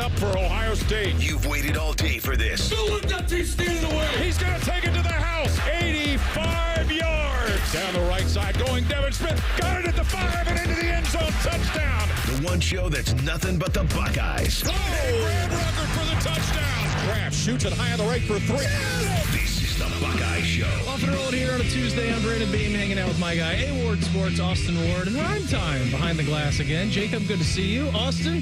up for Ohio State. You've waited all day for this. He's going to take it to the house. 85 yards. Down the right side going Devin Smith. Got it at the 5 and into the end zone. Touchdown. The one show that's nothing but the Buckeyes. Oh, Graham Rucker for the touchdown. Kraft shoots it high on the right for 3. This is the Buckeye Show. Off and rolling here on a Tuesday. I'm Brandon Beam, hanging out with my guy, A-Ward Sports, Austin Ward, and Rhyme Time behind the glass again. Jacob, good to see you. Austin,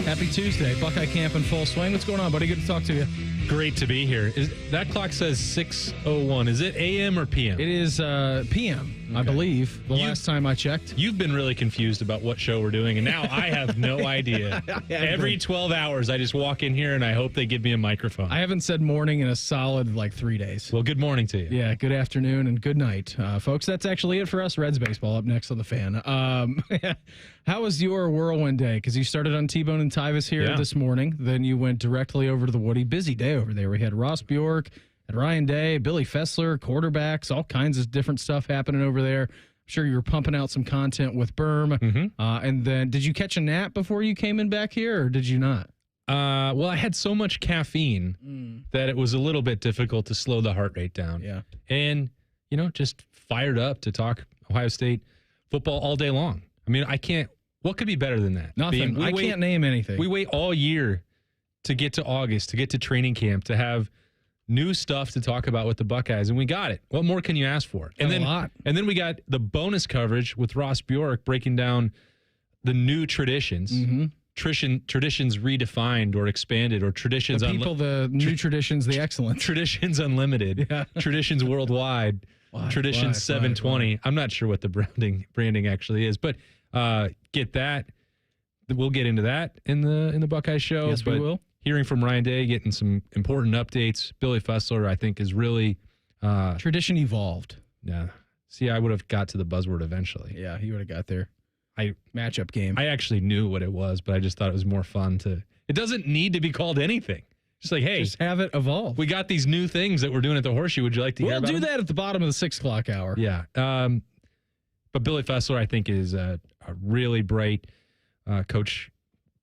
happy Tuesday. Buckeye camp in full swing. What's going on, buddy? Good to talk to you. Great to be here. That clock says 6:01. Is it AM or PM? It is PM, okay. I believe, last time I checked. You've been really confused about what show we're doing, and now I have no idea. Every 12 hours, I just walk in here, and I hope they give me a microphone. I haven't said morning in a solid, 3 days. Well, good morning to you. Yeah, good afternoon and good night. Folks, that's actually it for us. Reds baseball up next on the Fan. How was your whirlwind day? Because you started on T-Bone and Tyvis here this morning. Then you went directly over to the Woody. Busy day over there. We had Ross Bjork, had Ryan Day, Billy Fessler, quarterbacks, all kinds of different stuff happening over there. I'm sure you were pumping out some content with Birm. Mm-hmm. And then did you catch a nap before you came in back here, or did you not? Well, I had so much caffeine that it was a little bit difficult to slow the heart rate down. Yeah. And, just fired up to talk Ohio State football all day long. I mean, what could be better than that? Nothing. I can't name anything. We wait all year to get to August, to get to training camp, to have new stuff to talk about with the Buckeyes, and we got it. What more can you ask for? And then we got the bonus coverage with Ross Bjork breaking down the new traditions. Mm-hmm. Traditions redefined or expanded, or traditions the new traditions, the excellent traditions unlimited, traditions worldwide, traditions 720. I'm not sure what the branding actually is, but get that. We'll get into that in the Buckeye Show. Yes, we will. Hearing from Ryan Day, getting some important updates. Billy Fessler, I think, is really tradition evolved. Yeah. See, I would have got to the buzzword eventually. Yeah, he would have got there. Matchup game. I actually knew what it was, but I just thought it was more fun to. It doesn't need to be called anything. Just like, hey, just have it evolve. We got these new things that we're doing at the Horseshoe. Would you like to hear about them? We'll do that at the bottom of the 6 o'clock hour. Yeah. But Billy Fessler, I think, is a really bright coach,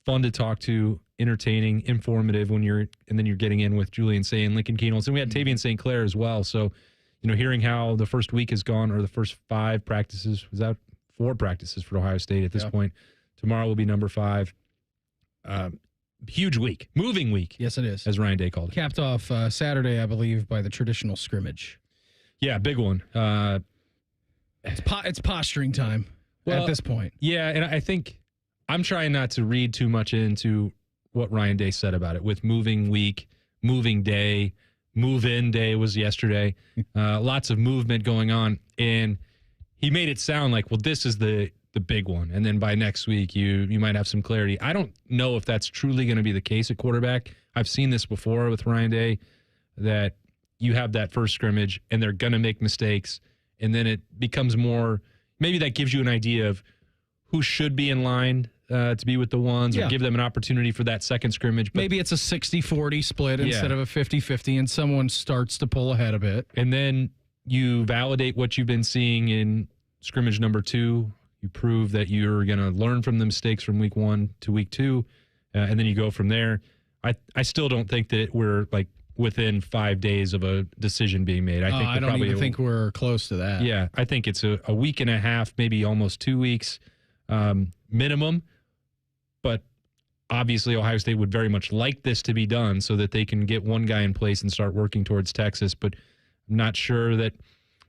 fun to talk to, entertaining, informative and then you're getting in with Julian Say and Lincoln Keenels. And we had Tavian St. Clair as well. So, hearing how the first week has gone, or the first 5 practices, was that 4 practices for Ohio State at this point. Tomorrow will be number 5. Huge week. Moving week. Yes, it is. As Ryan Day called it. Capped off Saturday, I believe, by the traditional scrimmage. Yeah, big one. It's posturing time at this point. Yeah, and I think I'm trying not to read too much into what Ryan Day said about it with moving week, moving day, move-in day was yesterday. Lots of movement going on. And he made it sound like, well, this is the big one. And then by next week, you might have some clarity. I don't know if that's truly going to be the case at quarterback. I've seen this before with Ryan Day, that you have that first scrimmage and they're going to make mistakes. And then it becomes more, maybe that gives you an idea of who should be in line to be with the ones, or give them an opportunity for that second scrimmage. But maybe it's a 60-40 split instead of a 50-50, and someone starts to pull ahead a bit. And then you validate what you've been seeing in scrimmage number 2. You prove that you're going to learn from the mistakes from week 1 to week 2, and then you go from there. I still don't think that we're within 5 days of a decision being made. I don't even think we're close to that. Yeah, I think it's a week and a half, maybe almost 2 weeks minimum. But obviously Ohio State would very much like this to be done so that they can get one guy in place and start working towards Texas. But I'm not sure that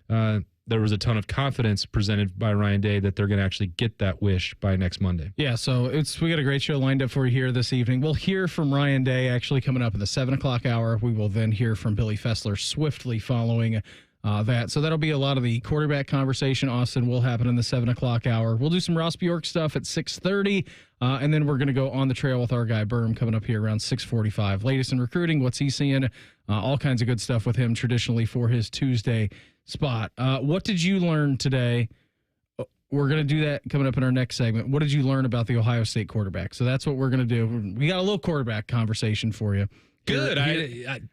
there was a ton of confidence presented by Ryan Day that they're going to actually get that wish by next Monday. Yeah, so we got a great show lined up for you here this evening. We'll hear from Ryan Day actually coming up at the 7 o'clock hour. We will then hear from Billy Fessler swiftly following that. So that'll be a lot of the quarterback conversation. Austin will happen in the 7 o'clock hour. We'll do some Ross Bjork stuff at 6:30, and then we're going to go on the trail with our guy Birm coming up here around 6:45. Latest in recruiting, what's he seeing, all kinds of good stuff with him traditionally for his Tuesday spot. What did you learn today? We're going to do that coming up in our next segment. What did you learn about the Ohio State quarterback? So that's what we're going to do. We got a little quarterback conversation for you. Good.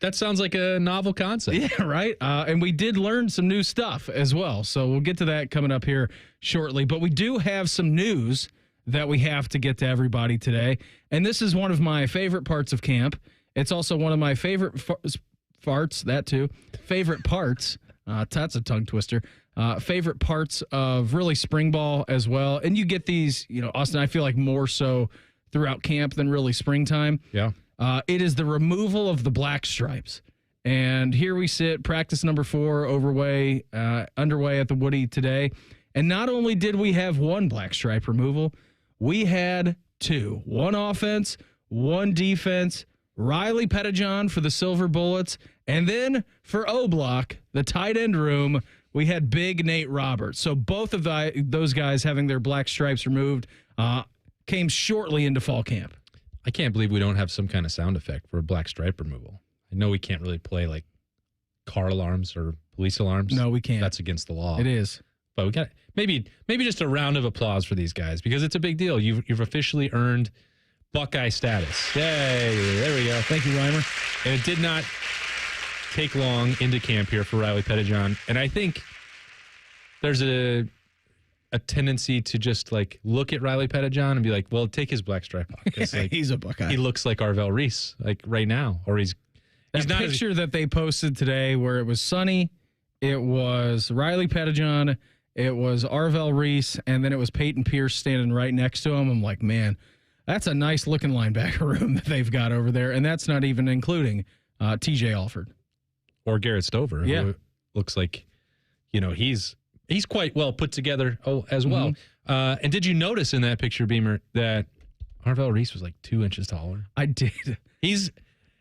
That sounds like a novel concept. Yeah, right? And we did learn some new stuff as well. So we'll get to that coming up here shortly. But we do have some news that we have to get to everybody today. And this is one of my favorite parts of camp. It's also one of my favorite farts, that too. Favorite parts. That's a tongue twister. Favorite parts of really spring ball as well. And you get these, Austin, I feel like more so throughout camp than really springtime. Yeah. It is the removal of the black stripes. And here we sit, practice number 4 underway at the Woody today. And not only did we have one black stripe removal, we had 2. 1 offense, 1 defense. Riley Pettijohn for the Silver Bullets. And then for O-Block, the tight end room, we had Big Nate Roberts. So both of those guys having their black stripes removed came shortly into fall camp. I can't believe we don't have some kind of sound effect for a black stripe removal. I know we can't really play like car alarms or police alarms. No, we can't. That's against the law. It is. But we got maybe just a round of applause for these guys because it's a big deal. You've officially earned Buckeye status. Yay. There we go. Thank you, Reimer. And it did not take long into camp here for Riley Pettijohn. And I think there's a tendency to just like look at Riley Pettijohn and be like, well, take his black stripe off. Like, he's a Buckeye. He looks like Arvell Reese, like right now. Or he's not picture that they posted today where it was sunny, it was Riley Pettijohn, it was Arvell Reese, and then it was Peyton Pierce standing right next to him. I'm like, man, that's a nice looking linebacker room that they've got over there. And that's not even including TJ Alford. Or Garrett Stover, who looks like, he's quite well put together as well. Mm-hmm. And did you notice in that picture, Beamer, that Arvell Reese was like 2 inches taller? I did. He's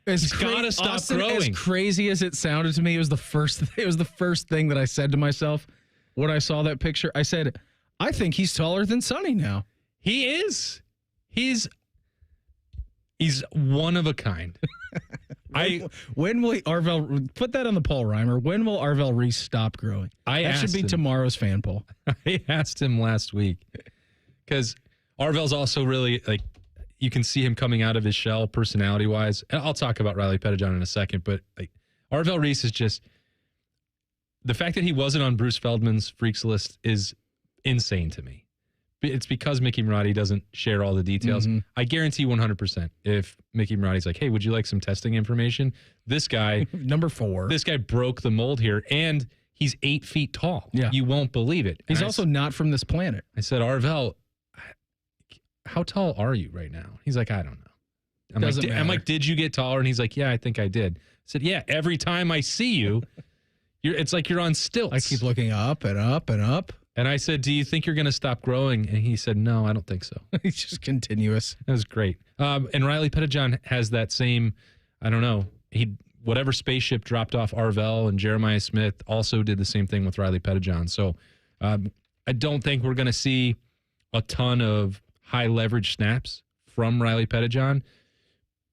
got to stop Austin, growing. As crazy as it sounded to me, it was the first thing that I said to myself when I saw that picture. I said, I think he's taller than Sonny now. He is. He's one of a kind. When will Arvell put that on the poll, Reimer? When will Arvell Reese stop growing? That should be tomorrow's fan poll. I asked him last week because Arvell's also really like you can see him coming out of his shell personality wise. And I'll talk about Riley Pettijohn in a second, but like Arvell Reese is just the fact that he wasn't on Bruce Feldman's Freaks list is insane to me. It's because Mickey Marotti doesn't share all the details. Mm-hmm. I guarantee 100% if Mickey Marotti's like, hey, would you like some testing information? This guy, number 4, this guy broke the mold here, and he's 8 feet tall. Yeah. You won't believe it. He's also not from this planet. I said, Arvell, how tall are you right now? He's like, I don't know. I'm like, did you get taller? And he's like, yeah, I think I did. I said, yeah, every time I see you, it's like you're on stilts. I keep looking up and up and up. And I said, do you think you're going to stop growing? And he said, no, I don't think so. He's just continuous. That was great. And Riley Pettijohn has that same, I don't know, whatever spaceship dropped off Arvell and Jeremiah Smith also did the same thing with Riley Pettijohn. So I don't think we're going to see a ton of high leverage snaps from Riley Pettijohn.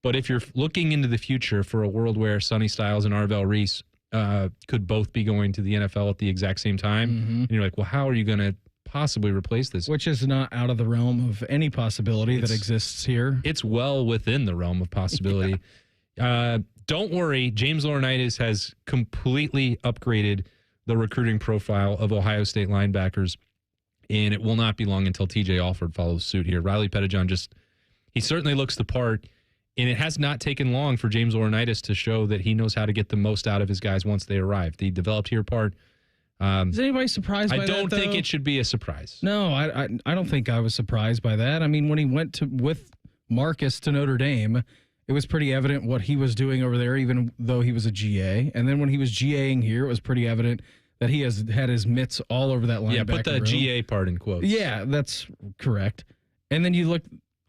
But if you're looking into the future for a world where Sonny Styles and Arvell Reese could both be going to the NFL at the exact same time. Mm-hmm. And you're like, well, how are you going to possibly replace this? Which is not out of the realm of any possibility that exists here. It's well within the realm of possibility. Yeah. Don't worry. James Laurinaitis has completely upgraded the recruiting profile of Ohio State linebackers, and it will not be long until TJ Alford follows suit here. Riley Pettijohn he certainly looks the part. And it has not taken long for James Laurinaitis to show that he knows how to get the most out of his guys once they arrive. The developed here part. Is anybody surprised by that, I don't think it should be a surprise. No, I don't think I was surprised by that. I mean, when he went with Marcus to Notre Dame, it was pretty evident what he was doing over there, even though he was a GA. And then when he was GAing here, it was pretty evident that he has had his mitts all over that linebacker. Yeah, put the room. GA part in quotes. Yeah, that's correct. And then you look...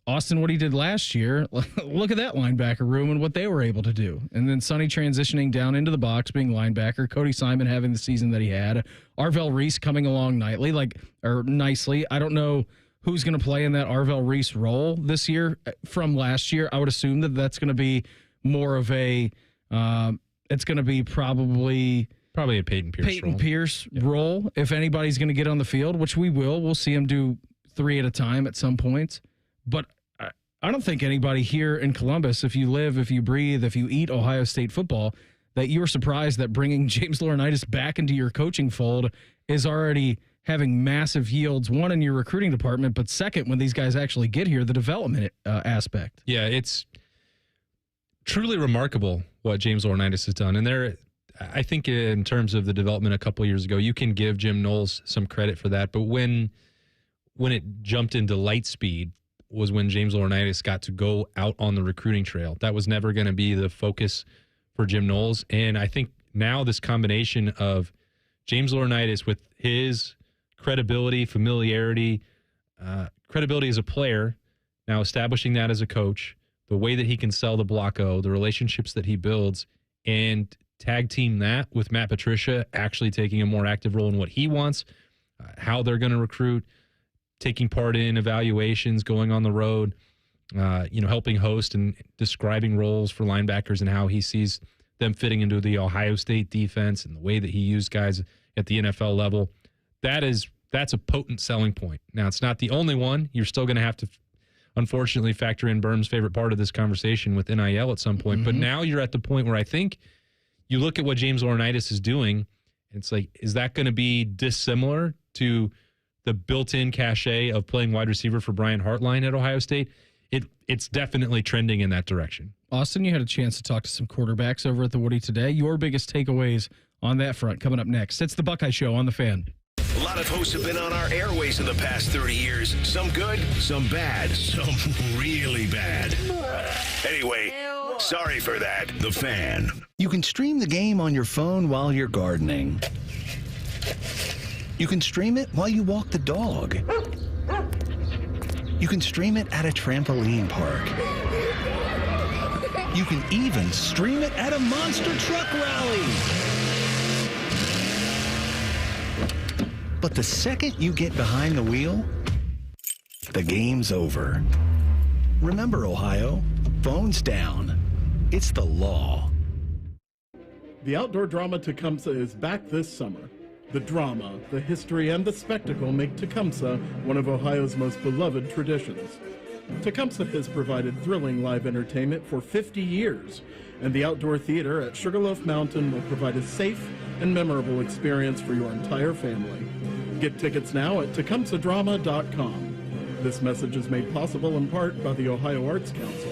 Austin, what he did last year, look at that linebacker room and what they were able to do. And then Sonny transitioning down into the box, being linebacker. Cody Simon having the season that he had. Arvell Reese coming along nicely. I don't know who's going to play in that Arvell Reese role this year from last year. I would assume that that's going to be more of a, it's going to be probably a Peyton Pierce role. If anybody's going to get on the field, which we will. We'll see him do 3 at a time at some points. But I don't think anybody here in Columbus, if you live, if you breathe, if you eat Ohio State football, that you're surprised that bringing James Laurinaitis back into your coaching fold is already having massive yields, one, in your recruiting department, but second, when these guys actually get here, the development aspect. Yeah, it's truly remarkable what James Laurinaitis has done. And I think in terms of the development a couple years ago, you can give Jim Knowles some credit for that. But when it jumped into light speed was when James Laurinaitis got to go out on the recruiting trail. That was never going to be the focus for Jim Knowles. And I think now this combination of James Laurinaitis with his credibility, familiarity, credibility as a player, now establishing that as a coach, the way that he can sell the Block O, the relationships that he builds, and tag team that with Matt Patricia actually taking a more active role in what he wants, how they're going to recruit, taking part in evaluations, going on the road, helping host and describing roles for linebackers and how he sees them fitting into the Ohio State defense and the way that he used guys at the NFL level. That's a potent selling point. Now, it's not the only one. You're still going to have to, unfortunately, factor in Birm's favorite part of this conversation with NIL at some point. Mm-hmm. But now you're at the point where I think you look at what James Laurinaitis is doing, and it's like, is that going to be dissimilar to the built-in cachet of playing wide receiver for Brian Hartline at Ohio State? It's definitely trending in that direction. Austin, you had a chance to talk to some quarterbacks over at the Woody today. Your biggest takeaways on that front coming up next. It's the Buckeye Show on The Fan. A lot of hosts have been on our airways in the past 30 years. Some good, some bad, some really bad. Anyway, sorry for that. The Fan. You can stream the game on your phone while you're gardening. You can stream it while you walk the dog. You can stream it at a trampoline park. You can even stream it at a monster truck rally. But the second you get behind the wheel, the game's over. Remember, Ohio, phones down. It's the law. The outdoor drama Tecumseh is back this summer. The drama, the history, and the spectacle make Tecumseh one of Ohio's most beloved traditions. Tecumseh has provided thrilling live entertainment for 50 years, and the outdoor theater at Sugarloaf Mountain will provide a safe and memorable experience for your entire family. Get tickets now at tecumsehdrama.com. This message is made possible in part by the Ohio Arts Council.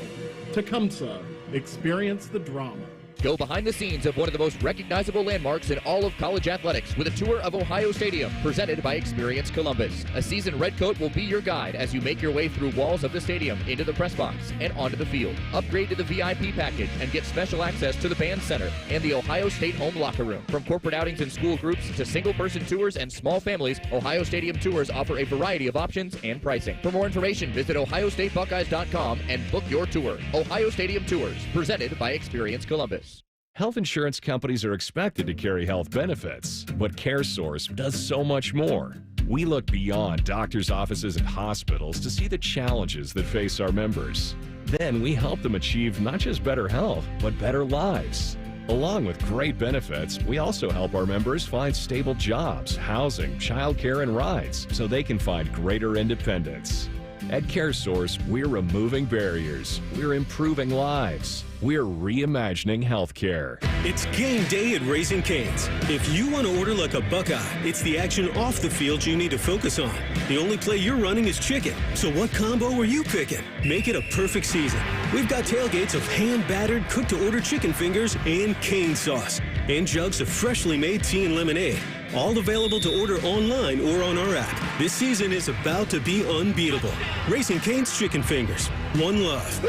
Tecumseh, experience the drama. Go behind the scenes of one of the most recognizable landmarks in all of college athletics with a tour of Ohio Stadium presented by Experience Columbus. A seasoned redcoat will be your guide as you make your way through walls of the stadium, into the press box, and onto the field. Upgrade to the VIP package and get special access to the band center and the Ohio State home locker room. From corporate outings and school groups to single-person tours and small families, Ohio Stadium Tours offer a variety of options and pricing. For more information, visit ohiostatebuckeyes.com and book your tour. Ohio Stadium Tours, presented by Experience Columbus. Health insurance companies are expected to carry health benefits, but CareSource does so much more. We look beyond doctors' offices and hospitals to see the challenges that face our members. Then we help them achieve not just better health, but better lives. Along with great benefits, we also help our members find stable jobs, housing, childcare, and rides so they can find greater independence. At CareSource, we're removing barriers. We're improving lives. We're reimagining healthcare. It's game day at Raising Cane's. If you want to order like a Buckeye, it's the action off the field you need to focus on. The only play you're running is chicken. So what combo are you picking? Make it a perfect season. We've got tailgates of hand-battered, cooked-to-order chicken fingers and cane sauce. And jugs of freshly made tea and lemonade. All available to order online or on our app. This season is about to be unbeatable. Raising Cane's Chicken Fingers. One love.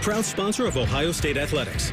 Proud sponsor of Ohio State Athletics.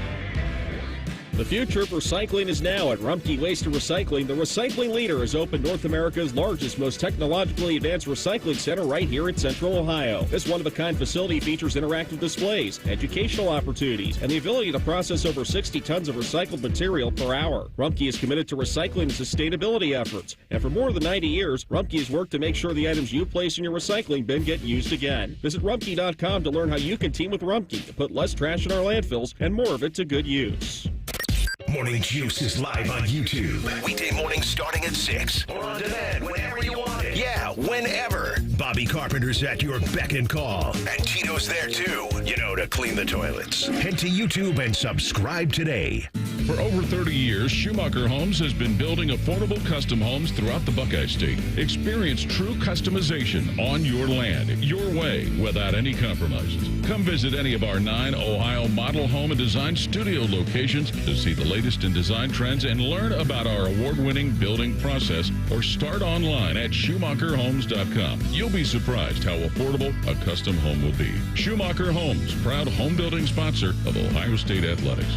The future of recycling is now at Rumpke Waste and Recycling. The recycling leader has opened North America's largest, most technologically advanced recycling center right here in Central Ohio. This one-of-a-kind facility features interactive displays, educational opportunities, and the ability to process over 60 tons of recycled material per hour. Rumpke is committed to recycling and sustainability efforts. And for more than 90 years, Rumpke has worked to make sure the items you place in your recycling bin get used again. Visit Rumpke.com to learn how you can team with Rumpke to put less trash in our landfills and more of it to good use. Morning Juice is live on YouTube. Weekday mornings starting at 6. Or on demand whenever you want it. Yeah, whenever. Bobby Carpenter's at your beck and call. And Tito's there too, to clean the toilets. Head to YouTube and subscribe today. For over 30 years, Schumacher Homes has been building affordable custom homes throughout the Buckeye State. Experience true customization on your land, your way, without any compromises. Come visit any of our 9 Ohio model home and design studio locations to see the latest in design trends and learn about our award-winning building process, or start online at SchumacherHomes.com. You'll be surprised how affordable a custom home will be. Schumacher Homes, proud home building sponsor of Ohio State Athletics.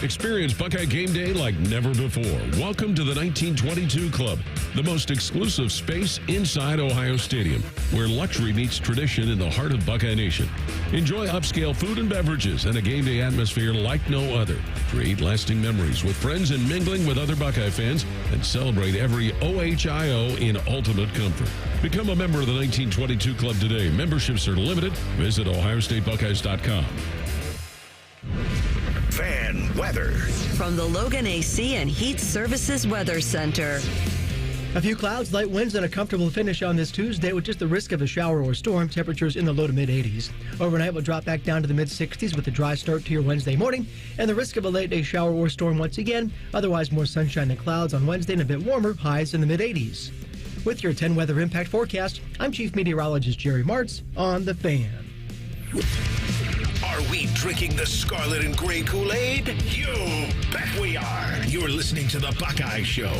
Experience Buckeye game day like never before. Welcome to the 1922 Club, the most exclusive space inside Ohio Stadium, where luxury meets tradition in the heart of Buckeye Nation. Enjoy upscale food and beverages and a game day atmosphere like no other. Create lasting memories with friends and mingling with other Buckeye fans, and celebrate every OHIO in ultimate comfort. Become a member of the 1922 Club today. Memberships are limited. Visit OhioStateBuckeyes.com. Fan weather. From the Logan AC and Heat Services Weather Center. A few clouds, light winds, and a comfortable finish on this Tuesday with just the risk of a shower or storm. Temperatures in the low to mid 80s. Overnight will drop back down to the mid 60s with a dry start to your Wednesday morning, and the risk of a late day shower or storm once again. Otherwise, more sunshine and clouds on Wednesday and a bit warmer, highs in the mid 80s. With your 10 weather impact forecast, I'm Chief Meteorologist Jerry Martz on The Fan. Are we drinking the scarlet and gray Kool-Aid? You bet we are. You're listening to the Buckeye Show.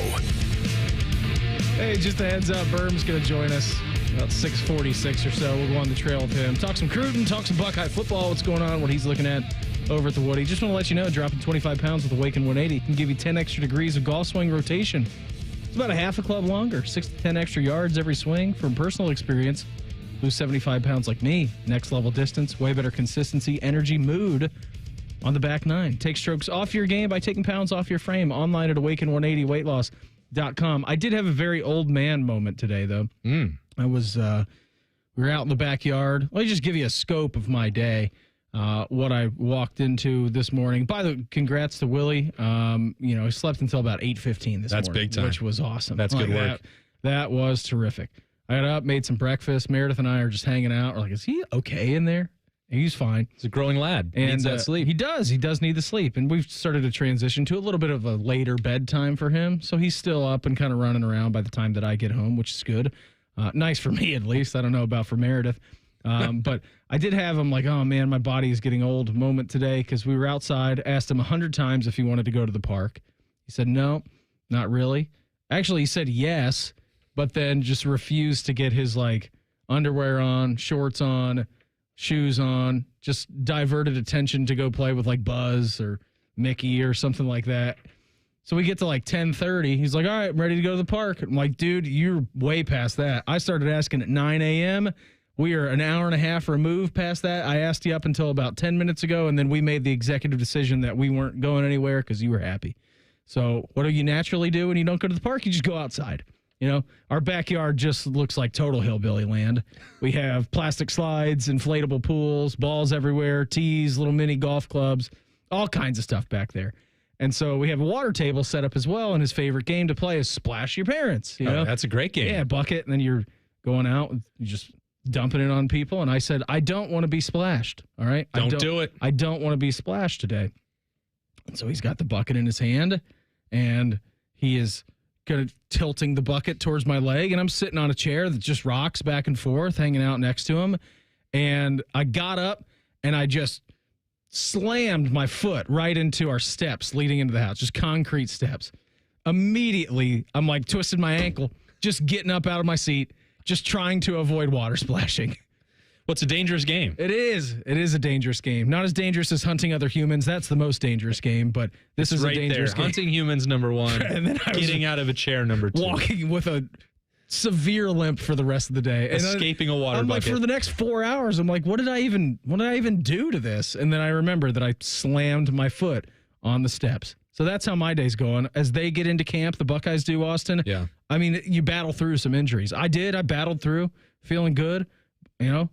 Hey, just a heads up, Birm's going to join us about 6:46 or so. We'll go on the trail with him. Talk some Cruton, talk some Buckeye football, what's going on, what he's looking at over at the Woody. Just want to let you know, dropping 25 pounds with Awaken 180 can give you 10 extra degrees of golf swing rotation. It's about a half a club longer, 6 to 10 extra yards every swing. From personal experience, lose 75 pounds like me. Next level distance, way better consistency, energy, mood on the back nine. Take strokes off your game by taking pounds off your frame. Online at Awaken180weightloss.com. I did have a very old man moment today, though. I was, we were out in the backyard. Let me just give you a scope of my day, what I walked into this morning. By the way, congrats to Willie. I slept until about 8:15 this morning. That's big time. Which was awesome. That's good work. That was terrific. I got up, made some breakfast. Meredith and I are just hanging out. We're like, is he okay in there? And he's fine. He's a growing lad. And needs that sleep. He does need the sleep. And we've started to transition to a little bit of a later bedtime for him. So he's still up and kind of running around by the time that I get home, which is good. Nice for me, at least. I don't know about for Meredith. But I did have him like, oh, man, my body is getting old moment today, because we were outside, asked him 100 times if he wanted to go to the park. He said, no, not really. Actually, he said yes, but then just refused to get his like underwear on, shorts on, shoes on, just diverted attention to go play with like Buzz or Mickey or something like that. So we get to like 10:30. He's like, all right, I'm ready to go to the park. I'm like, dude, you're way past that. I started asking at 9 a.m. We are an hour and a half removed past that. I asked you up until about 10 minutes ago, and then we made the executive decision that we weren't going anywhere because you were happy. So what do you naturally do when you don't go to the park? You just go outside. You know, our backyard just looks like total hillbilly land. We have plastic slides, inflatable pools, balls everywhere, tees, little mini golf clubs, all kinds of stuff back there. And so we have a water table set up as well, and his favorite game to play is Splash Your Parents. You know? That's a great game. Yeah, bucket, and then you're going out and you just dumping it on people. And I said, I don't want to be splashed, all right? Don't do it. I don't want to be splashed today. And so he's got the bucket in his hand, and he is tilting the bucket towards my leg, and I'm sitting on a chair that just rocks back and forth, hanging out next to him. And I got up, and I just slammed my foot right into our steps leading into the house, just concrete steps. Immediately, I'm like twisted my ankle, just getting up out of my seat, just trying to avoid water splashing. What's a dangerous game? It is. It is a dangerous game. Not as dangerous as hunting other humans. That's the most dangerous game, but this is right a dangerous game. Hunting humans, number one. And then getting out of a chair, number two. Walking with a severe limp for the rest of the day. Escaping a water bucket. I'm like, for the next 4 hours, I'm like, what did I even do to this? And then I remember that I slammed my foot on the steps. So that's how my day's going. As they get into camp, the Buckeyes do, Austin. Yeah. I mean, you battle through some injuries. I did. I battled through, feeling good. You know,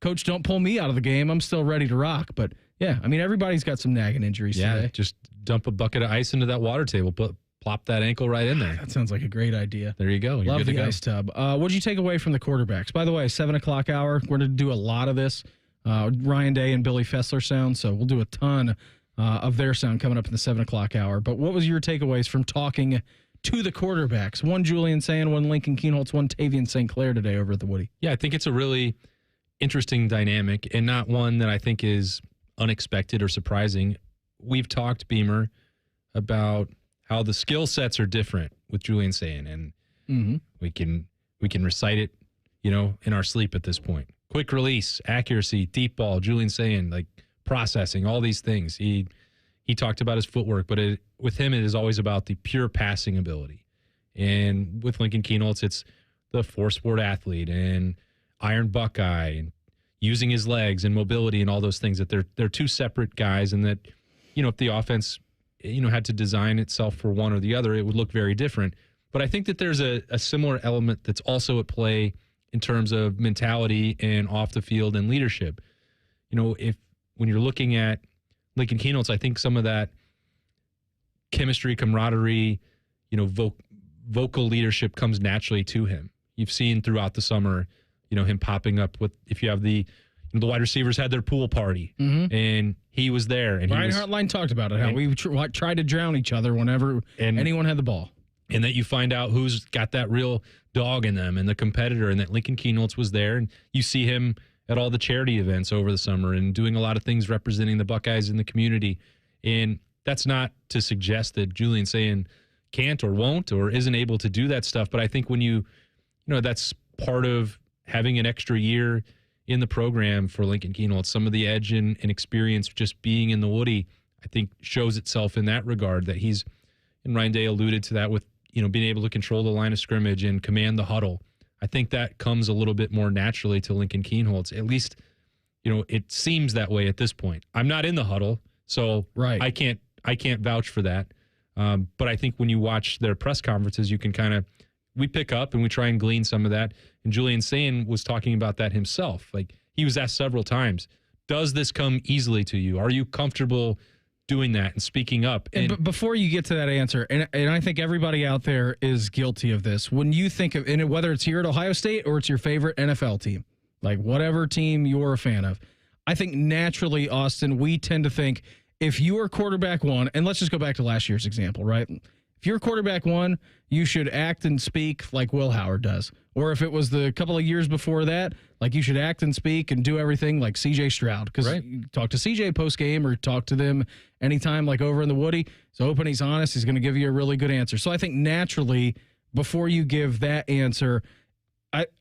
Coach, don't pull me out of the game. I'm still ready to rock. But, yeah, I mean, everybody's got some nagging injuries today. Just dump a bucket of ice into that water table. Plop that ankle right in there. That sounds like a great idea. There you go. You're Love good to the go. ice tub. What did you take away from the quarterbacks? By the way, 7 o'clock hour, we're going to do a lot of this. Ryan Day and Billy Fessler sound. So we'll do a ton of their sound coming up in the 7 o'clock hour. But what was your takeaways from talking to the quarterbacks? One Julian Sand, one Lincoln Kienholz, one Tavian St. Clair today over at the Woody. Yeah, I think it's a really interesting dynamic and not one that I think is unexpected or surprising. We've talked, Beamer, about how the skill sets are different with Julian Sand, and we can recite it, in our sleep at this point. Quick release, accuracy, deep ball, Julian Sand, like processing, all these things. He talked about his footwork, but with him, it is always about the pure passing ability. And with Lincoln Kienholz, it's the four-sport athlete and Iron Buckeye and using his legs and mobility and all those things, that they're two separate guys, and that, if the offense, had to design itself for one or the other, it would look very different. But I think that there's a similar element that's also at play in terms of mentality and off the field and leadership. When you're looking at Lincoln Kienholz, I think some of that chemistry, camaraderie, vocal leadership comes naturally to him. You've seen throughout the summer, him popping up with, if you have the wide receivers had their pool party, and he was there. And Brian Hartline talked about it, how we tried to drown each other whenever anyone had the ball. And that you find out who's got that real dog in them and the competitor, and that Lincoln Kienholz was there. And you see him at all the charity events over the summer and doing a lot of things representing the Buckeyes in the community. And that's not to suggest that Julian Sand can't or won't or isn't able to do that stuff. But I think when that's part of having an extra year in the program for Lincoln Kienholz. Some of the edge and experience just being in the Woody, I think, shows itself in that regard, that and Ryan Day alluded to that with, being able to control the line of scrimmage and command the huddle. I think that comes a little bit more naturally to Lincoln Kienholz. At least, it seems that way at this point. I'm not in the huddle, so right. I can't vouch for that. But I think when you watch their press conferences, you can we pick up and we try and glean some of that. And Julian Sand was talking about that himself. Like, he was asked several times, does this come easily to you? Are you comfortable doing that and speaking up? And before you get to that answer, and I think everybody out there is guilty of this, when you think of, and whether it's here at Ohio State or it's your favorite NFL team, like whatever team you're a fan of, I think naturally, Austin, we tend to think if you are quarterback one, and let's just go back to last year's example, right? If you're quarterback one, you should act and speak like Will Howard does. Or if it was the couple of years before that, like you should act and speak and do everything like C.J. Stroud. Because you talk to C.J. post-game or talk to them anytime, like over in the Woody. He's open, he's honest, he's going to give you a really good answer. So I think naturally, before you give that answer,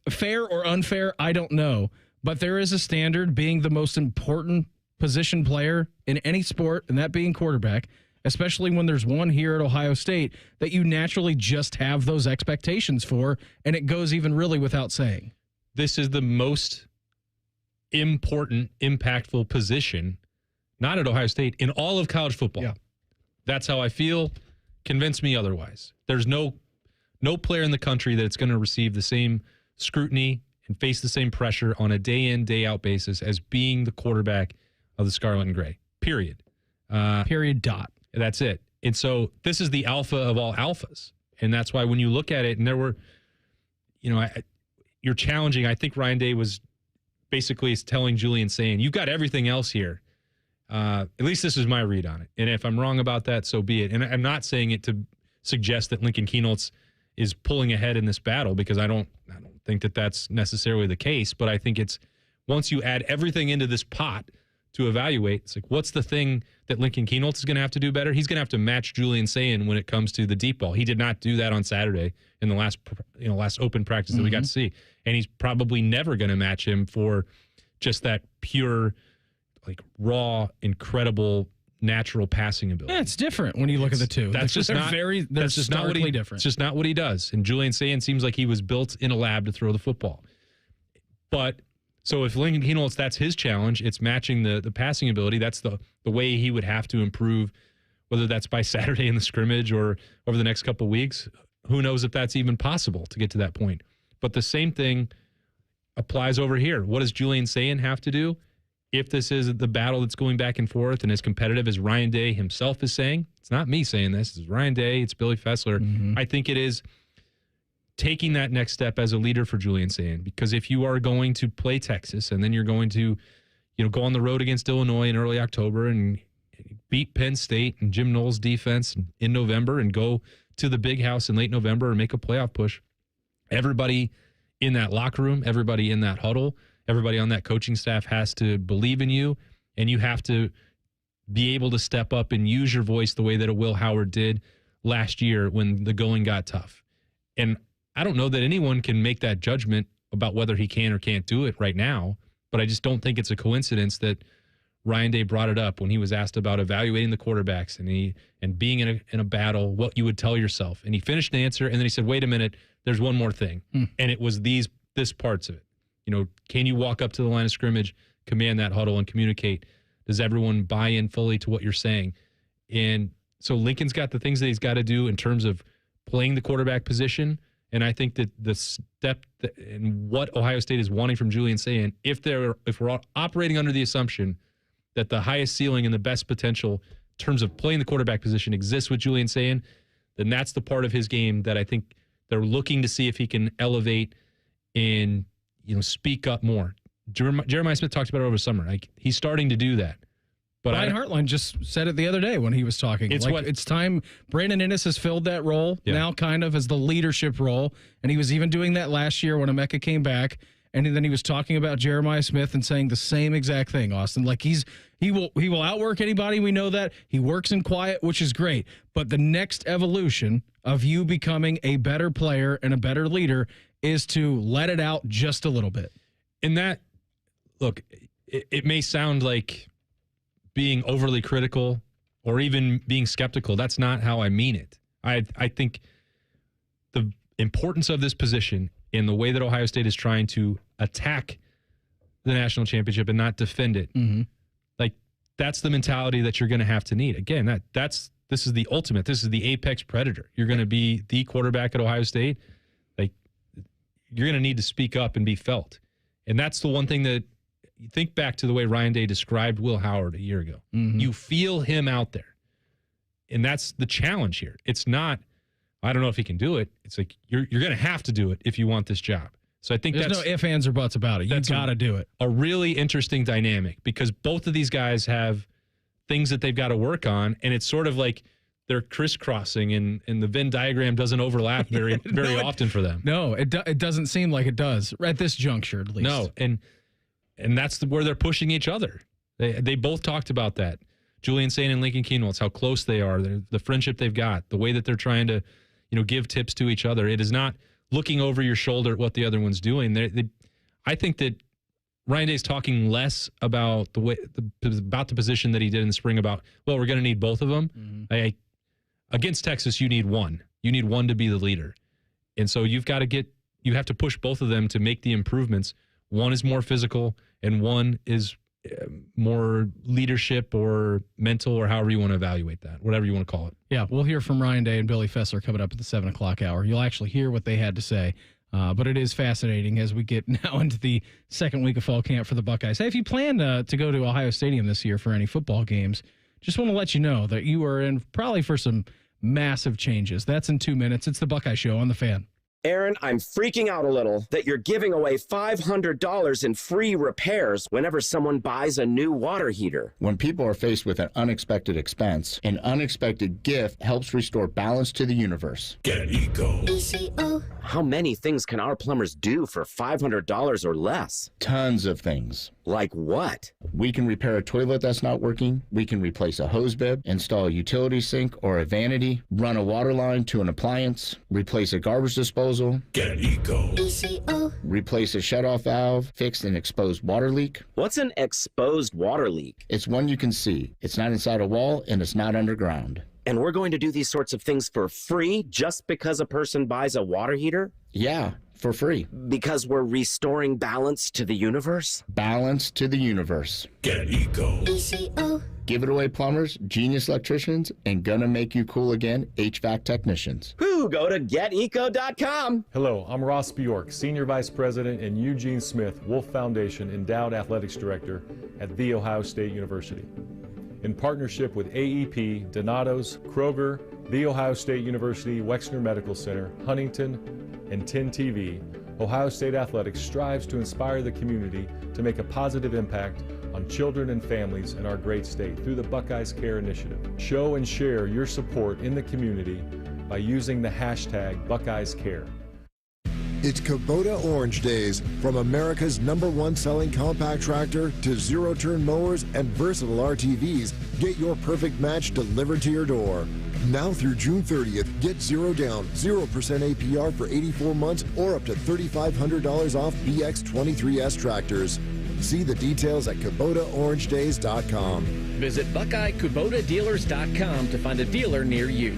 fair or unfair, I don't know. But there is a standard, being the most important position player in any sport, and that being quarterback, especially when there's one here at Ohio State, that you naturally just have those expectations for, and it goes even really without saying. This is the most important, impactful position, not at Ohio State, in all of college football. Yeah. That's how I feel. Convince me otherwise. There's no player in the country that's going to receive the same scrutiny and face the same pressure on a day-in, day-out basis as being the quarterback of the Scarlet and Gray. Period. Period. Dot. That's it. And so this is the alpha of all alphas. And that's why when you look at it, and there were, you're challenging. I think Ryan Day was basically telling Julian, saying, you've got everything else here. At least this is my read on it. And if I'm wrong about that, so be it. And I'm not saying it to suggest that Lincoln Kienholz is pulling ahead in this battle, because I don't think that that's necessarily the case. But I think it's, once you add everything into this pot to evaluate, it's like, what's the thing that Lincoln Kienholz is going to have to do better? He's going to have to match Julian Sand when it comes to the deep ball. He did not do that on Saturday in the last open practice that we got to see. And he's probably never going to match him for just that pure, like, raw, incredible, natural passing ability. Yeah, it's different when you look at the two. That's just not starkly different. It's just not what he does. And Julian Sand seems like he was built in a lab to throw the football. But so if Lincoln Kienholz, that's his challenge, it's matching the passing ability. That's the way he would have to improve, whether that's by Saturday in the scrimmage or over the next couple of weeks. Who knows if that's even possible to get to that point. But the same thing applies over here. What does Julian Sand have to do? If this is the battle that's going back and forth and as competitive as Ryan Day himself is saying, it's not me saying this, it's Ryan Day, it's Billy Fessler. I think it is taking that next step as a leader for Julian Sand, because if you are going to play Texas and then you're going to, go on the road against Illinois in early October and beat Penn State and Jim Knowles' defense in November and go to the Big House in late November and make a playoff push. Everybody in that locker room, everybody in that huddle, everybody on that coaching staff has to believe in you, and you have to be able to step up and use your voice the way that a Will Howard did last year when the going got tough. And I don't know that anyone can make that judgment about whether he can or can't do it right now, but I just don't think it's a coincidence that Ryan Day brought it up when he was asked about evaluating the quarterbacks and being in a battle, what you would tell yourself. And he finished the answer, and then he said, wait a minute, there's one more thing. And it was this parts of it. Can you walk up to the line of scrimmage, command that huddle, and communicate? Does everyone buy in fully to what you're saying? And so Lincoln's got the things that he's got to do in terms of playing the quarterback position. And I think that the step and what Ohio State is wanting from Julian Sayin, if we're operating under the assumption that the highest ceiling and the best potential in terms of playing the quarterback position exists with Julian Sayin, then that's the part of his game that I think they're looking to see if he can elevate and speak up more. Jeremiah Smith talked about it over summer. Like, he's starting to do that. But Brian Hartline just said it the other day when he was talking. It's time. Brandon Innes has filled that role now, kind of as the leadership role, and he was even doing that last year when Emeka came back. And then he was talking about Jeremiah Smith and saying the same exact thing, Austin. Like, he will outwork anybody. We know that. He works in quiet, which is great. But the next evolution of you becoming a better player and a better leader is to let it out just a little bit. And that, look, it may sound like being overly critical or even being skeptical. That's not how I mean it. I think the importance of this position in the way that Ohio State is trying to attack the national championship and not defend it, like, that's the mentality that you're going to have to need. Again, this is the ultimate. This is the apex predator. You're going to be the quarterback at Ohio State. Like, you're going to need to speak up and be felt. And that's the one thing that you think back to the way Ryan Day described Will Howard a year ago. You feel him out there. And that's the challenge here. It's not, I don't know if he can do it. It's like, you're going to have to do it if you want this job. So I think there's that's no ifs, ands, or buts about it. You got to do it. A really interesting dynamic, because both of these guys have things that they've got to work on, and it's sort of like they're crisscrossing, and the Venn diagram doesn't overlap very often for them. No, it doesn't seem like it does at this juncture, at least. No, and that's where they're pushing each other. They both talked about that. Julian Sayin and Lincoln Keenwell, it's how close they are, the friendship they've got, the way that they're trying to, give tips to each other. It is not looking over your shoulder at what the other one's doing. I think that Ryan Day's talking less about about the position that he did in the spring about, well, we're going to need both of them. Against Texas, you need one. You need one to be the leader. And so you have to push both of them to make the improvements. One is more physical and one is more leadership or mental, or however you want to evaluate that, whatever you want to call it. Yeah, we'll hear from Ryan Day and Billy Fessler coming up at the 7 o'clock hour. You'll actually hear what they had to say. But it is fascinating as we get now into the second week of fall camp for the Buckeyes. Hey, if you plan to go to Ohio Stadium this year for any football games, just want to let you know that you are in probably for some massive changes. That's in 2 minutes. It's the Buckeye Show on The Fan. Aaron, I'm freaking out a little that you're giving away $500 in free repairs whenever someone buys a new water heater. When people are faced with an unexpected expense, an unexpected gift helps restore balance to the universe. Get Eco. ECO. How many things can our plumbers do for $500 or less? Tons of things. Like what? We can repair a toilet that's not working. We can replace a hose bib, install a utility sink or a vanity, run a water line to an appliance, replace a garbage disposal. Get Eco. ECO. Replace a shutoff valve, fix an exposed water leak. What's an exposed water leak? It's one you can see. It's not inside a wall and it's not underground. And we're going to do these sorts of things for free just because a person buys a water heater? Yeah, for free. Because we're restoring balance to the universe? Balance to the universe. Get Eco. ECO. Give it away, plumbers, genius electricians, and gonna make you cool again, HVAC technicians. Whoo, go to geteco.com. Hello, I'm Ross Bjork, Senior Vice President and Eugene Smith Wolf Foundation Endowed Athletics Director at The Ohio State University. In partnership with AEP, Donato's, Kroger, The Ohio State University Wexner Medical Center, Huntington, and 10 TV, Ohio State Athletics strives to inspire the community to make a positive impact on children and families in our great state through the Buckeyes Care Initiative. Show and share your support in the community by using the hashtag BuckeyesCare. It's Kubota Orange Days. From America's #1 selling compact tractor to zero-turn mowers and versatile RTVs, get your perfect match delivered to your door. Now through June 30th, get 0 down, 0% APR for 84 months or up to $3,500 off BX23S tractors. See the details at KubotaOrangeDays.com. Visit BuckeyeKubotaDealers.com to find a dealer near you.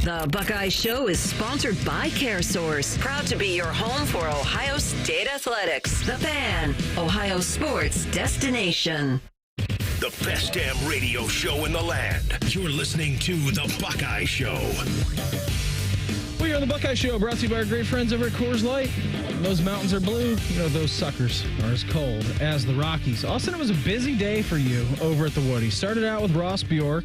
The Buckeye Show is sponsored by CareSource, proud to be your home for Ohio State Athletics. The Fan, Ohio sports destination. The best damn radio show in the land. You're listening to The Buckeye Show. We are the Buckeye Show, brought to you by our great friends over at Coors Light. Those mountains are blue. You know, those suckers are as cold as the Rockies. Austin, it was a busy day for you over at the Woody. Started out with Ross Bjork.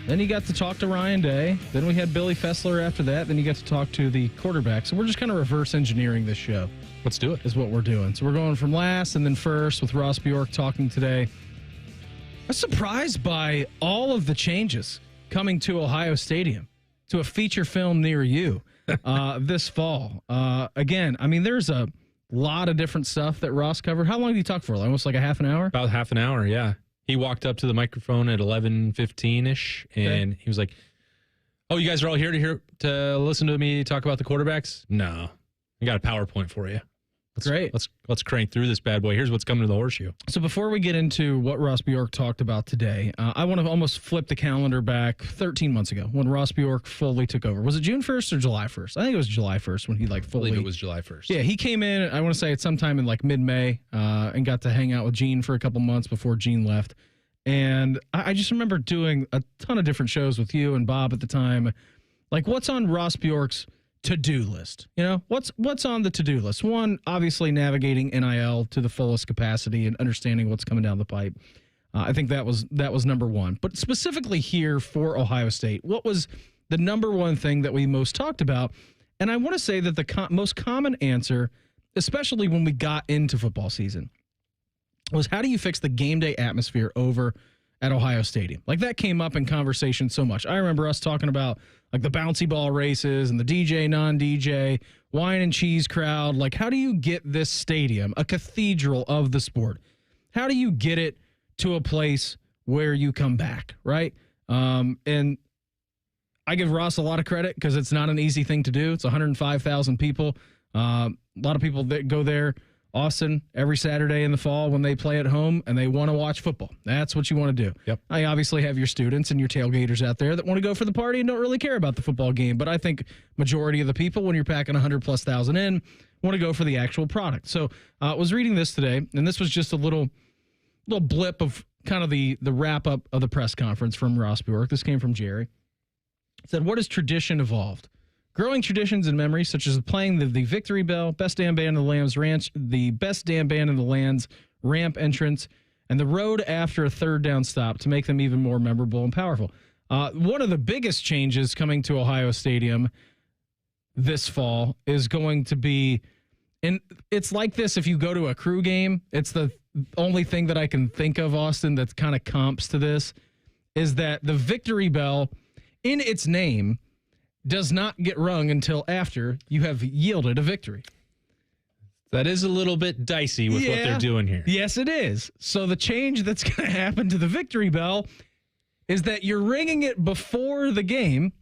Then you got to talk to Ryan Day. Then we had Billy Fessler after that. Then you got to talk to the quarterback. So we're just kind of reverse engineering this show. Let's do it. Is what we're doing. So we're going from last and then first with Ross Bjork talking today. I'm surprised by all of the changes coming to Ohio Stadium, to a feature film near you this fall. Again, I mean, there's a lot of different stuff that Ross covered. How long did he talk for? Almost like a half an hour? About half an hour, yeah. He walked up to the microphone at 11:15-ish, and he was like, "Oh, you guys are all here to listen to me talk about the quarterbacks? No, I got a PowerPoint for you. Great. Let's crank through this bad boy. Here's what's coming to the horseshoe." So before we get into what Ross Bjork talked about today, I want to almost flip the calendar back 13 months ago when Ross Bjork fully took over. Was it June 1st or July 1st? I think it was July 1st when he fully. I believe it was July 1st. Yeah, he came in, I want to say at sometime in mid-May and got to hang out with Gene for a couple months before Gene left. And I just remember doing a ton of different shows with you and Bob at the time. Like, what's on Ross Bjork's to-do list? You know, what's on the to-do list? One, obviously navigating NIL to the fullest capacity and understanding what's coming down the pipe. I think that was number one. But specifically here for Ohio State, what was the number one thing that we most talked about? And I want to say that the most common answer, especially when we got into football season, was how do you fix the game day atmosphere over at Ohio Stadium? Like, that came up in conversation so much. I remember us talking about the bouncy ball races and the DJ, non-DJ, wine and cheese crowd. Like, how do you get this stadium, a cathedral of the sport, how do you get it to a place where you come back, right? And I give Ross a lot of credit because it's not an easy thing to do. It's 105,000 people. A lot of people that go there, Austin, every Saturday in the fall when they play at home and they want to watch football. That's what you want to do. Yep. I obviously have your students and your tailgaters out there that want to go for the party and don't really care about the football game. But I think majority of the people, when you're packing 100,000+ in, want to go for the actual product. So I was reading this today, and this was just a little blip of kind of the wrap up of the press conference from Ross Bjork. This came from Jerry. It said, "What has tradition evolved? Growing traditions and memories, such as playing the Victory Bell, Best Damn Band in the Lambs Ranch, the Best Damn Band in the Lands ramp entrance, and the road after a third down stop to make them even more memorable and powerful." One of the biggest changes coming to Ohio Stadium this fall is going to be, and it's like this if you go to a Crew game, it's the only thing that I can think of, Austin, that kind of comps to this, is that the Victory Bell, in its name, does not get rung until after you have yielded a victory. That is a little bit dicey with what they're doing here. Yes, it is. So the change that's going to happen to the Victory Bell is that you're ringing it before the game,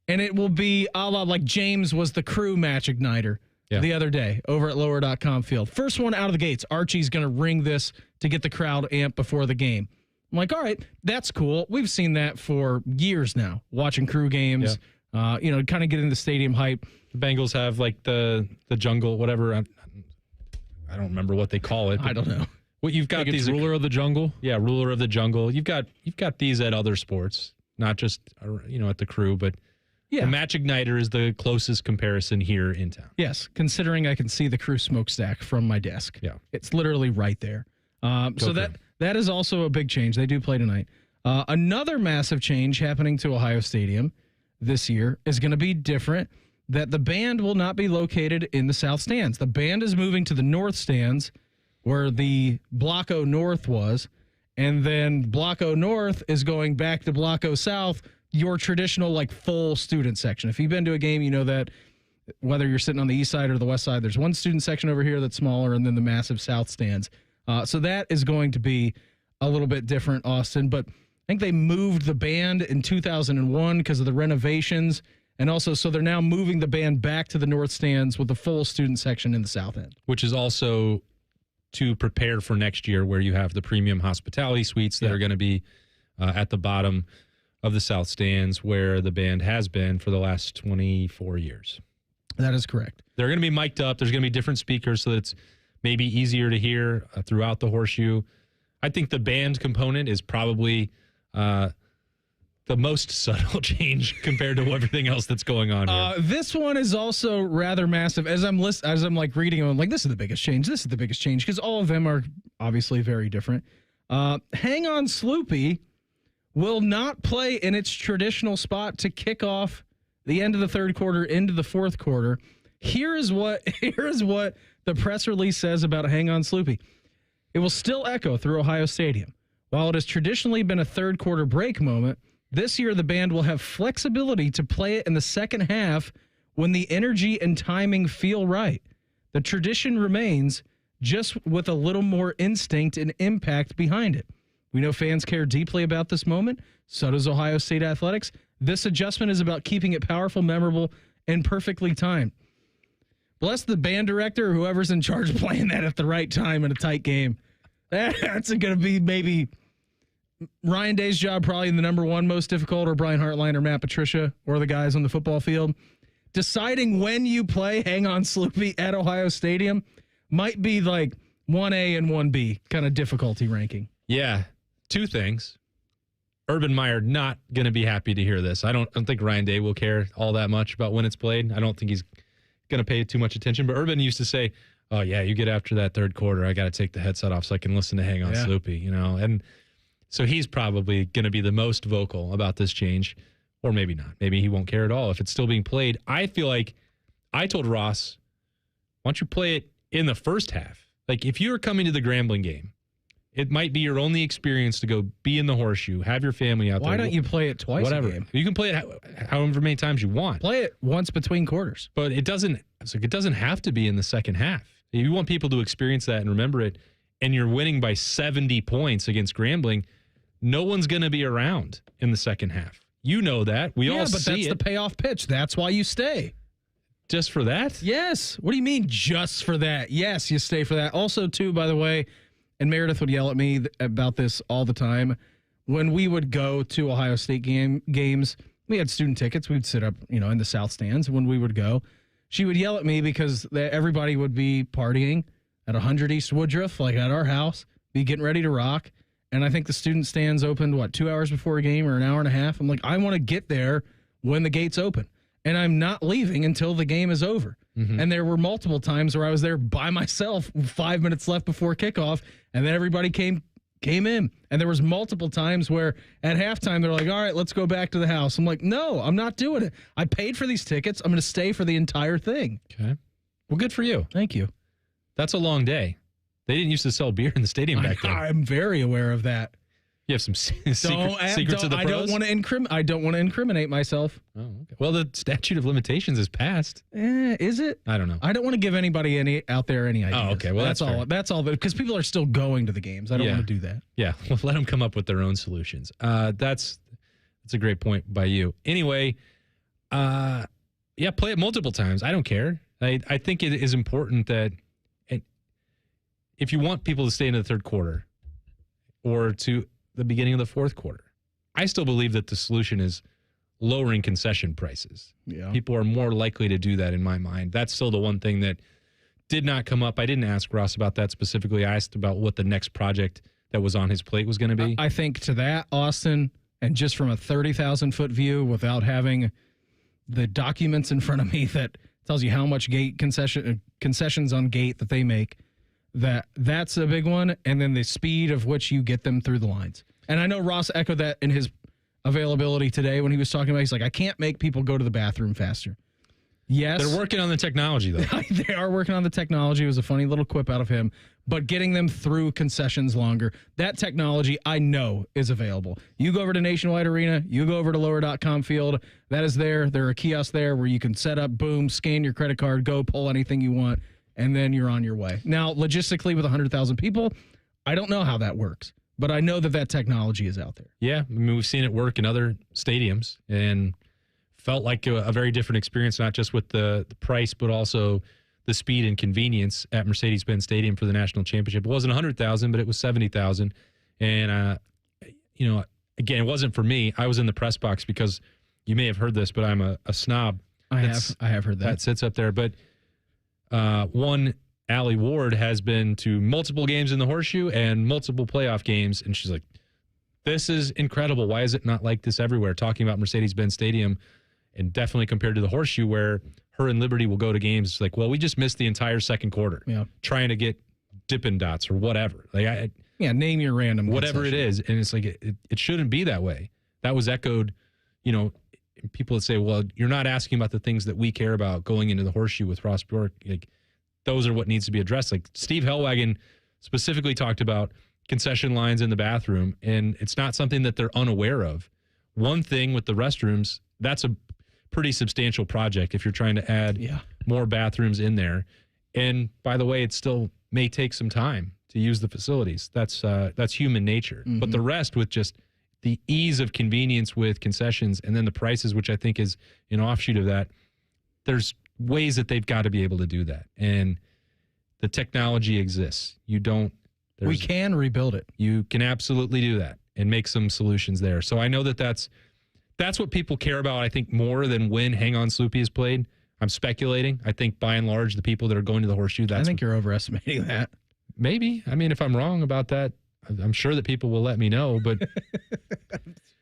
and it will be a la like James was the Crew match igniter the other day over at lower.com field. First one out of the gates, Archie's going to ring this to get the crowd amped before the game. I'm like, all right, that's cool. We've seen that for years now, watching Crew games. Yeah. Kind of getting the stadium hype. The Bengals have the jungle, whatever. I don't remember what they call it. I don't know. Well, you've got these ruler of the jungle. Yeah, ruler of the jungle. You've got these at other sports, not just at the Crew, but the match igniter is the closest comparison here in town. Yes, considering I can see the Crew smokestack from my desk. Yeah, it's literally right there. So that is also a big change. They do play tonight. Another massive change happening to Ohio Stadium this year is going to be different, that the band will not be located in the south stands. The band is moving to the north stands where the Block O North was, and then Block O North is going back to Block O South, your traditional like full student section. If you've been to a game, you know that whether you're sitting on the east side or the west side, there's one student section over here that's smaller and then the massive south stands. So that is going to be a little bit different, Austin, but I think they moved the band in 2001 because of the renovations. And also, so they're now moving the band back to the north stands with the full student section in the south end. Which is also to prepare for next year where you have the premium hospitality suites that are going to be at the bottom of the south stands where the band has been for the last 24 years. That is correct. They're going to be mic'd up. There's going to be different speakers so that it's maybe easier to hear throughout the Horseshoe. I think the band component is probably the most subtle change compared to everything else that's going on here. This one is also rather massive. As I'm like reading them, I'm like, this is the biggest change. This is the biggest change because all of them are obviously very different. Hang On Sloopy will not play in its traditional spot to kick off the end of the third quarter into the fourth quarter. Here is what the press release says about Hang On Sloopy. It will still echo through Ohio Stadium. While it has traditionally been a third quarter break moment, this year the band will have flexibility to play it in the second half when the energy and timing feel right. The tradition remains, just with a little more instinct and impact behind it. We know fans care deeply about this moment. So does Ohio State Athletics. This adjustment is about keeping it powerful, memorable, and perfectly timed. Bless the band director or whoever's in charge of playing that at the right time in a tight game. That's going to be maybe Ryan Day's job, probably the number one most difficult, or Brian Hartline or Matt Patricia or the guys on the football field. Deciding when you play Hang On Sloopy at Ohio Stadium might be like 1A and 1B kind of difficulty ranking. Yeah. Two things. Urban Meyer not going to be happy to hear this. I don't think Ryan Day will care all that much about when it's played. I don't think he's going to pay too much attention. But Urban used to say, oh, yeah, you get after that third quarter, I got to take the headset off so I can listen to Hang On Sloopy, you know. And so he's probably going to be the most vocal about this change, or maybe not. Maybe he won't care at all if it's still being played. I feel like I told Ross, why don't you play it in the first half? Like if you're coming to the Grambling game, it might be your only experience to go be in the Horseshoe, have your family out there. Why don't you play it twice a game? You can play it however many times you want. Play it once between quarters. But it doesn't have to be in the second half. If you want people to experience that and remember it, and you're winning by 70 points against Grambling, no one's going to be around in the second half. You know that. We all see it. Yeah, but that's the payoff pitch. That's why you stay. Just for that? Yes. What do you mean just for that? Yes, you stay for that. Also, too, by the way, and Meredith would yell at me about this all the time. When we would go to Ohio State games, we had student tickets. We'd sit up, in the south stands. When we would go, she would yell at me because everybody would be partying at 100 East Woodruff, like at our house, be getting ready to rock. And I think the student stands opened, 2 hours before a game or an hour and a half? I'm like, I want to get there when the gates open. And I'm not leaving until the game is over. Mm-hmm. And there were multiple times where I was there by myself, 5 minutes left before kickoff, and then everybody came in. And there was multiple times where at halftime they're like, all right, let's go back to the house. I'm like, no, I'm not doing it. I paid for these tickets. I'm going to stay for the entire thing. Okay. Well, good for you. Thank you. That's a long day. They didn't used to sell beer in the stadium back then. I'm very aware of that. You have some secrets of the pros? I don't want to incriminate myself. Oh, okay. Well, the statute of limitations is passed. Is it? I don't know. I don't want to give anybody any ideas. Oh, okay. Well, that's all. That's all. Because people are still going to the games. I don't want to do that. Yeah. Well, let them come up with their own solutions. That's a great point by you. Anyway, play it multiple times. I don't care. I think it is important that if you want people to stay into the third quarter or to the beginning of the fourth quarter, I still believe that the solution is lowering concession prices. Yeah. People are more likely to do that in my mind. That's still the one thing that did not come up. I didn't ask Ross about that specifically. I asked about what the next project that was on his plate was going to be. I think to that, Austin, and just from a 30,000-foot view without having the documents in front of me that tells you how much gate concessions on gate that they make, that's a big one, and then the speed of which you get them through the lines. And I know Ross echoed that in his availability today when he was talking about, he's like, I can't make people go to the bathroom faster. Yes. They're working on the technology, though. They are working on the technology. It was a funny little quip out of him. But getting them through concessions longer, that technology I know is available. You go over to Nationwide Arena, you go over to Lower.com Field, that is there. There are kiosks there where you can set up, boom, scan your credit card, go pull anything you want, and then you're on your way. Now, logistically, with 100,000 people, I don't know how that works, but I know that technology is out there. Yeah, I mean, we've seen it work in other stadiums, and felt like a very different experience, not just with the price, but also the speed and convenience at Mercedes-Benz Stadium for the national championship. It wasn't 100,000, but it was 70,000. And, again, it wasn't for me. I was in the press box because you may have heard this, but I'm a snob. I have heard that. That sits up there. But one, Allie Ward, has been to multiple games in the Horseshoe and multiple playoff games, and she's like, this is incredible. Why is it not like this everywhere? Talking about Mercedes-Benz Stadium, and definitely compared to the Horseshoe, where her and Liberty will go to games. It's like, well, we just missed the entire second quarter trying to get Dippin' Dots or whatever. Like, name your random whatever it is. And it's like, it shouldn't be that way. That was echoed, people that say, well, you're not asking about the things that we care about going into the Horseshoe with Ross Bjork. Like, those are what needs to be addressed. Like, Steve Hellwagon specifically talked about concession lines in the bathroom, and it's not something that they're unaware of. One thing with the restrooms, that's a pretty substantial project if you're trying to add more bathrooms in there. And by the way, it still may take some time to use the facilities. That's human nature. Mm-hmm. But the rest, with just the ease of convenience with concessions and then the prices, which I think is an offshoot of that, there's ways that they've got to be able to do that. And the technology exists. We can rebuild it. You can absolutely do that and make some solutions there. So I know that's what people care about, I think, more than when Hang On Sloopy is played. I'm speculating. I think, by and large, the people that are going to the Horseshoe, I think you're overestimating that. Maybe. I mean, if I'm wrong about that, I'm sure that people will let me know, but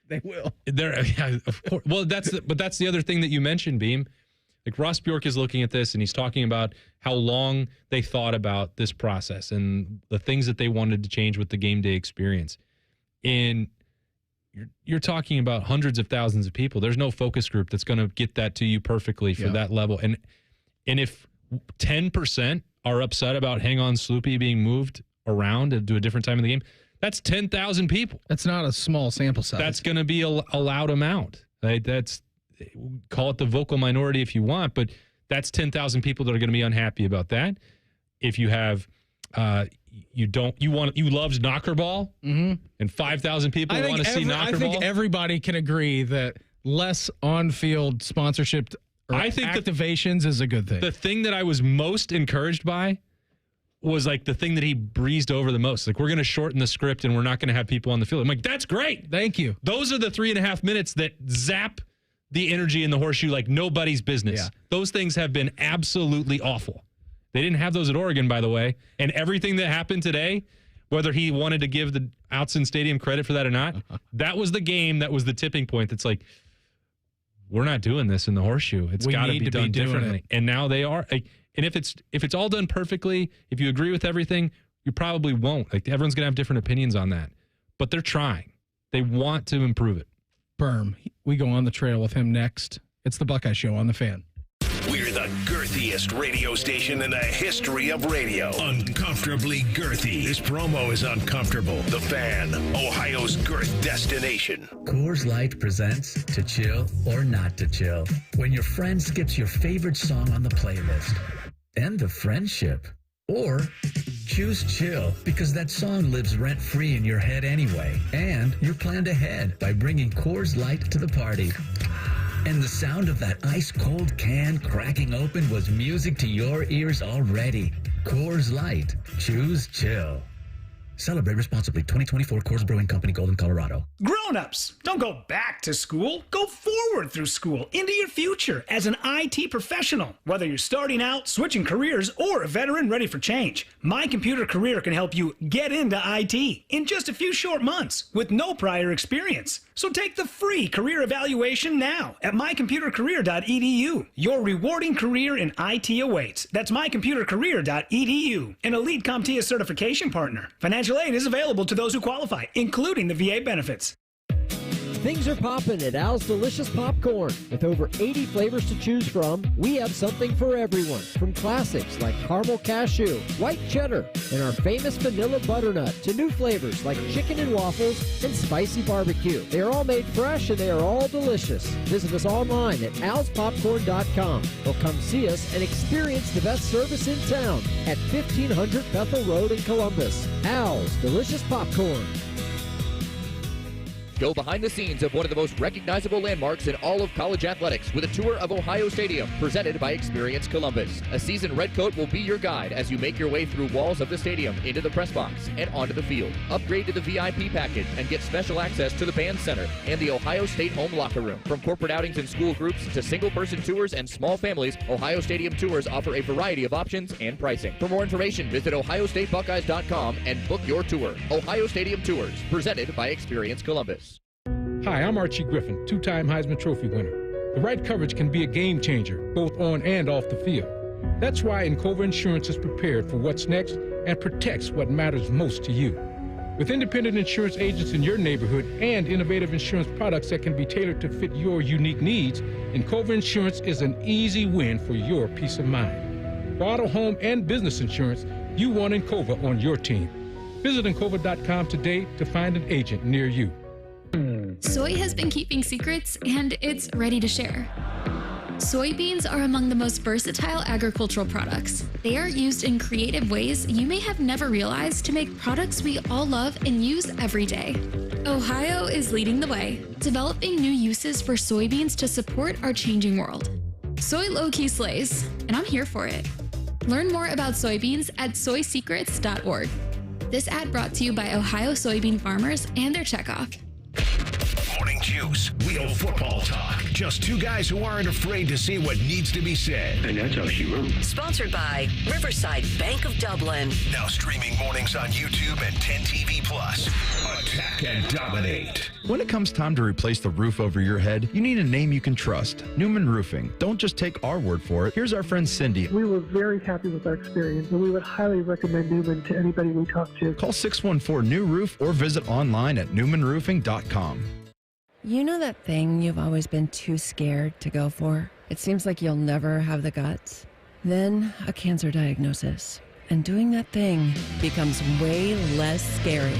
they will. Of course. Well, that's the other thing that you mentioned, Beam. Like, Ross Bjork is looking at this, and he's talking about how long they thought about this process and the things that they wanted to change with the game day experience. And you're talking about hundreds of thousands of people. There's no focus group that's going to get that to you perfectly for that level. And if 10% are upset about Hang On Sloopy being moved around to a different time in the game, that's 10,000 people. That's not a small sample size. That's going to be a loud amount. Right? Call it the vocal minority if you want, but that's 10,000 people that are going to be unhappy about that. If you have you loved Knockerball, and 5,000 people want to see Knockerball. I think everybody can agree that less on-field sponsorship or activations is a good thing. The thing that I was most encouraged by was like the thing that he breezed over the most. Like, we're going to shorten the script and we're not going to have people on the field. I'm like, that's great. Thank you. Those are the 3.5 minutes that zap the energy in the Horseshoe like nobody's business. Yeah. Those things have been absolutely awful. They didn't have those at Oregon, by the way. And everything that happened today, whether he wanted to give the Outson Stadium credit for that or not, that was the game that was the tipping point. That's like, we're not doing this in the Horseshoe. It's got to be done differently. And now they are. And if it's all done perfectly, if you agree with everything, you probably won't. Like, everyone's going to have different opinions on that. But they're trying. They want to improve it. Birm. We go on the trail with him next. It's the Buckeye Show on The Fan. We're the girthiest radio station in the history of radio. Uncomfortably girthy. This promo is uncomfortable. The Fan, Ohio's girth destination. Coors Light presents To Chill or Not to Chill. When your friend skips your favorite song on the playlist. End the friendship. Or choose chill because that song lives rent-free in your head anyway. And you're planned ahead by bringing Coors Light to the party. And the sound of that ice-cold can cracking open was music to your ears already. Coors Light. Choose chill. Celebrate responsibly. 2024 Coors Brewing Company, Golden, Colorado. Grown-ups, don't go back to school. Go forward through school into your future as an IT professional. Whether you're starting out, switching careers, or a veteran ready for change, My Computer Career can help you get into IT in just a few short months with no prior experience. So take the free career evaluation now at mycomputercareer.edu. Your rewarding career in IT awaits. That's mycomputercareer.edu. An Elite CompTIA certification partner. Financial aid is available to those who qualify, including the VA benefits. Things are popping at Al's Delicious Popcorn. With over 80 flavors to choose from, we have something for everyone. From classics like caramel cashew, white cheddar, and our famous vanilla butternut to new flavors like chicken and waffles and spicy barbecue. They are all made fresh and they are all delicious. Visit us online at alspopcorn.com or come see us and experience the best service in town at 1500 Bethel Road in Columbus. Al's Delicious Popcorn. Go behind the scenes of one of the most recognizable landmarks in all of college athletics with a tour of Ohio Stadium presented by Experience Columbus. A seasoned redcoat will be your guide as you make your way through walls of the stadium, into the press box, and onto the field. Upgrade to the VIP package and get special access to the band center and the Ohio State home locker room. From corporate outings and school groups to single-person tours and small families, Ohio Stadium tours offer a variety of options and pricing. For more information, visit ohiostatebuckeyes.com and book your tour. Ohio Stadium Tours, presented by Experience Columbus. Hi, I'm Archie Griffin, two-time Heisman Trophy winner. The right coverage can be a game changer, both on and off the field. That's why Encova Insurance is prepared for what's next and protects what matters most to you. With independent insurance agents in your neighborhood and innovative insurance products that can be tailored to fit your unique needs, Encova Insurance is an easy win for your peace of mind. For auto, home, and business insurance, you want Encova on your team. Visit Encova.com today to find an agent near you. Soy has been keeping secrets, and it's ready to share. Soybeans are among the most versatile agricultural products. They are used in creative ways you may have never realized to make products we all love and use every day. Ohio is leading the way, developing new uses for soybeans to support our changing world. Soy low-key slays, and I'm here for it. Learn more about soybeans at soysecrets.org. This ad brought to you by Ohio soybean farmers and their checkoff. Morning Juice, real football talk. Just two guys who aren't afraid to say what needs to be said. And that's how she wrote. Sponsored by Riverside Bank of Dublin. Now streaming mornings on YouTube and 10 TV Plus. Attack and dominate. When it comes time to replace the roof over your head, you need a name you can trust. Newman Roofing. Don't just take our word for it. Here's our friend Cindy. We were very happy with our experience, and we would highly recommend Newman to anybody we talk to. Call 614-NEW-ROOF or visit online at newmanroofing.com. You know that thing you've always been too scared to go for? It seems like you'll never have the guts. Then a cancer diagnosis. And doing that thing becomes way less scary.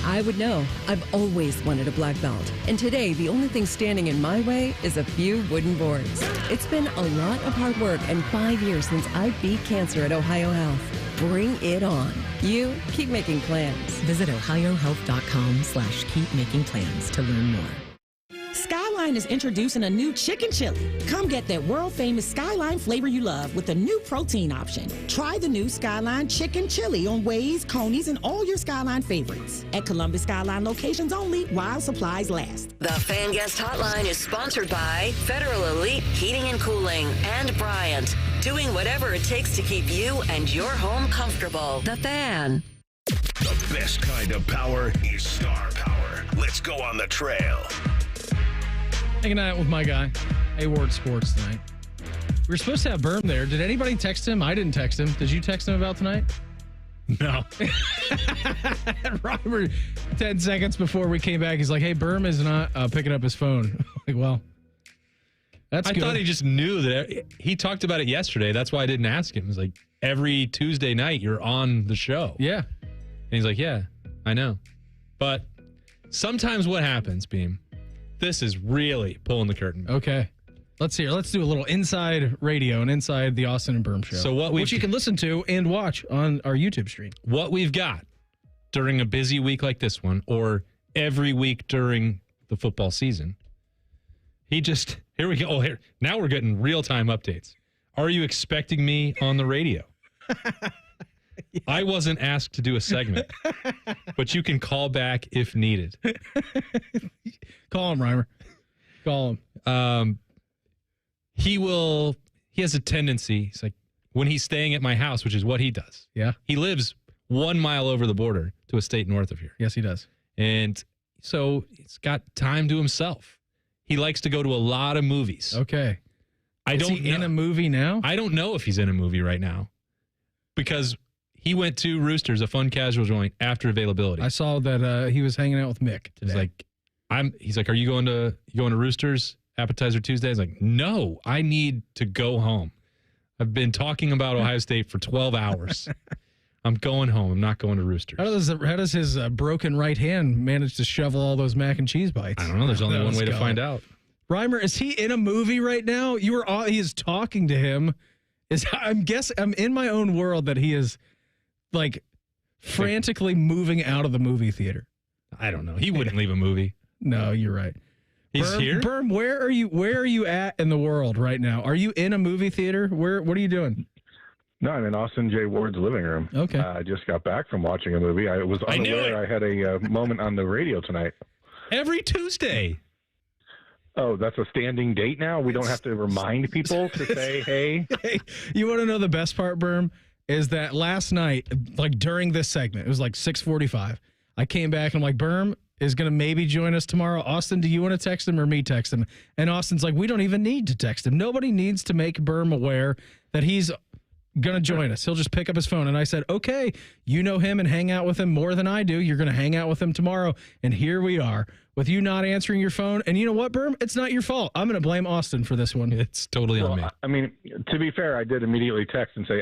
I would know. I've always wanted a black belt. And today, the only thing standing in my way is a few wooden boards. It's been a lot of hard work and 5 years since I beat cancer at Ohio Health. Bring it on. You keep making plans. Visit ohiohealth.com/keep making plans to learn more. Skyline is introducing a new chicken chili. Come get that world-famous Skyline flavor you love with a new protein option. Try the new Skyline chicken chili on Waze, Coney's, and all your Skyline favorites. At Columbus Skyline locations only while supplies last. The Fan Guest Hotline is sponsored by Federal Elite Heating and Cooling and Bryant. Doing whatever it takes to keep you and your home comfortable. The Fan. The best kind of power is star power. Let's go on the trail. Hanging out with my guy, A-Ward Sports tonight. We were supposed to have Birm there. Did anybody text him? I didn't text him. Did you text him about tonight? No. Robert, 10 seconds before we came back, he's like, hey, Birm is not picking up his phone. Like, well, that's good. I thought he just knew that. He talked about it yesterday. That's why I didn't ask him. It was like, every Tuesday night, you're on the show. Yeah. And he's like, yeah, I know. But sometimes what happens, Beam, this is really pulling the curtain. Okay. Let's hear. Let's do a little inside radio and inside the Austin and Birm show. So which you can listen to and watch on our YouTube stream. What we've got during a busy week like this one, or every week during the football season, here we go. Oh, here. Now we're getting real-time updates. Are you expecting me on the radio? Yeah. I wasn't asked to do a segment, but you can call back if needed. Call him, Reimer. Call him. He has a tendency, it's like when he's staying at my house, which is what he does. Yeah. He lives 1 mile over the border to a state north of here. Yes, he does. And so he's got time to himself. He likes to go to a lot of movies. Okay. Is he in a movie now? I don't know if he's in a movie right now because he went to Roosters, a fun casual joint, after availability. I saw that he was hanging out with Mick today. It's like, He's like, are you going to Roosters Appetizer Tuesday? I was like, no, I need to go home. I've been talking about Ohio State for 12 hours. I'm going home. I'm not going to Roosters. How does his broken right hand manage to shovel all those mac and cheese bites? I don't know. There's only one way to find out. Reimer, is he in a movie right now? He is talking to him. I'm in my own world that he is like frantically moving out of the movie theater. I don't know. He wouldn't leave a movie. No, you're right. He's here? Birm, where are you at in the world right now? Are you in a movie theater? What are you doing? No, I'm in Austin J. Ward's living room. Okay. I just got back from watching a movie. I was unaware I had a moment on the radio tonight. Every Tuesday. Oh, that's a standing date now? We don't have to remind people to say, hey? Hey, you want to know the best part, Birm? Is that last night, like during this segment, it was like 6:45. I came back and I'm like, Birm is going to maybe join us tomorrow. Austin, do you want to text him or me text him? And Austin's like, we don't even need to text him. Nobody needs to make Birm aware that he's going to join us. He'll just pick up his phone. And I said, okay, you know him and hang out with him more than I do. You're going to hang out with him tomorrow. And here we are with you not answering your phone. And you know what, Birm? It's not your fault. I'm going to blame Austin for this one. It's totally on me. I mean, to be fair, I did immediately text and say,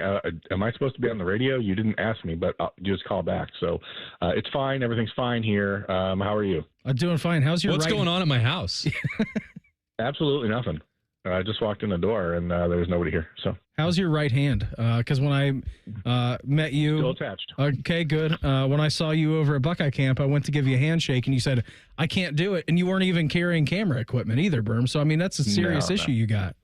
am I supposed to be on the radio? You didn't ask me, but I'll just call back. So it's fine. Everything's fine here. How are you? I'm doing fine. How's your What's going on at my house? Absolutely nothing. I just walked in the door and there's nobody here. So how's your right hand? Because when I met you, still attached. Okay, good. When I saw you over at Buckeye Camp, I went to give you a handshake, and you said I can't do it, and you weren't even carrying camera equipment either, Birm. So I mean, that's a serious issue you got.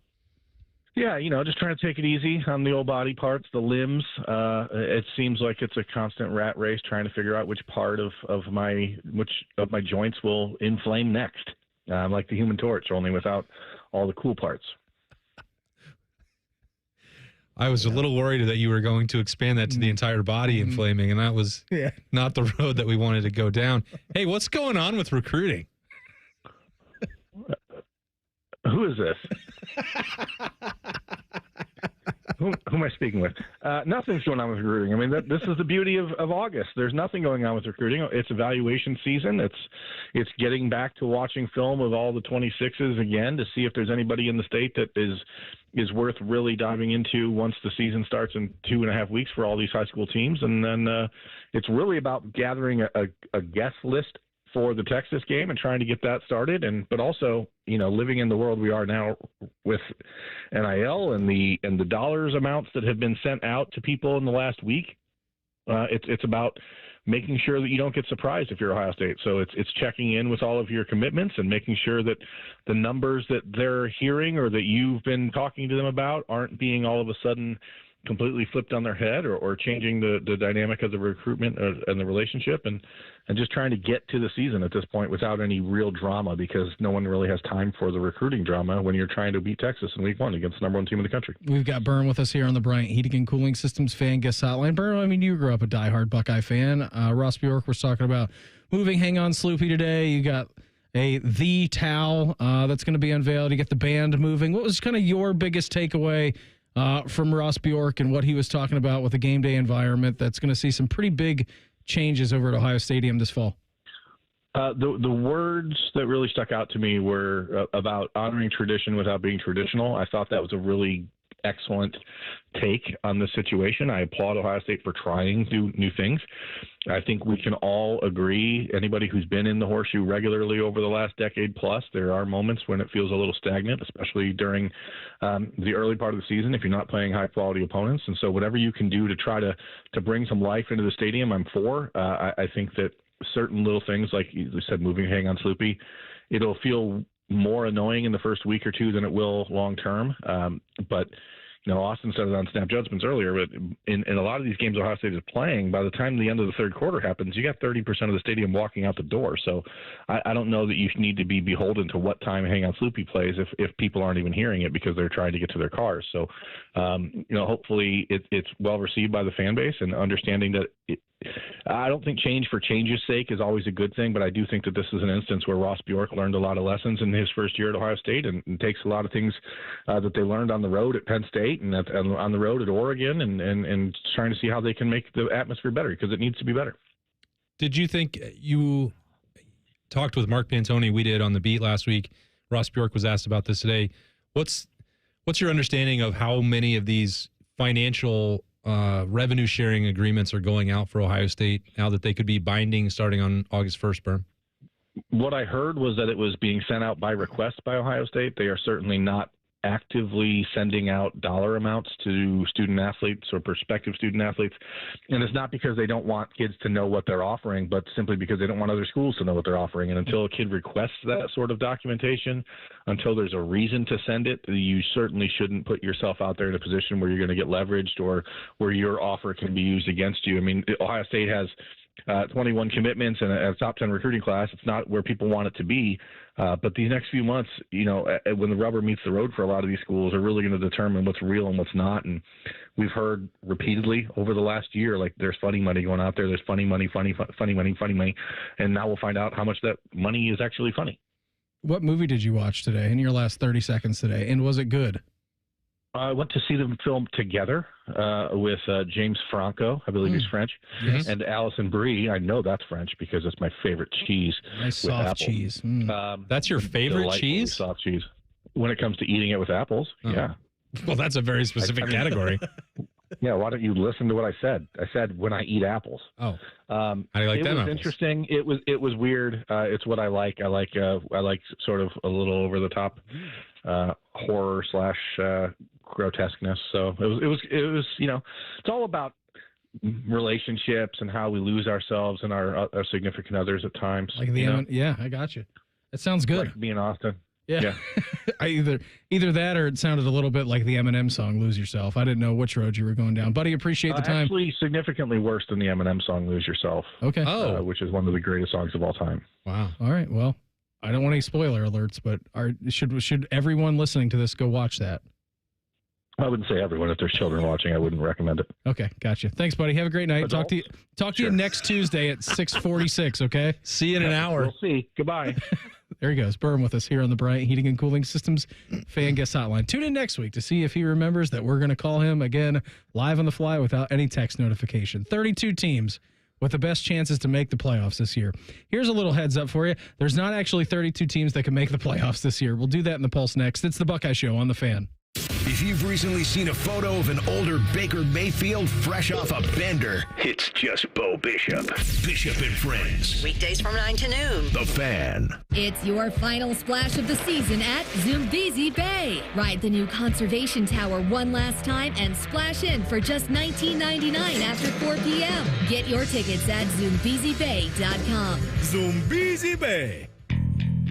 Yeah, just trying to take it easy on the old body parts, the limbs. It seems like it's a constant rat race trying to figure out which part of my joints will inflame next. Like the Human Torch, only without all the cool parts. I was a little worried that you were going to expand that to the entire body inflaming, and that was not the road that we wanted to go down. Hey, what's going on with recruiting? Who is this? Who am I speaking with? Nothing's going on with recruiting. I mean, this is the beauty of August. There's nothing going on with recruiting. It's evaluation season. It's getting back to watching film of all the 26s again to see if there's anybody in the state that is worth really diving into once the season starts in 2.5 weeks for all these high school teams. And then it's really about gathering a guest list for the Texas game and trying to get that started, but also living in the world we are now with NIL and the dollars amounts that have been sent out to people in the last week. It's about making sure that you don't get surprised if you're Ohio State. So it's checking in with all of your commitments and making sure that the numbers that they're hearing or that you've been talking to them about aren't being all of a sudden completely flipped on their head or changing the dynamic of the recruitment and the relationship and just trying to get to the season at this point without any real drama, because no one really has time for the recruiting drama when you're trying to beat Texas in week 1 against the number 1 team in the country. We've got Birm with us here on the Bryant Heating and Cooling Systems fan guest hotline. Birm, I mean, you grew up a diehard Buckeye fan. Ross Bjork was talking about moving Hang On Sloopy today. You got the towel that's going to be unveiled. You get the band moving. What was kind of your biggest takeaway from Ross Bjork and what he was talking about with the game day environment that's going to see some pretty big changes over at Ohio Stadium this fall? The words that really stuck out to me were about honoring tradition without being traditional. I thought that was a really excellent take on the situation. I applaud Ohio State for trying new things. I think we can all agree, anybody who's been in the horseshoe regularly over the last decade plus, there are moments when it feels a little stagnant, especially during the early part of the season if you're not playing high quality opponents. And so whatever you can do to try to bring some life into the stadium, I'm for. I think that certain little things, like you said, moving Hang On Sloopy, it'll feel more annoying in the first week or two than it will long term. But Austin said it on Snap Judgments earlier, but in a lot of these games Ohio State is playing, by the time the end of the third quarter happens, you got 30% of the stadium walking out the door. So I don't know that you need to be beholden to what time Hang On Sloopy plays if people aren't even hearing it because they're trying to get to their cars. So, hopefully it's well received by the fan base and understanding that I don't think change for change's sake is always a good thing, but I do think that this is an instance where Ross Bjork learned a lot of lessons in his first year at Ohio State and takes a lot of things that they learned on the road at Penn State and on the road at Oregon and trying to see how they can make the atmosphere better because it needs to be better. Did you think you talked with Mark Pantoni. We did on the beat last week. Ross Bjork was asked about this today. What's your understanding of how many of these financial revenue sharing agreements are going out for Ohio State now that they could be binding starting on August 1st, Birm? What I heard was that it was being sent out by request by Ohio State. They are certainly not actively sending out dollar amounts to student athletes or prospective student athletes. And it's not because they don't want kids to know what they're offering, but simply because they don't want other schools to know what they're offering. And until a kid requests that sort of documentation, until there's a reason to send it, you certainly shouldn't put yourself out there in a position where you're going to get leveraged or where your offer can be used against you. I mean, Ohio State has 21 commitments and a top 10 recruiting class. It's not where people want it to be. But these next few months, when the rubber meets the road for a lot of these schools, are really going to determine what's real and what's not. And we've heard repeatedly over the last year, like there's funny money going out there. There's funny money. And now we'll find out how much that money is actually funny. What movie did you watch today in your last 30 seconds today? And was it good? I went to see the film together with James Franco, I believe he's French, and Alison Brie. I know that's French because it's my favorite cheese. Nice soft cheese. That's your favorite cheese? Soft cheese. When it comes to eating it with apples, yeah. Well, that's a very specific category. Yeah, why don't you listen to what I said? I said when I eat apples. Oh, how do you like them? It was apples? interesting. It was weird. It's what I like. I like sort of a little over the top horror / grotesqueness. So it was it's all about relationships and how we lose ourselves and our significant others at times. Like yeah, I got you. That sounds good. Like being Austin. Yeah. either that or it sounded a little bit like the Eminem song "Lose Yourself." I didn't know which road you were going down, buddy. Appreciate the time. Actually, significally worse than the Eminem song "Lose Yourself." Okay. Which is one of the greatest songs of all time. Wow. All right. Well, I don't want any spoiler alerts, but should everyone listening to this go watch that? I wouldn't say everyone. If there's children watching, I wouldn't recommend it. Okay, gotcha. Thanks, buddy. Have a great night. Adults? Talk to you next Tuesday at 6:46. Okay. See you in an hour. We'll see. Goodbye. There he goes. Birm with us here on the Bryant Heating and Cooling Systems Fan Guest Hotline. Tune in next week to see if he remembers that we're going to call him again live on the fly without any text notification. 32 teams with the best chances to make the playoffs this year. Here's a little heads up for you. There's not actually 32 teams that can make the playoffs this year. We'll do that in the Pulse next. It's the Buckeye Show on the Fan. If you've recently seen a photo of an older Baker Mayfield fresh off a bender, it's just Bo Bishop. Bishop and Friends. Weekdays from 9 to noon. The Fan. It's your final splash of the season at Zambezi Bay. Ride the new conservation tower one last time and splash in for just $19.99 after 4 p.m. Get your tickets at ZambeziBay.com. Zambezi Bay.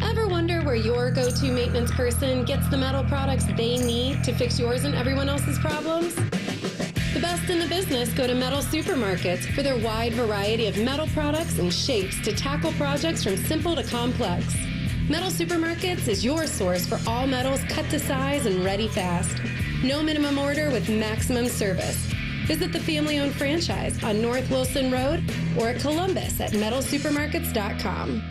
Ever wonder where your go-to maintenance person gets the metal products they need to fix yours and everyone else's problems? The best in the business go to Metal Supermarkets for their wide variety of metal products and shapes to tackle projects from simple to complex. Metal Supermarkets is your source for all metals cut to size and ready fast. No minimum order with maximum service. Visit the family-owned franchise on North Wilson Road or at Columbus at metalsupermarkets.com.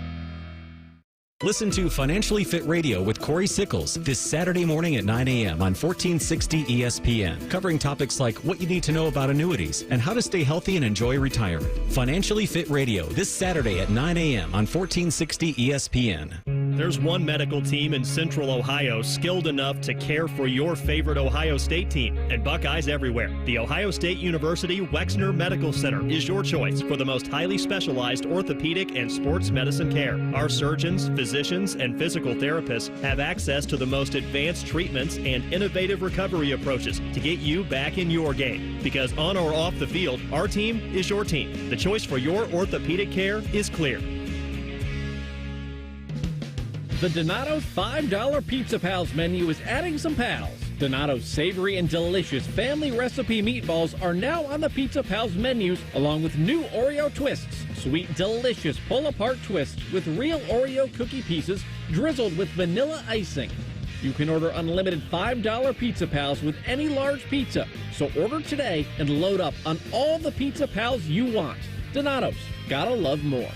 Listen to Financially Fit Radio with Corey Sickles this Saturday morning at 9 a.m. on 1460 ESPN, covering topics like what you need to know about annuities and how to stay healthy and enjoy retirement. Financially Fit Radio this Saturday at 9 a.m. on 1460 ESPN. There's one medical team in Central Ohio skilled enough to care for your favorite Ohio State team, and Buckeyes everywhere. The Ohio State University Wexner Medical Center is your choice for the most highly specialized orthopedic and sports medicine care. Our surgeons, physicians, and physical therapists have access to the most advanced treatments and innovative recovery approaches to get you back in your game. Because on or off the field, our team is your team. The choice for your orthopedic care is clear. The Donato's $5 Pizza Pals menu is adding some pals. Donato's savory and delicious family recipe meatballs are now on the Pizza Pals menus, along with new Oreo twists. Sweet, delicious pull-apart twists with real Oreo cookie pieces drizzled with vanilla icing. You can order unlimited $5 Pizza Pals with any large pizza. So order today and load up on all the Pizza Pals you want. Donato's, gotta love more.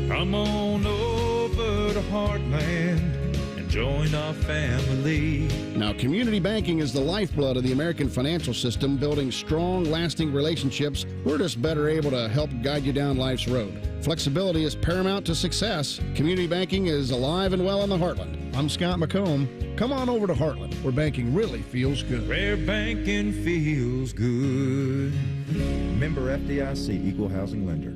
Come on over to Heartland and Join our family. Now, community banking is the lifeblood of the American financial system, building strong, lasting relationships. We're just better able to help guide you down life's road. Flexibility is paramount to success. Community banking is alive and well in the Heartland. I'm Scott McComb. Come on over to Heartland, where banking really feels good. Where banking feels good. Member FDIC, Equal Housing Lender.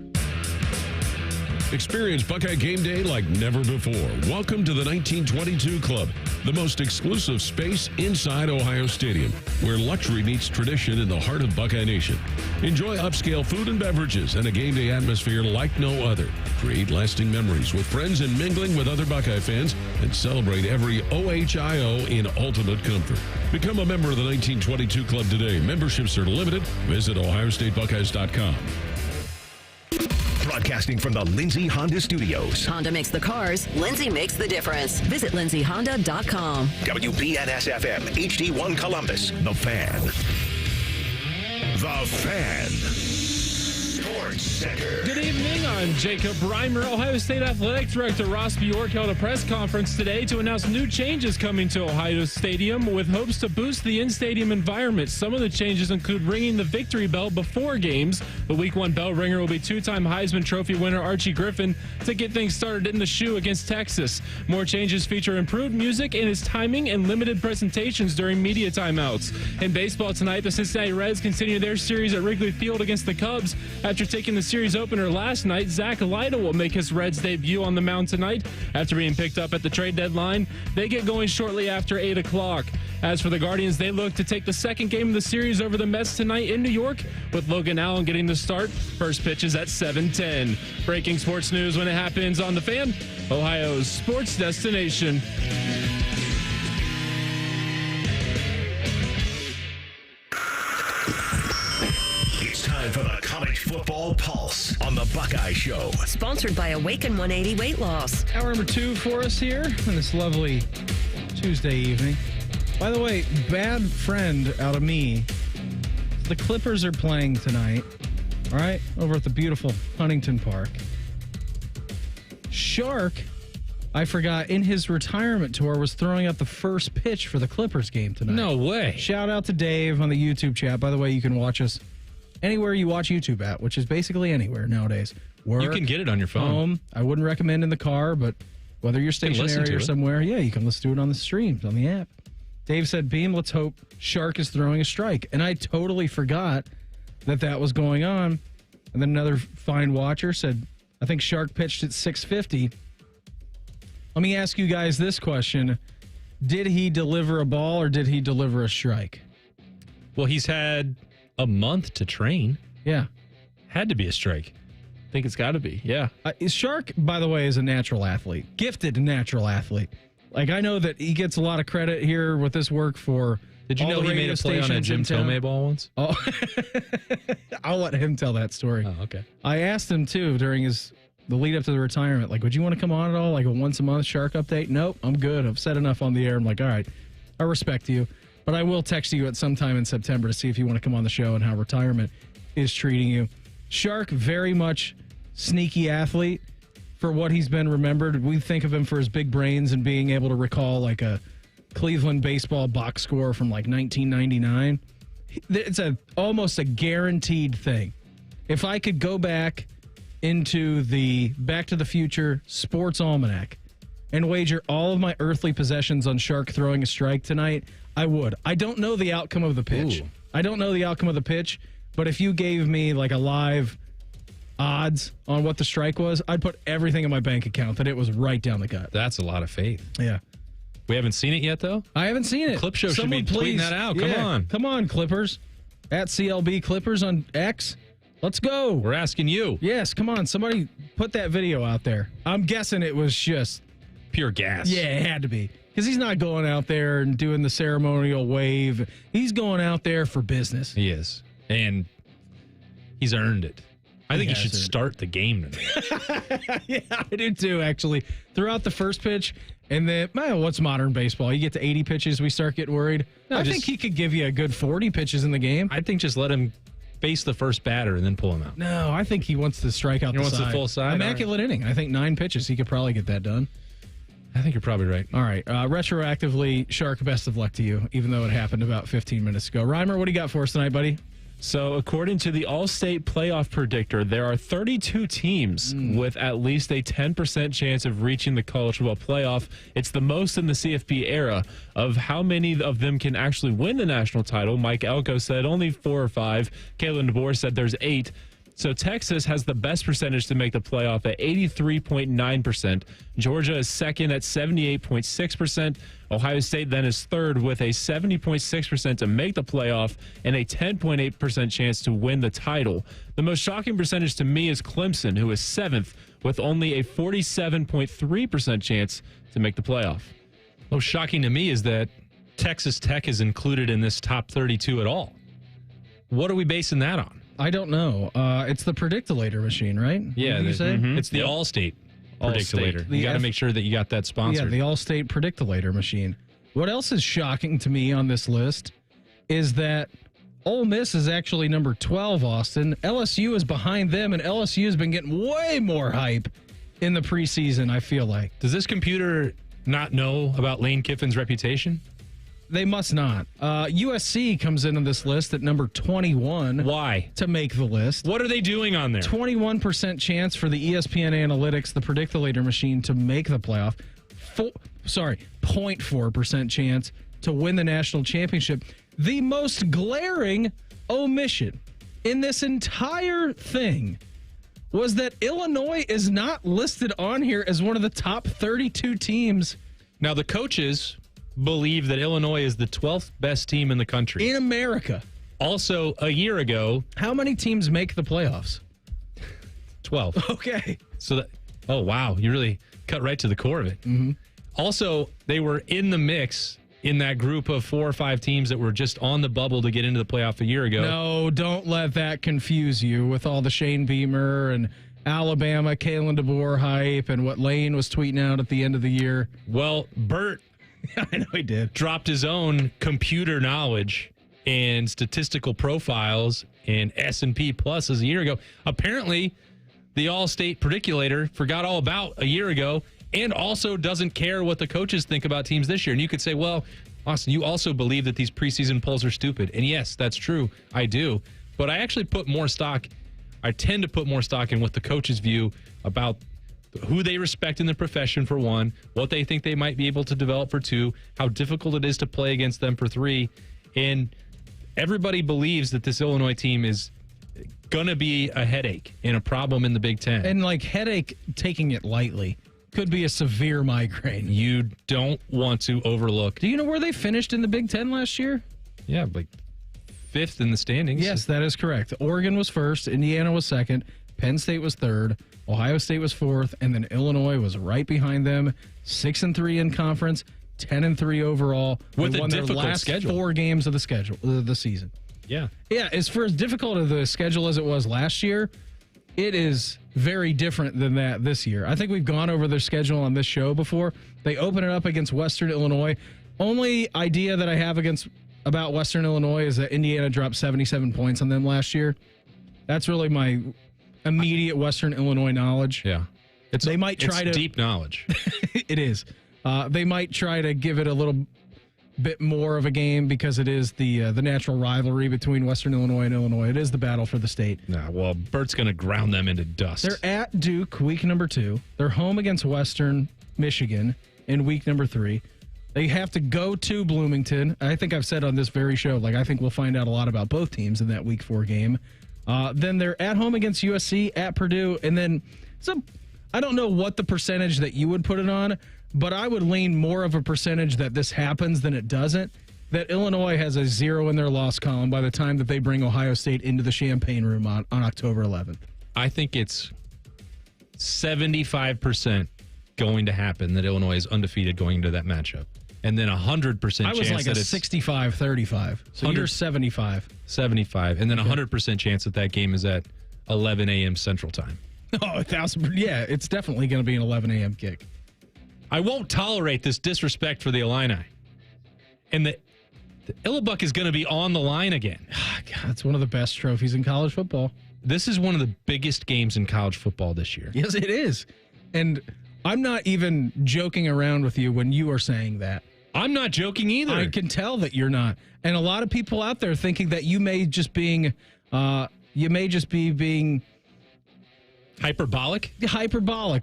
Experience Buckeye game day like never before. Welcome to the 1922 Club, the most exclusive space inside Ohio Stadium, where luxury meets tradition in the heart of Buckeye Nation. Enjoy upscale food and beverages and a game day atmosphere like no other. Create lasting memories with friends and mingling with other Buckeye fans, and celebrate every OHIO in ultimate comfort. Become a member of the 1922 Club today. Memberships are limited. Visit OhioStateBuckeyes.com. Broadcasting from the Lindsay Honda Studios. Honda makes the cars. Lindsay makes the difference. Visit lindsayhonda.com. WBNS-FM, HD1 Columbus. The Fan. The Fan. Sports Center. Good evening. I'm Jacob Reimer. Ohio State Athletic Director Ross Bjork held a press conference today to announce new changes coming to Ohio Stadium with hopes to boost the in-stadium environment. Some of the changes include ringing the victory bell before games. The Week 1 bell ringer will be two-time Heisman Trophy winner Archie Griffin to get things started in the shoe against Texas. More changes feature improved music and its timing and limited presentations during media timeouts. In baseball tonight, the Cincinnati Reds continue their series at Wrigley Field against the Cubs. After taking the series opener last night, Zach Lytle will make his Reds debut on the mound tonight. After being picked up at the trade deadline, they get going shortly after 8 o'clock. As for the Guardians, they look to take the second game of the series over the Mets tonight in New York, with Logan Allen getting the start. First pitch is at 7:10. Breaking sports news when it happens on The Fan, Ohio's sports destination. It's time for the College Football Pulse on the Buckeye Show. Sponsored by Awaken 180 Weight Loss. Hour number 2 for us here on this lovely Tuesday evening. By the way, bad friend out of me. The Clippers are playing tonight, all right, over at the beautiful Huntington Park. Shark, I forgot, in his retirement tour was throwing out the first pitch for the Clippers game tonight. No way. Shout out to Dave on the YouTube chat. By the way, you can watch us anywhere you watch YouTube at, which is basically anywhere nowadays. Work, you can get it on your phone. Home. I wouldn't recommend in the car, but whether you're stationary or somewhere, yeah, you can listen to it on the streams, on the app. Dave said, Beam, let's hope Shark is throwing a strike. And I totally forgot that was going on. And then another fine watcher said, I think Shark pitched at 650. Let me ask you guys this question. Did he deliver a ball or did he deliver a strike? Well, he's had a month to train. Yeah. Had to be a strike. I think it's got to be, yeah. Shark, by the way, is a natural athlete. Gifted natural athlete. Like, I know that he gets a lot of credit here with this work for. Did you know he made a play on a Jim Tomei ball once? Oh, I'll let him tell that story. Oh, okay. I asked him, too, during the lead up to the retirement, like, would you want to come on at all? Like a once a month Shark update? Nope, I'm good. I've said enough on the air. I'm like, all right, I respect you. But I will text you at some time in September to see if you want to come on the show and how retirement is treating you. Shark, very much sneaky athlete. For what he's been remembered, we think of him for his big brains and being able to recall like a Cleveland baseball box score from like 1999. It's almost a guaranteed thing. If I could go back into the Back to the Future Sports Almanac and wager all of my earthly possessions on Shark throwing a strike tonight, I would. I don't know the outcome of the pitch. But if you gave me like a live odds on what the strike was, I'd put everything in my bank account that it was right down the gut. That's a lot of faith. Yeah. We haven't seen it yet, though? I haven't seen it. Clip Show should be tweeting that out. Come on. Come on, Clippers. At CLB Clippers on X. Let's go. We're asking you. Yes, come on. Somebody put that video out there. I'm guessing it was just pure gas. Yeah, it had to be. Because he's not going out there and doing the ceremonial wave. He's going out there for business. He is. And he's earned it. I think he should start the game tonight. Yeah, I do too, actually. Throughout the first pitch, and then, what's modern baseball? You get to 80 pitches, we start getting worried. No, I think he could give you a good 40 pitches in the game. I think just let him face the first batter and then pull him out. No, I think he wants to strike out the side. He wants the full side? Immaculate inning. I think 9 pitches, he could probably get that done. I think you're probably right. All right. Retroactively, Shark, best of luck to you, even though it happened about 15 minutes ago. Reimer, what do you got for us tonight, buddy? So, according to the All-State Playoff Predictor, there are 32 teams with at least a 10% chance of reaching the college football playoff. It's the most in the CFP era. Of how many of them can actually win the national title, Mike Elko said only 4 or 5. Kalen DeBoer said there's 8. So Texas has the best percentage to make the playoff at 83.9%. Georgia is second at 78.6%. Ohio State then is third with a 70.6% to make the playoff and a 10.8% chance to win the title. The most shocking percentage to me is Clemson, who is seventh with only a 47.3% chance to make the playoff. Most shocking to me is that Texas Tech is included in this top 32 at all. What are we basing that on? I don't know. It's the Predictolator machine, right? Yeah, What did you say? It's the All-State Predictolator. The You got to make sure that you got that sponsored. Yeah, the All-State Predictolator machine. What else is shocking to me on this list is that Ole Miss is actually number 12, Austin. LSU is behind them, and LSU has been getting way more hype in the preseason, I feel like. Does this computer not know about Lane Kiffin's reputation? They must not. USC comes in on this list at number 21. Why? To make the list. What are they doing on there? 21% chance for the ESPN Analytics, the Predictolator machine, to make the playoff. 0.4% chance to win the national championship. The most glaring omission in this entire thing was that Illinois is not listed on here as one of the top 32 teams. Now, the coaches believe that Illinois is the 12th best team in the country. In America. Also, a year ago. How many teams make the playoffs? 12. Okay. So that, oh, wow. You really cut right to the core of it. Mm-hmm. Also, they were in the mix in that group of 4 or 5 teams that were just on the bubble to get into the playoff a year ago. No, don't let that confuse you with all the Shane Beamer and Alabama, Kalen DeBoer hype and what Lane was tweeting out at the end of the year. Well, Bert, I know he did, dropped his own computer knowledge and statistical profiles and S&P pluses a year ago. Apparently, the All-State Predictolator forgot all about a year ago and also doesn't care what the coaches think about teams this year. And you could say, well, Austin, you also believe that these preseason polls are stupid. And yes, that's true. I do. But I actually put more stock. I tend to put more stock in what the coaches view about who they respect in the profession, for one, what they think they might be able to develop for 2, how difficult it is to play against them for 3. And everybody believes that this Illinois team is going to be a headache and a problem in the Big Ten. And like headache, taking it lightly, could be a severe migraine. You don't want to overlook. Do you know where they finished in the Big Ten last year? Yeah, like 5th in the standings. Yes, that is correct. Oregon was first, Indiana was second, Penn State was third, Ohio State was fourth, and then Illinois was right behind them. 6-3 in conference, 10-3 overall. With they won their last schedule. 4 games of the season. Yeah. Yeah, as for as difficult of the schedule as it was last year, it is very different than that this year. I think we've gone over their schedule on this show before. They open it up against Western Illinois. Only idea that I have about Western Illinois is that Indiana dropped 77 points on them last year. That's really my immediate Western Illinois knowledge. Yeah. It's deep knowledge. It is. They might try to give it a little bit more of a game because it is the natural rivalry between Western Illinois and Illinois. It is the battle for the state. Nah, well, Bert's going to ground them into dust. They're at Duke week number 2. They're home against Western Michigan in week number 3. They have to go to Bloomington. I think I've said on this very show, I think we'll find out a lot about both teams in that week 4 game. Then they're at home against USC, at Purdue, and then I don't know what the percentage that you would put it on, but I would lean more of a percentage that this happens than it doesn't, that Illinois has a 0 in their loss column by the time that they bring Ohio State into the Champaign Room on October 11th. I think it's 75% going to happen that Illinois is undefeated going into that matchup. And then 100% chance I was like that a it's 65-35. So you're 75. 75. And then 100% chance that game is at 11 a.m. Central Time. Oh, 1,000%. Yeah, it's definitely going to be an 11 a.m. kick. I won't tolerate this disrespect for the Illini. And the Illabuck is going to be on the line again. God, it's one of the best trophies in college football. This is one of the biggest games in college football this year. Yes, it is. And I'm not even joking around with you when you are saying that. I'm not joking either. I can tell that you're not. And a lot of people out there thinking that you may just be being hyperbolic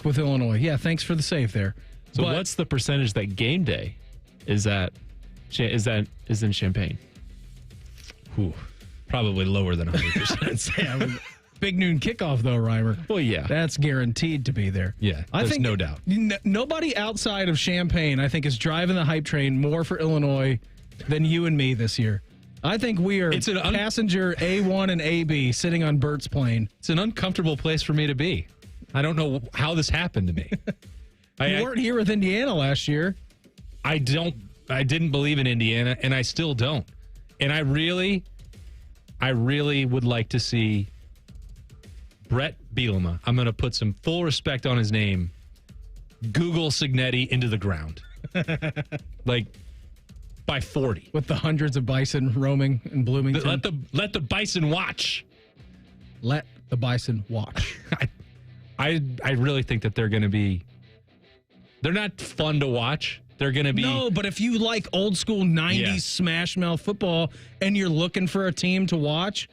with Illinois. Yeah, thanks for the save there. So what's the percentage that game day is in Champaign? Ooh, probably lower than 100%. Yeah, big noon kickoff though, Reimer. Well, yeah, that's guaranteed to be there. Yeah, there's no doubt. Nobody outside of Champaign, I think, is driving the hype train more for Illinois than you and me this year. I think we are passenger A1 and AB sitting on Bert's plane. It's an uncomfortable place for me to be. I don't know how this happened to me. You weren't here with Indiana last year. I didn't believe in Indiana, and I still don't. And I really would like to see Brett Bielema. I'm going to put some full respect on his name. Google Signetti into the ground. By 40. With the hundreds of bison roaming in Bloomington. Let the bison watch. Let the bison watch. I really think that they're not fun to watch. They're going to be. No, but if you like old school 90s smash mouth football and you're looking for a team to watch,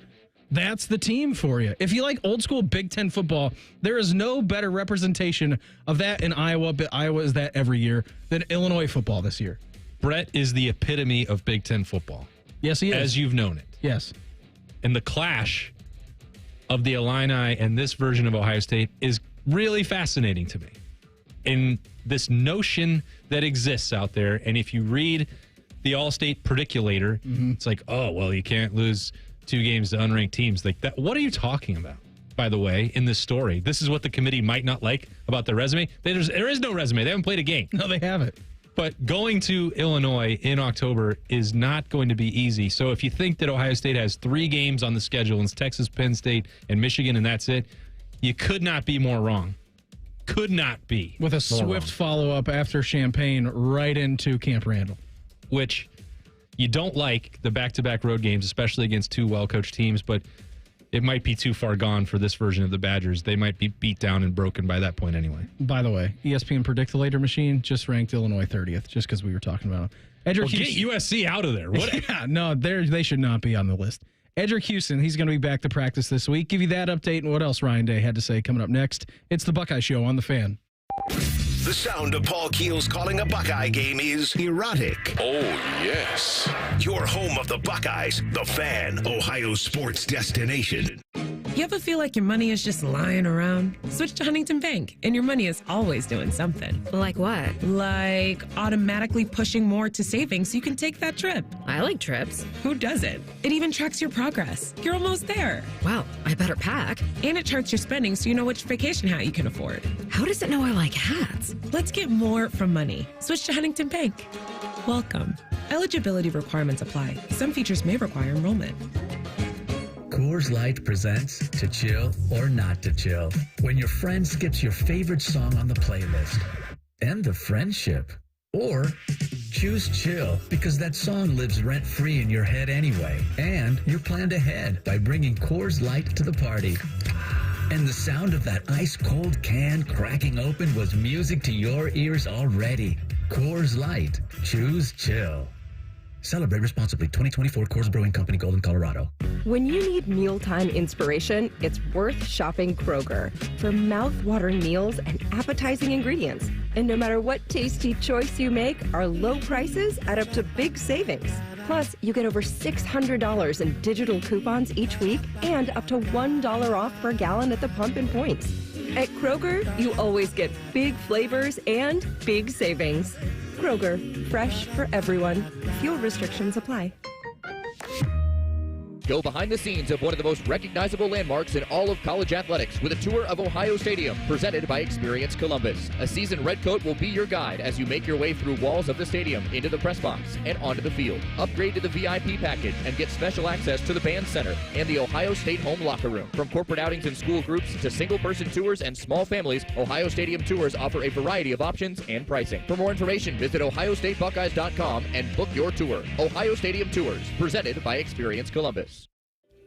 that's the team for you. If you like old school Big Ten football, there is no better representation of that in Iowa, but Iowa is that every year, than Illinois football this year. Brett is the epitome of Big Ten football. Yes, he is. As you've known it. Yes. And the clash of the Illini and this version of Ohio State is really fascinating to me. In this notion that exists out there, and if you read the All-State Prediculator, it's like, oh, well, you can't lose 2 games to unranked teams. Like that. What are you talking about, by the way, in this story? This is what the committee might not like about their resume. There is no resume. They haven't played a game. No, they haven't. But going to Illinois in October is not going to be easy. So if you think that Ohio State has 3 games on the schedule, and it's Texas, Penn State, and Michigan, and that's it, you could not be more wrong. Could not be. With a swift follow-up after Champaign right into Camp Randall. Which you don't like the back-to-back road games, especially against 2 well-coached teams, but it might be too far gone for this version of the Badgers. They might be beat down and broken by that point anyway. By the way, ESPN Predictilator machine just ranked Illinois 30th, just because we were talking about them. Well, get USC out of there. What? Yeah, no, they should not be on the list. Edric Houston, he's going to be back to practice this week. Give you that update and what else Ryan Day had to say coming up next. It's the Buckeye Show on The Fan. The sound of Paul Keels calling a Buckeye game is erotic. Oh, yes. Your home of the Buckeyes, The Fan, Ohio sports destination. You ever feel like your money is just lying around? Switch to Huntington Bank, and your money is always doing something. Like what? Like automatically pushing more to savings so you can take that trip. I like trips. Who doesn't? It even tracks your progress. You're almost there. Wow, I better pack. And it charts your spending so you know which vacation hat you can afford. How does it know I like hats? Let's get more from money. Switch to Huntington Bank. Welcome. Eligibility requirements apply. Some features may require enrollment. Coors Light presents To Chill or Not to Chill. When your friend skips your favorite song on the playlist. End the friendship. Or choose chill because that song lives rent-free in your head anyway. And you're planned ahead by bringing Coors Light to the party. And the sound of that ice-cold can cracking open was music to your ears already. Coors Light. Choose chill. Celebrate responsibly. 2024 Coors Brewing Company, Golden, Colorado. When you need mealtime inspiration, it's worth shopping Kroger for mouth-watering meals and appetizing ingredients. And no matter what tasty choice you make, our low prices add up to big savings. Plus, you get over $600 in digital coupons each week and up to $1 off per gallon at the pump and points. At Kroger, you always get big flavors and big savings. Kroger, fresh for everyone. Fuel restrictions apply. Go behind the scenes of one of the most recognizable landmarks in all of college athletics with a tour of Ohio Stadium presented by Experience Columbus. A seasoned redcoat will be your guide as you make your way through walls of the stadium, into the press box, and onto the field. Upgrade to the VIP package and get special access to the band center and the Ohio State home locker room. From corporate outings and school groups to single-person tours and small families, Ohio Stadium tours offer a variety of options and pricing. For more information, visit ohiostatebuckeyes.com. ohiostatebuckeyes.com and book your tour. Ohio Stadium Tours, presented by Experience Columbus.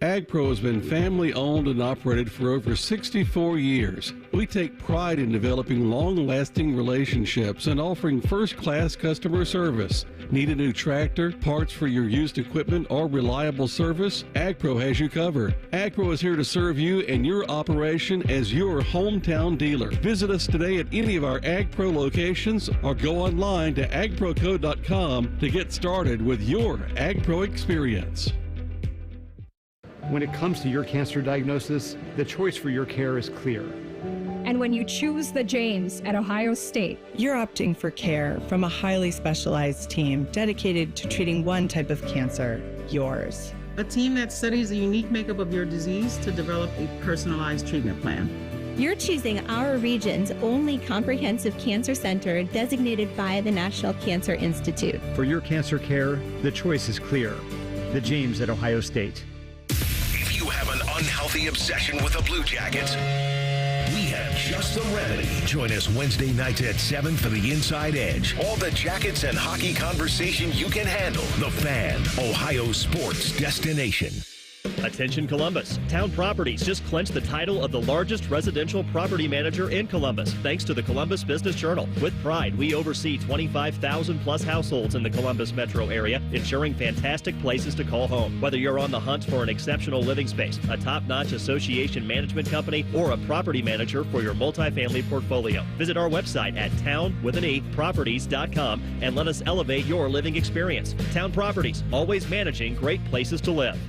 AgPro has been family-owned and operated for over 64 years. We take pride in developing long-lasting relationships and offering first-class customer service. Need a new tractor, parts for your used equipment, or reliable service? AgPro has you covered. AgPro is here to serve you and your operation as your hometown dealer. Visit us today at any of our AgPro locations or go online to agproco.com to get started with your AgPro experience. When it comes to your cancer diagnosis, the choice for your care is clear. And when you choose the James at Ohio State, you're opting for care from a highly specialized team dedicated to treating one type of cancer, yours. A team that studies the unique makeup of your disease to develop a personalized treatment plan. You're choosing our region's only comprehensive cancer center designated by the National Cancer Institute. For your cancer care, the choice is clear. The James at Ohio State. If you have an unhealthy obsession with the Blue Jackets, we have just the remedy. Join us Wednesday nights at 7 for the Inside Edge. All the Jackets and hockey conversation you can handle. The Fan, Ohio sports destination. Attention Columbus. Town Properties just clinched the title of the largest residential property manager in Columbus, thanks to the Columbus Business Journal. With pride, we oversee 25,000 plus households in the Columbus metro area, ensuring fantastic places to call home. Whether you're on the hunt for an exceptional living space, a top-notch association management company, or a property manager for your multifamily portfolio, visit our website at town.properties.com and let us elevate your living experience. Town Properties, always managing great places to live.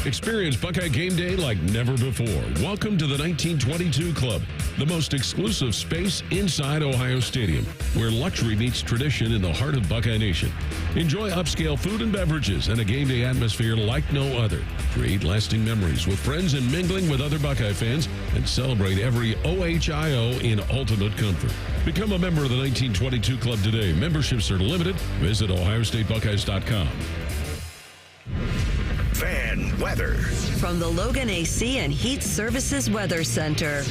Experience Buckeye Game Day like never before. Welcome to the 1922 Club, the most exclusive space inside Ohio Stadium, where luxury meets tradition in the heart of Buckeye Nation. Enjoy upscale food and beverages and a game day atmosphere like no other. Create lasting memories with friends and mingling with other Buckeye fans, and celebrate every OHIO in ultimate comfort. Become a member of the 1922 Club today. Memberships are limited. Visit OhioStateBuckeyes.com. Fan weather. From the Logan AC and Heat Services Weather Center.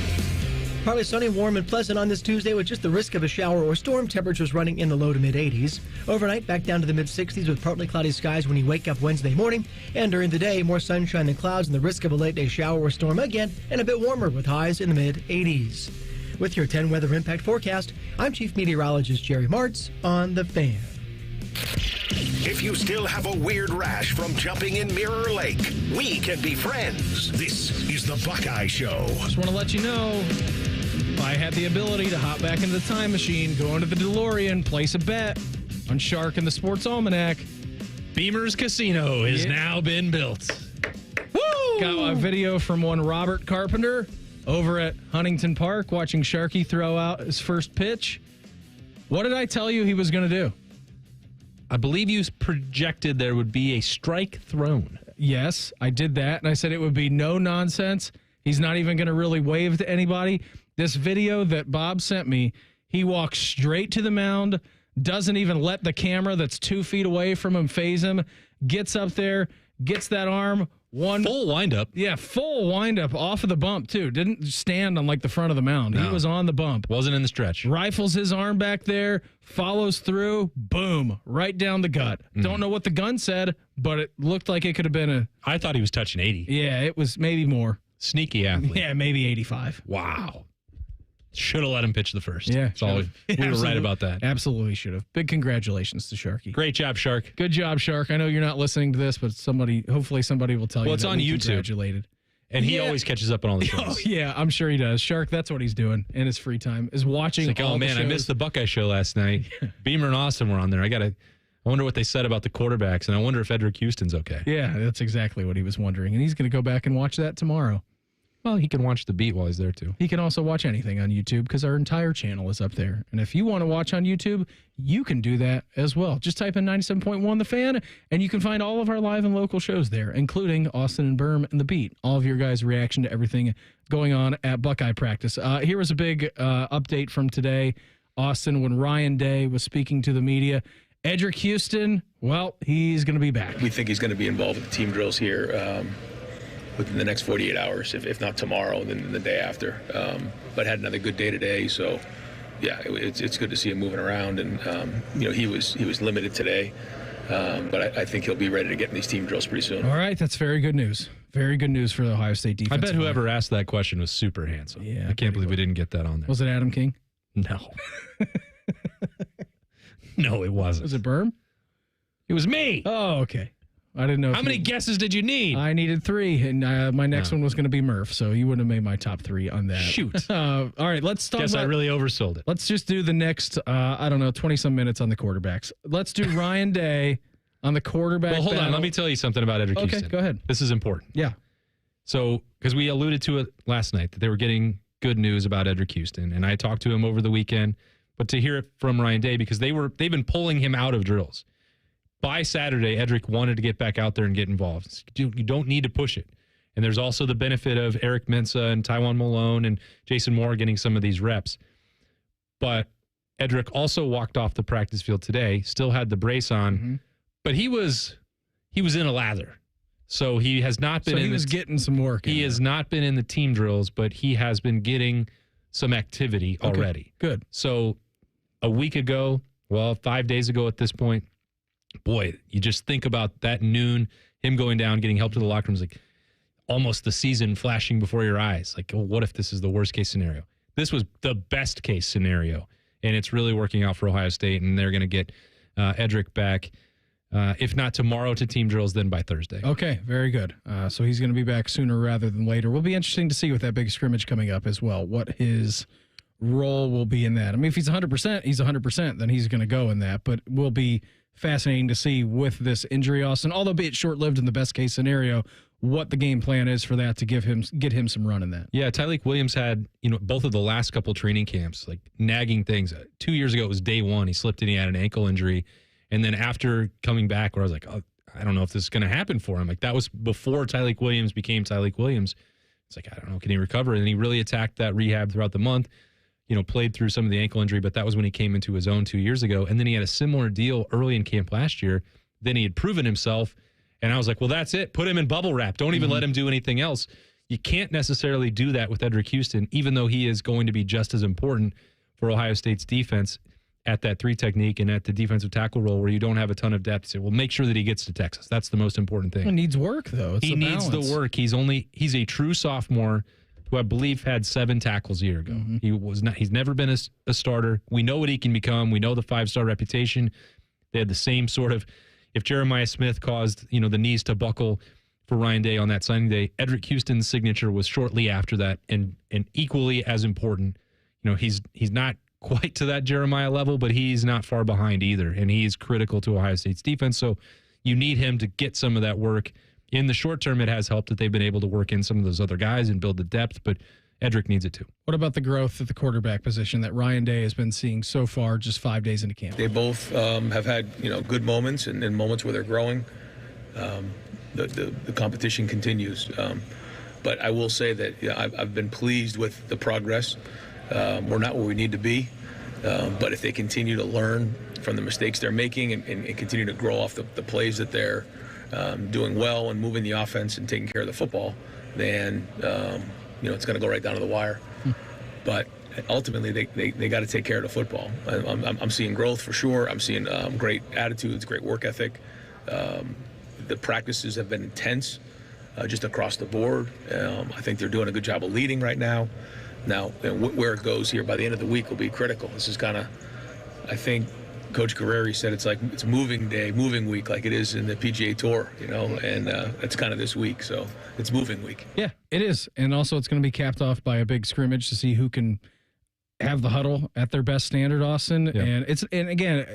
Partly sunny, warm, and pleasant on this Tuesday with just the risk of a shower or storm. Temperatures running in the low to mid-80s. Overnight, back down to the mid-60s with partly cloudy skies when you wake up Wednesday morning. And during the day, more sunshine than clouds and the risk of a late-day shower or storm again, and a bit warmer with highs in the mid-80s. With your 10 weather impact forecast, I'm Chief Meteorologist Jerry Martz on The Fan. If you still have a weird rash from jumping in Mirror Lake, we can be friends. This is the Buckeye Show. Just want to let you know, if I had the ability to hop back into the time machine, go into the DeLorean, place a bet on Shark and the Sports Almanac, Beamer's Casino has now been built. Woo! Got a video from one Robert Carpenter over at Huntington Park watching Sharky throw out his first pitch. What did I tell you he was going to do? I believe you projected there would be a strike thrown. Yes, I did that, and I said it would be no nonsense. He's not even going to really wave to anybody. This video that Bob sent me, he walks straight to the mound, doesn't even let the camera that's 2 feet away from him phase him, gets up there, gets that arm. Full windup. Yeah, full windup off of the bump, too. Didn't stand on, like, the front of the mound. No. He was on the bump. Wasn't in the stretch. Rifles his arm back there, follows through, boom, right down the gut. Don't know what the gun said, but it looked like it could have been a... I thought he was touching 80. Yeah, it was maybe more. Sneaky athlete. Yeah, maybe 85. Wow. Should have let him pitch the first. Yeah. That's all we were right about that. Absolutely should have. Big congratulations to Sharky. Great job, Shark. Good job, Shark. I know you're not listening to this, but hopefully somebody will tell you. Well, it's on YouTube. Congratulated. And he always catches up on all the shows. Oh, yeah, I'm sure he does. Shark, that's what he's doing in his free time, is watching it's like, all oh, man, the shows. I missed the Buckeye Show last night. Beamer and Austin were on there. I wonder what they said about the quarterbacks, and I wonder if Edric Houston's okay. Yeah, that's exactly what he was wondering. And he's going to go back and watch that tomorrow. Well, he can watch the beat while he's there, too. He can also watch anything on YouTube because our entire channel is up there. And if you want to watch on YouTube, you can do that as well. Just type in 97.1 The Fan, and you can find all of our live and local shows there, including Austin and Birm and The Beat. All of your guys' reaction to everything going on at Buckeye practice. Here was a big update from today, Austin, when Ryan Day was speaking to the media. Edric Houston, well, he's going to be back. We think he's going to be involved with the team drills here within the next 48 hours, if not tomorrow, then the day after. But had another good day today, so yeah, it's good to see him moving around. And he was limited today, But I think he'll be ready to get in these team drills pretty soon. All right, that's very good news. Very good news for the Ohio State defense. I bet whoever asked that question was super handsome. Yeah, I can't believe we didn't get that on there. Was it Adam King? No. No, it wasn't. Was it Birm? It was me. Oh, okay. I didn't know. How many guesses did you need? I needed 3, and my next one was going to be Murph, so you wouldn't have made my top 3 on that. Shoot. All right, let's talk Guess I really oversold it. Let's just do the next, 20-some minutes on the quarterbacks. Let's do Ryan Day on the quarterback. Well, hold on. battle. Let me tell you something about Edric Houston. Okay, go ahead. This is important. Yeah. So, because we alluded to it last night, that they were getting good news about Edric Houston, and I talked to him over the weekend, but to hear it from Ryan Day, because they've been pulling him out of drills. By Saturday, Edric wanted to get back out there and get involved. You don't need to push it. And there's also the benefit of Eric Mensah and Tywan Malone and Jason Moore getting some of these reps. But Edric also walked off the practice field today, still had the brace on, but he was in a lather. So he has not been he was getting some work. He has not been in the team drills, but he has been getting some activity already. Good. So a week ago, 5 days ago at this point, boy, you just think about that noon, him going down, getting help to the locker room, is like almost the season flashing before your eyes. Like, oh, what if this is the worst case scenario? This was the best case scenario, and it's really working out for Ohio State, and they're going to get Edric back, if not tomorrow to team drills, then by Thursday. Okay, very good. So he's going to be back sooner rather than later. Will be interesting to see with that big scrimmage coming up as well, what his role will be in that. I mean, if he's 100%, he's 100%, then he's going to go in that, but will be fascinating to see with this injury, Austin, although be it short-lived in the best case scenario, what the game plan is for that to get him some run in that. Yeah, Tyleik Williams had, both of the last couple training camps, like nagging things. 2 years ago, it was day 1. He slipped and he had an ankle injury. And then after coming back, where I was like, oh, I don't know if this is going to happen for him. Like, that was before Tyleik Williams became Tyleik Williams. It's like, I don't know, can he recover? And he really attacked that rehab throughout the month. Played through some of the ankle injury, but that was when he came into his own 2 years ago. And then he had a similar deal early in camp last year. Then he had proven himself. And I was like, well, that's it. Put him in bubble wrap. Don't even let him do anything else. You can't necessarily do that with Edric Houston, even though he is going to be just as important for Ohio State's defense at that 3 technique and at the defensive tackle role where you don't have a ton of depth. So, well, make sure that he gets to Texas. That's the most important thing. It needs work, though. He needs the work. He's a true sophomore who I believe had 7 tackles a year ago. He's never been a starter. We know what he can become. We know the 5-star reputation. They had the same sort of, if Jeremiah Smith caused, the knees to buckle for Ryan Day on that signing day, Edric Houston's signature was shortly after that and equally as important. He's not quite to that Jeremiah level, but he's not far behind either. And he's critical to Ohio State's defense. So you need him to get some of that work. In the short term, it has helped that they've been able to work in some of those other guys and build the depth, but Edric needs it too. What about the growth at the quarterback position that Ryan Day has been seeing so far just 5 days into camp? They both have had good moments and moments where they're growing. The competition continues. But I will say that I've been pleased with the progress. We're not where we need to be, but if they continue to learn from the mistakes they're making and continue to grow off the plays that they're doing well and moving the offense and taking care of the football, then it's going to go right down to the wire. But ultimately, they got to take care of the football. I'm seeing growth for sure. I'm seeing great attitudes, great work ethic. The practices have been intense, just across the board. I think they're doing a good job of leading right now. Now, where it goes here by the end of the week will be critical. This is kind of, I think, Coach Guerreri said it's moving day, moving week, like it is in the PGA Tour, and it's kind of this week. So it's moving week. Yeah, it is. And also it's going to be capped off by a big scrimmage to see who can have the huddle at their best standard, Austin. Yeah. And again,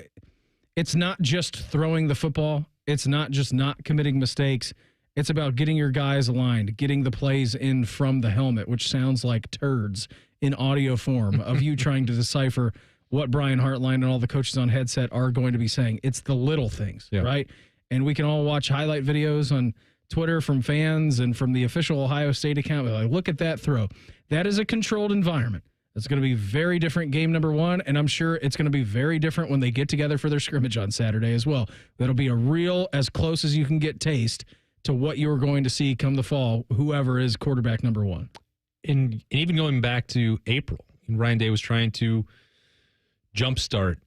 it's not just throwing the football. It's not just not committing mistakes. It's about getting your guys aligned, getting the plays in from the helmet, which sounds like turds in audio form of you trying to decipher what Brian Hartline and all the coaches on headset are going to be saying. It's the little things, right? And we can all watch highlight videos on Twitter from fans and from the official Ohio State account. We're like, look at that throw. That is a controlled environment. It's going to be very different game number 1, and I'm sure it's going to be very different when they get together for their scrimmage on Saturday as well. That'll be a real, as close as you can get taste to what you're going to see come the fall, whoever is quarterback number 1. And even going back to April, Ryan Day was trying to jumpstart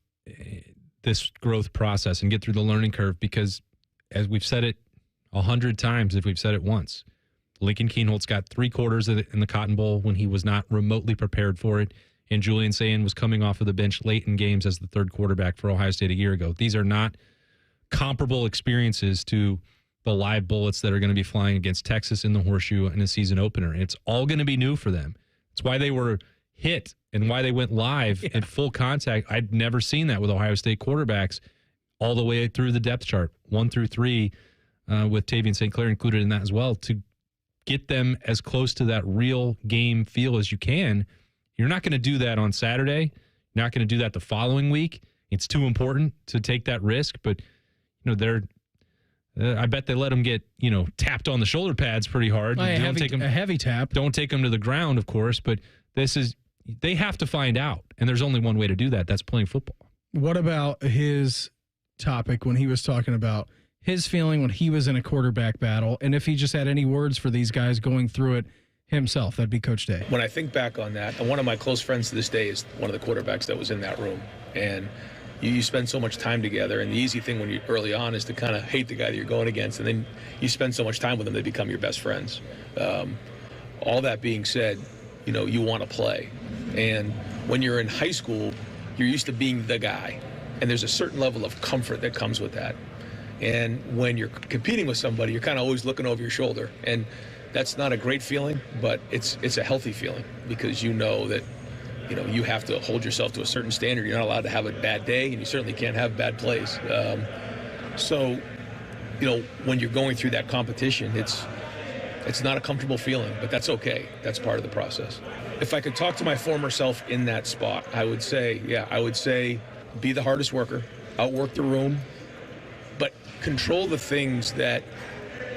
this growth process and get through the learning curve, because as we've said it 100 times, if we've said it once, Lincoln Kienholz got 3 quarters in the Cotton Bowl when he was not remotely prepared for it, and Julian Sayin was coming off of the bench late in games as the third quarterback for Ohio State a year ago. These are not comparable experiences to the live bullets that are going to be flying against Texas in the Horseshoe in a season opener. It's all going to be new for them. It's why they were hit and why they went live at full contact. I'd never seen that with Ohio State quarterbacks all the way through the depth chart, 1 through 3, with Tavian St. Clair included in that as well, to get them as close to that real game feel as you can. You're not going to do that on Saturday. You're not going to do that the following week. It's too important to take that risk, but I bet they let them get, tapped on the shoulder pads pretty hard. A heavy tap. Don't take them to the ground, of course, but they have to find out, and there's only one way to do that. That's playing football. What about his topic when he was talking about his feeling when he was in a quarterback battle, and if he just had any words for these guys going through it himself? That'd be Coach Day. When I think back on that, and one of my close friends to this day is one of the quarterbacks that was in that room, and you spend so much time together, and the easy thing when you're early on is to kind of hate the guy that you're going against, and then you spend so much time with them, they become your best friends. All that being said, you want to play. And when you're in high school, you're used to being the guy, and there's a certain level of comfort that comes with that. And when you're competing with somebody, you're kind of always looking over your shoulder, and that's not a great feeling, but it's a healthy feeling, because you know that you have to hold yourself to a certain standard. You're not allowed to have a bad day, and you certainly can't have bad plays. So when you're going through that competition, it's not a comfortable feeling, but that's okay. That's part of the process. If I could talk to my former self in that spot, I would say be the hardest worker, outwork the room, but control the things that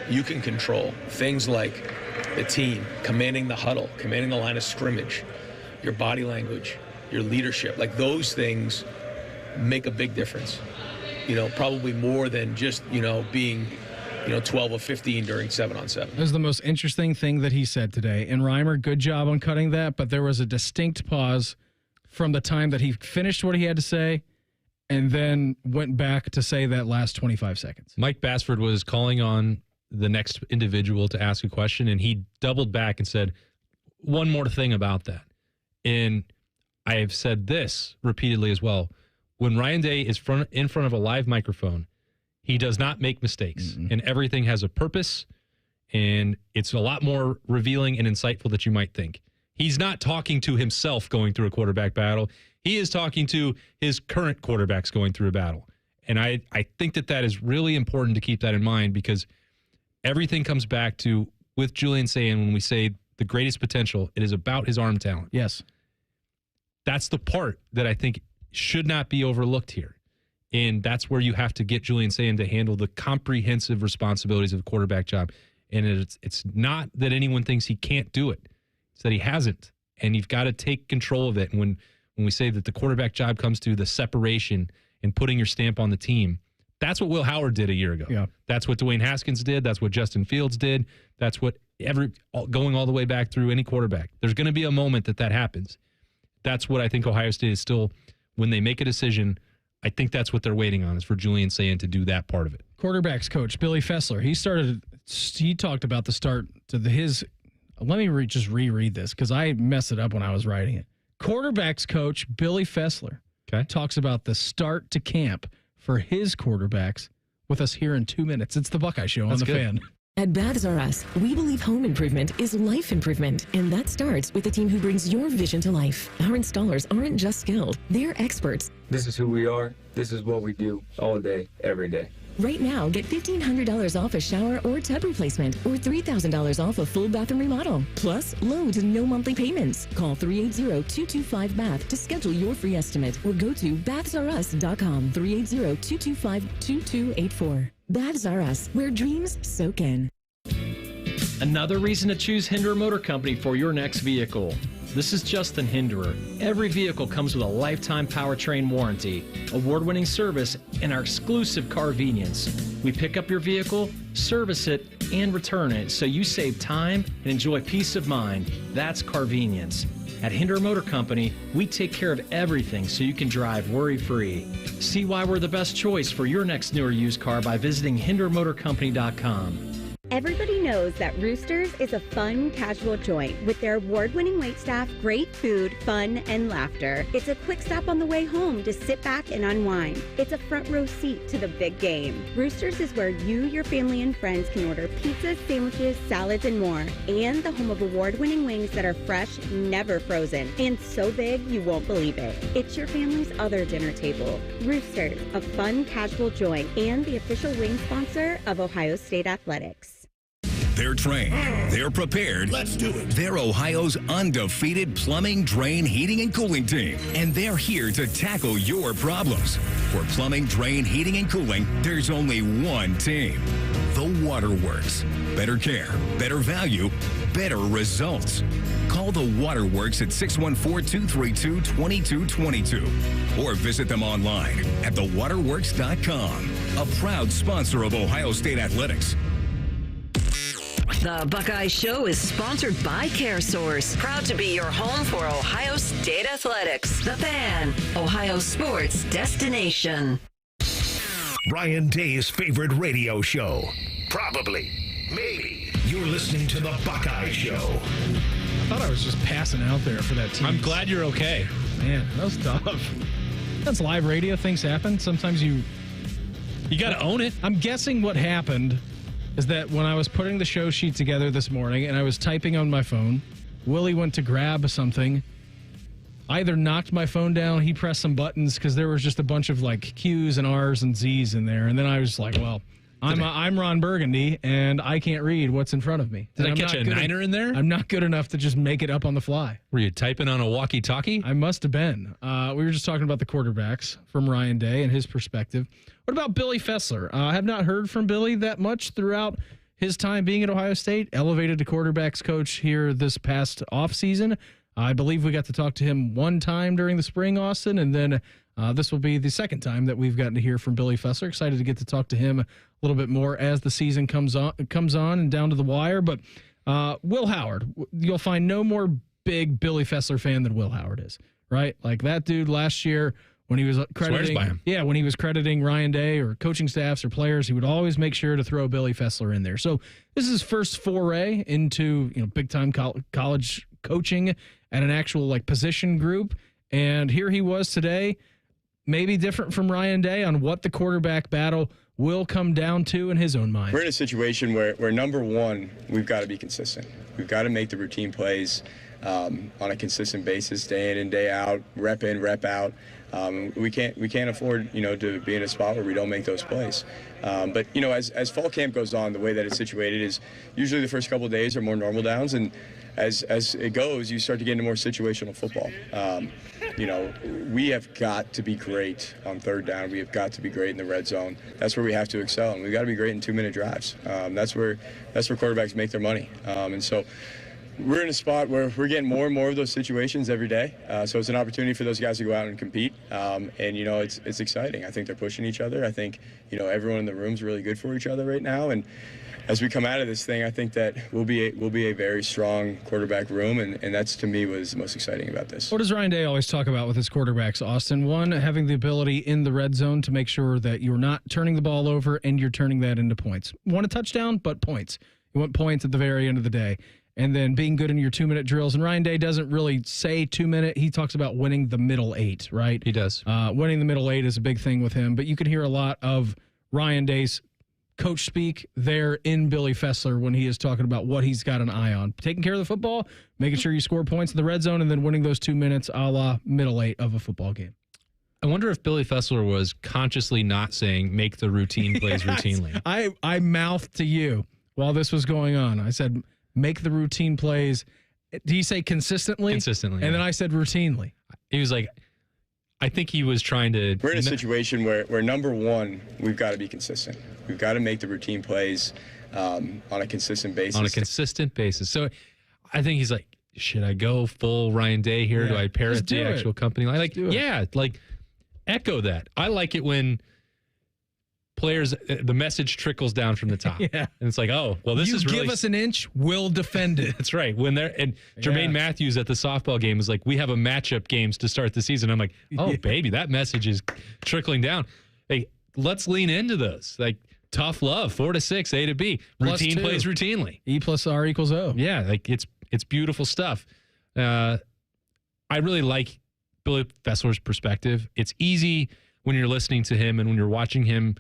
you can control. Things like the team, commanding the huddle, commanding the line of scrimmage, your body language, your leadership. Like, those things make a big difference. Probably more than just, being 12 of 15 during 7-on-7. That was the most interesting thing that he said today. And Reimer, good job on cutting that, but there was a distinct pause from the time that he finished what he had to say and then went back to say that last 25 seconds. Mike Bassford was calling on the next individual to ask a question, and he doubled back and said, one more thing about that. And I have said this repeatedly as well. When Ryan Day is in front of a live microphone, he does not make mistakes, and everything has a purpose, and it's a lot more revealing and insightful than you might think. He's not talking to himself going through a quarterback battle. He is talking to his current quarterbacks going through a battle. And I think that is really important to keep that in mind, because everything comes back to, with Julian Sayin, when we say the greatest potential, it is about his arm talent. Yes. That's the part that I think should not be overlooked here. And that's where you have to get Julian Sayin to handle the comprehensive responsibilities of the quarterback job. And it's not that anyone thinks he can't do it. It's that he hasn't. And you've got to take control of it. And when we say that the quarterback job comes to the separation and putting your stamp on the team, that's what Will Howard did a year ago. Yeah. That's what Dwayne Haskins did. That's what Justin Fields did. That's what going all the way back through any quarterback. There's going to be a moment that happens. That's what I think Ohio State is still, when they make a decision, I think that's what they're waiting on, is for Julian Sayin to do that part of it. Quarterbacks coach Billy Fessler, he talked about the start to his. Let me just reread this because I messed it up when I was writing it. Quarterbacks coach Billy Fessler talks about the start to camp for his quarterbacks with us here in 2 minutes. It's the Buckeye Show on the Fan. At Baths R Us, we believe home improvement is life improvement, and that starts with a team who brings your vision to life. Our installers aren't just skilled, they're experts. This is who we are. This is what we do all day, every day. Right now, get $1,500 off a shower or tub replacement, or $3,000 off a full bathroom remodel. Plus, loads and no monthly payments. Call 380-225-BATH to schedule your free estimate, or go to bathsrus.com, 380-225-2284. Baths R Us, where dreams soak in. Another reason to choose Hinderer Motor Company for your next vehicle. This is Justin Hinderer. Every vehicle comes with a lifetime powertrain warranty, award-winning service, and our exclusive Carvenience. We pick up your vehicle, service it, and return it so you save time and enjoy peace of mind. That's Carvenience. At Hinder Motor Company, we take care of everything so you can drive worry-free. See why we're the best choice for your next new or used car by visiting hindermotorcompany.com. Everybody knows that Roosters is a fun, casual joint with their award-winning waitstaff, great food, fun, and laughter. It's a quick stop on the way home to sit back and unwind. It's a front row seat to the big game. Roosters is where you, your family, and friends can order pizzas, sandwiches, salads, and more. And the home of award-winning wings that are fresh, never frozen, and so big you won't believe it. It's your family's other dinner table. Roosters, a fun, casual joint, and the official wing sponsor of Ohio State Athletics. They're trained. They're prepared. Let's do it. They're Ohio's undefeated plumbing, drain, heating, and cooling team. And they're here to tackle your problems. For plumbing, drain, heating, and cooling, there's only one team. The Waterworks. Better care, better value, better results. Call the Waterworks at 614-232-2222 or visit them online at thewaterworks.com. A proud sponsor of Ohio State Athletics. The Buckeye Show is sponsored by CareSource, proud to be your home for Ohio State Athletics. The Fan, Ohio sports destination. Ryan Day's favorite radio show. Probably. Maybe. You're listening to The Buckeye Show. I thought I was just passing out there for that team. I'm glad you're okay. Man, that was tough. That's live radio. Things happen. Sometimes you got to own it. I'm guessing what happened is that when I was putting the show sheet together this morning and I was typing on my phone, Willie went to grab something. I either knocked my phone down, he pressed some buttons because there was just a bunch of like Q's and R's and Z's in there. And then I was like, well, I'm Ron Burgundy and I can't read what's in front of me. Did I catch a niner in there? I'm not good enough to just make it up on the fly. Were you typing on a walkie-talkie? I must have been. We were just talking about the quarterbacks from Ryan Day and his perspective. What about Billy Fessler? I have not heard from Billy that much throughout his time being at Ohio State. Elevated to quarterbacks coach here this past offseason. I believe we got to talk to him one time during the spring, Austin, and then this will be the second time that we've gotten to hear from Billy Fessler. Excited to get to talk to him a little bit more as the season comes on and down to the wire. But Will Howard, you'll find no more big Billy Fessler fan than Will Howard is, right? Like that dude last year, when he was crediting, when he was crediting Ryan Day or coaching staffs or players, he would always make sure to throw Billy Fessler in there. So this is his first foray into big time college coaching at an actual like position group, and here he was today, maybe different from Ryan Day on what the quarterback battle will come down to in his own mind. We're in a situation where number one, we've got to be consistent. We've got to make the routine plays on a consistent basis, day in and day out, rep in, rep out. We can't afford to be in a spot where we don't make those plays. But as fall camp goes on, the way that it's situated is usually the first couple of days are more normal downs, and as it goes, you start to get into more situational football. We have got to be great on third down. We have got to be great in the red zone. That's where we have to excel, and we've got to be great in 2-minute drives. That's where quarterbacks make their money. And so we're in a spot where we're getting more and more of those situations every day. So it's an opportunity for those guys to go out and compete. And it's exciting. I think they're pushing each other. I think everyone in the room is really good for each other right now. And as we come out of this thing, I think that we'll be a very strong quarterback room, and that's, to me, was the most exciting about this. What does Ryan Day always talk about with his quarterbacks, Austin? One, having the ability in the red zone to make sure that you're not turning the ball over and you're turning that into points. You want a touchdown, but points. You want points at the very end of the day. And then being good in your 2-minute drills. And Ryan Day doesn't really say 2-minute. He talks about winning the middle 8, right? He does. Winning the middle 8 is a big thing with him. But you can hear a lot of Ryan Day's coach speak there in Billy Fessler when he is talking about what he's got an eye on. Taking care of the football, making sure you score points in the red zone, and then winning those 2 minutes a la middle 8 of a football game. I wonder if Billy Fessler was consciously not saying make the routine plays routinely. I mouthed to you while this was going on. I said, make the routine plays. Do you say consistently? Consistently. And then I said routinely. He was like, I think he was trying to... We're in a situation where number one, we've got to be consistent. We've got to make the routine plays on a consistent basis. On a consistent basis. So I think he's like, should I go full Ryan Day here? Yeah. Do I pair it to the actual company? Echo that. I like it when players, the message trickles down from the top. Yeah. And it's like, oh, well, this you is give really... us an inch, we'll defend it. That's right. When they're and Jermaine Matthews at the softball game is like, we have a matchup games to start the season. I'm like, oh, baby, that message is trickling down. Hey, let's lean into those. Like, tough love, 4 to 6, A to B. Routine plays routinely. E plus R equals O. Yeah, like it's beautiful stuff. I really like Billy Fessler's perspective. It's easy when you're listening to him and when you're watching him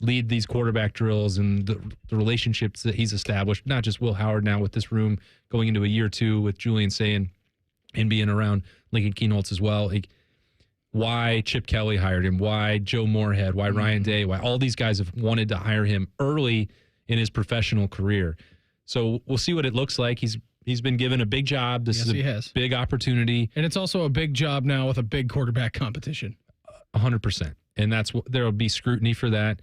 lead these quarterback drills and the relationships that he's established, not just Will Howard now with this room going into a year 2 with Julian Sayin and being around Lincoln Kienholz as well. Like, why Chip Kelly hired him, why Joe Moorhead, why Ryan Day, why all these guys have wanted to hire him early in his professional career. So we'll see what it looks like. He's been given a big job. This is a big opportunity. And it's also a big job now with a big quarterback competition. 100%. And that's what there will be scrutiny for that.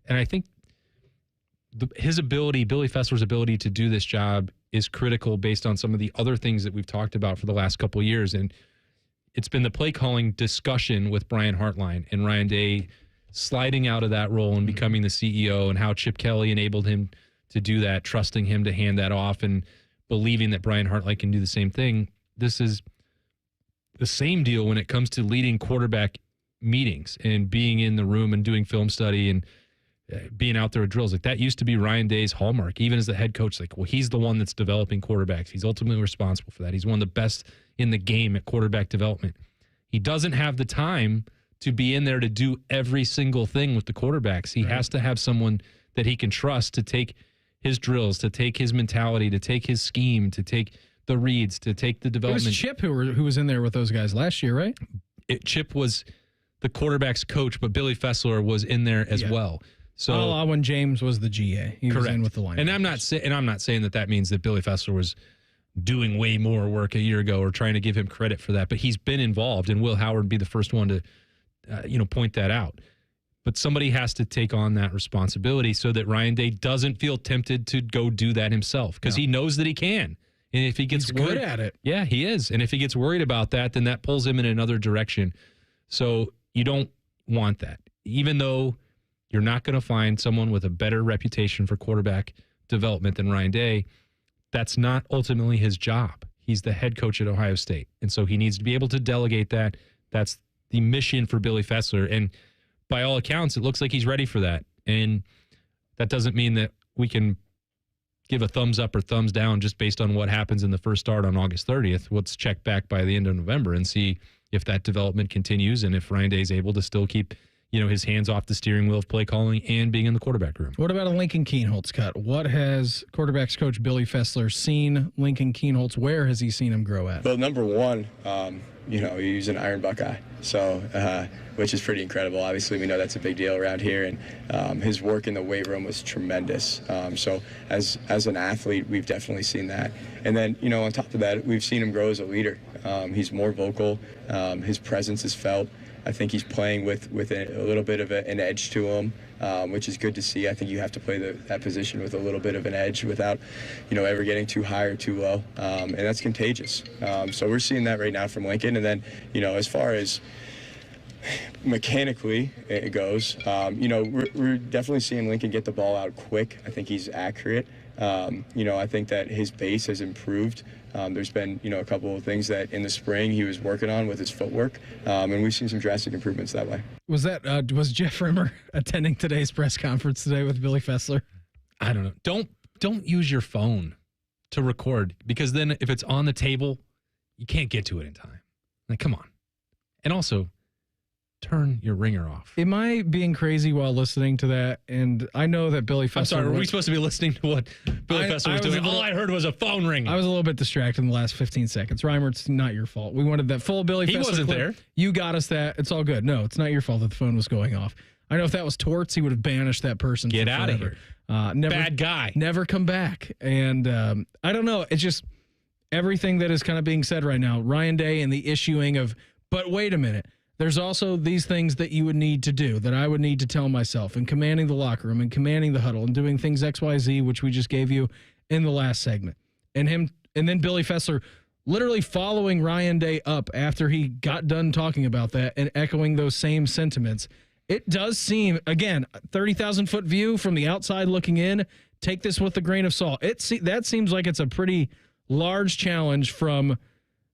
And I think his ability, Billy Fessler's ability to do this job is critical based on some of the other things that we've talked about for the last couple of years. And it's been the play calling discussion with Brian Hartline and Ryan Day sliding out of that role and becoming the CEO, and how Chip Kelly enabled him to do that, trusting him to hand that off and believing that Brian Hartline can do the same thing. This is the same deal when it comes to leading quarterback meetings and being in the room and doing film study and being out there with drills. Like, that used to be Ryan Day's hallmark, even as the head coach. Like, well, he's the one that's developing quarterbacks. He's ultimately responsible for that. He's one of the best in the game at quarterback development. He doesn't have the time to be in there to do every single thing with the quarterbacks. He has to have someone that he can trust to take his drills, to take his mentality, to take his scheme, to take the reads, to take the development. It was Chip who was in there with those guys last year, right? Chip was the quarterback's coach, but Billy Fessler was in there as well. So when James was the GA, he was in with the line. And I'm not saying that means that Billy Fessler was doing way more work a year ago or trying to give him credit for that, but he's been involved, and Will Howard would be the first one to point that out. But somebody has to take on that responsibility so that Ryan Day doesn't feel tempted to go do that himself, because he knows that he can. And if he gets good at it. Yeah, he is. And if he gets worried about that, then that pulls him in another direction. So you don't want that. Even though you're not going to find someone with a better reputation for quarterback development than Ryan Day, that's not ultimately his job. He's the head coach at Ohio State. And so he needs to be able to delegate that. That's the mission for Billy Fessler. And by all accounts, it looks like he's ready for that. And that doesn't mean that we can give a thumbs up or thumbs down just based on what happens in the first start on August 30th. Let's check back by the end of November and see if that development continues and if Ryan Day is able to still keep his hands off the steering wheel of play calling and being in the quarterback room. What about a Lincoln Kienholz cut? What has quarterbacks coach Billy Fessler seen Lincoln Kienholz? Where has he seen him grow at? Well, number one, he's an Iron Buckeye, so which is pretty incredible. Obviously, we know that's a big deal around here, and his work in the weight room was tremendous. So as an athlete, we've definitely seen that. And then, on top of that, we've seen him grow as a leader. He's more vocal. His presence is felt. I think he's playing with a little bit of an edge to him, which is good to see. I think you have to play that position with a little bit of an edge without, ever getting too high or too low, and that's contagious. So we're seeing that right now from Lincoln. And then, as far as mechanically it goes, we're definitely seeing Lincoln get the ball out quick. I think he's accurate. I think that his base has improved. There's been, a couple of things that in the spring he was working on with his footwork, and we've seen some drastic improvements that way. Was Jeff Rimmer attending today's press conference today with Billy Fessler? I don't know. Don't use your phone to record, because then if it's on the table, you can't get to it in time. Like, come on. And also, turn your ringer off. Am I being crazy while listening to that? And I know that Billy Fessler... I'm sorry, were we supposed to be listening to what Billy Fessler was doing? All I heard was a phone ringing. I was a little bit distracted in the last 15 seconds. Reimer, it's not your fault. We wanted that full Billy Fessler. He wasn't there. You got us that. It's all good. No, it's not your fault that the phone was going off. I know if that was torts, he would have banished that person. Get out of here. Bad guy. Never come back. And I don't know. It's just everything that is kind of being said right now. Ryan Day and the issuing of, but wait a minute. There's also these things that you would need to do, that I would need to tell myself, and commanding the locker room and commanding the huddle and doing things XYZ, which we just gave you in the last segment. And then Billy Fessler literally following Ryan Day up after he got done talking about that and echoing those same sentiments It does seem, again, 30,000-foot view from the outside looking in. Take this with a grain of salt. That seems like it's a pretty large challenge from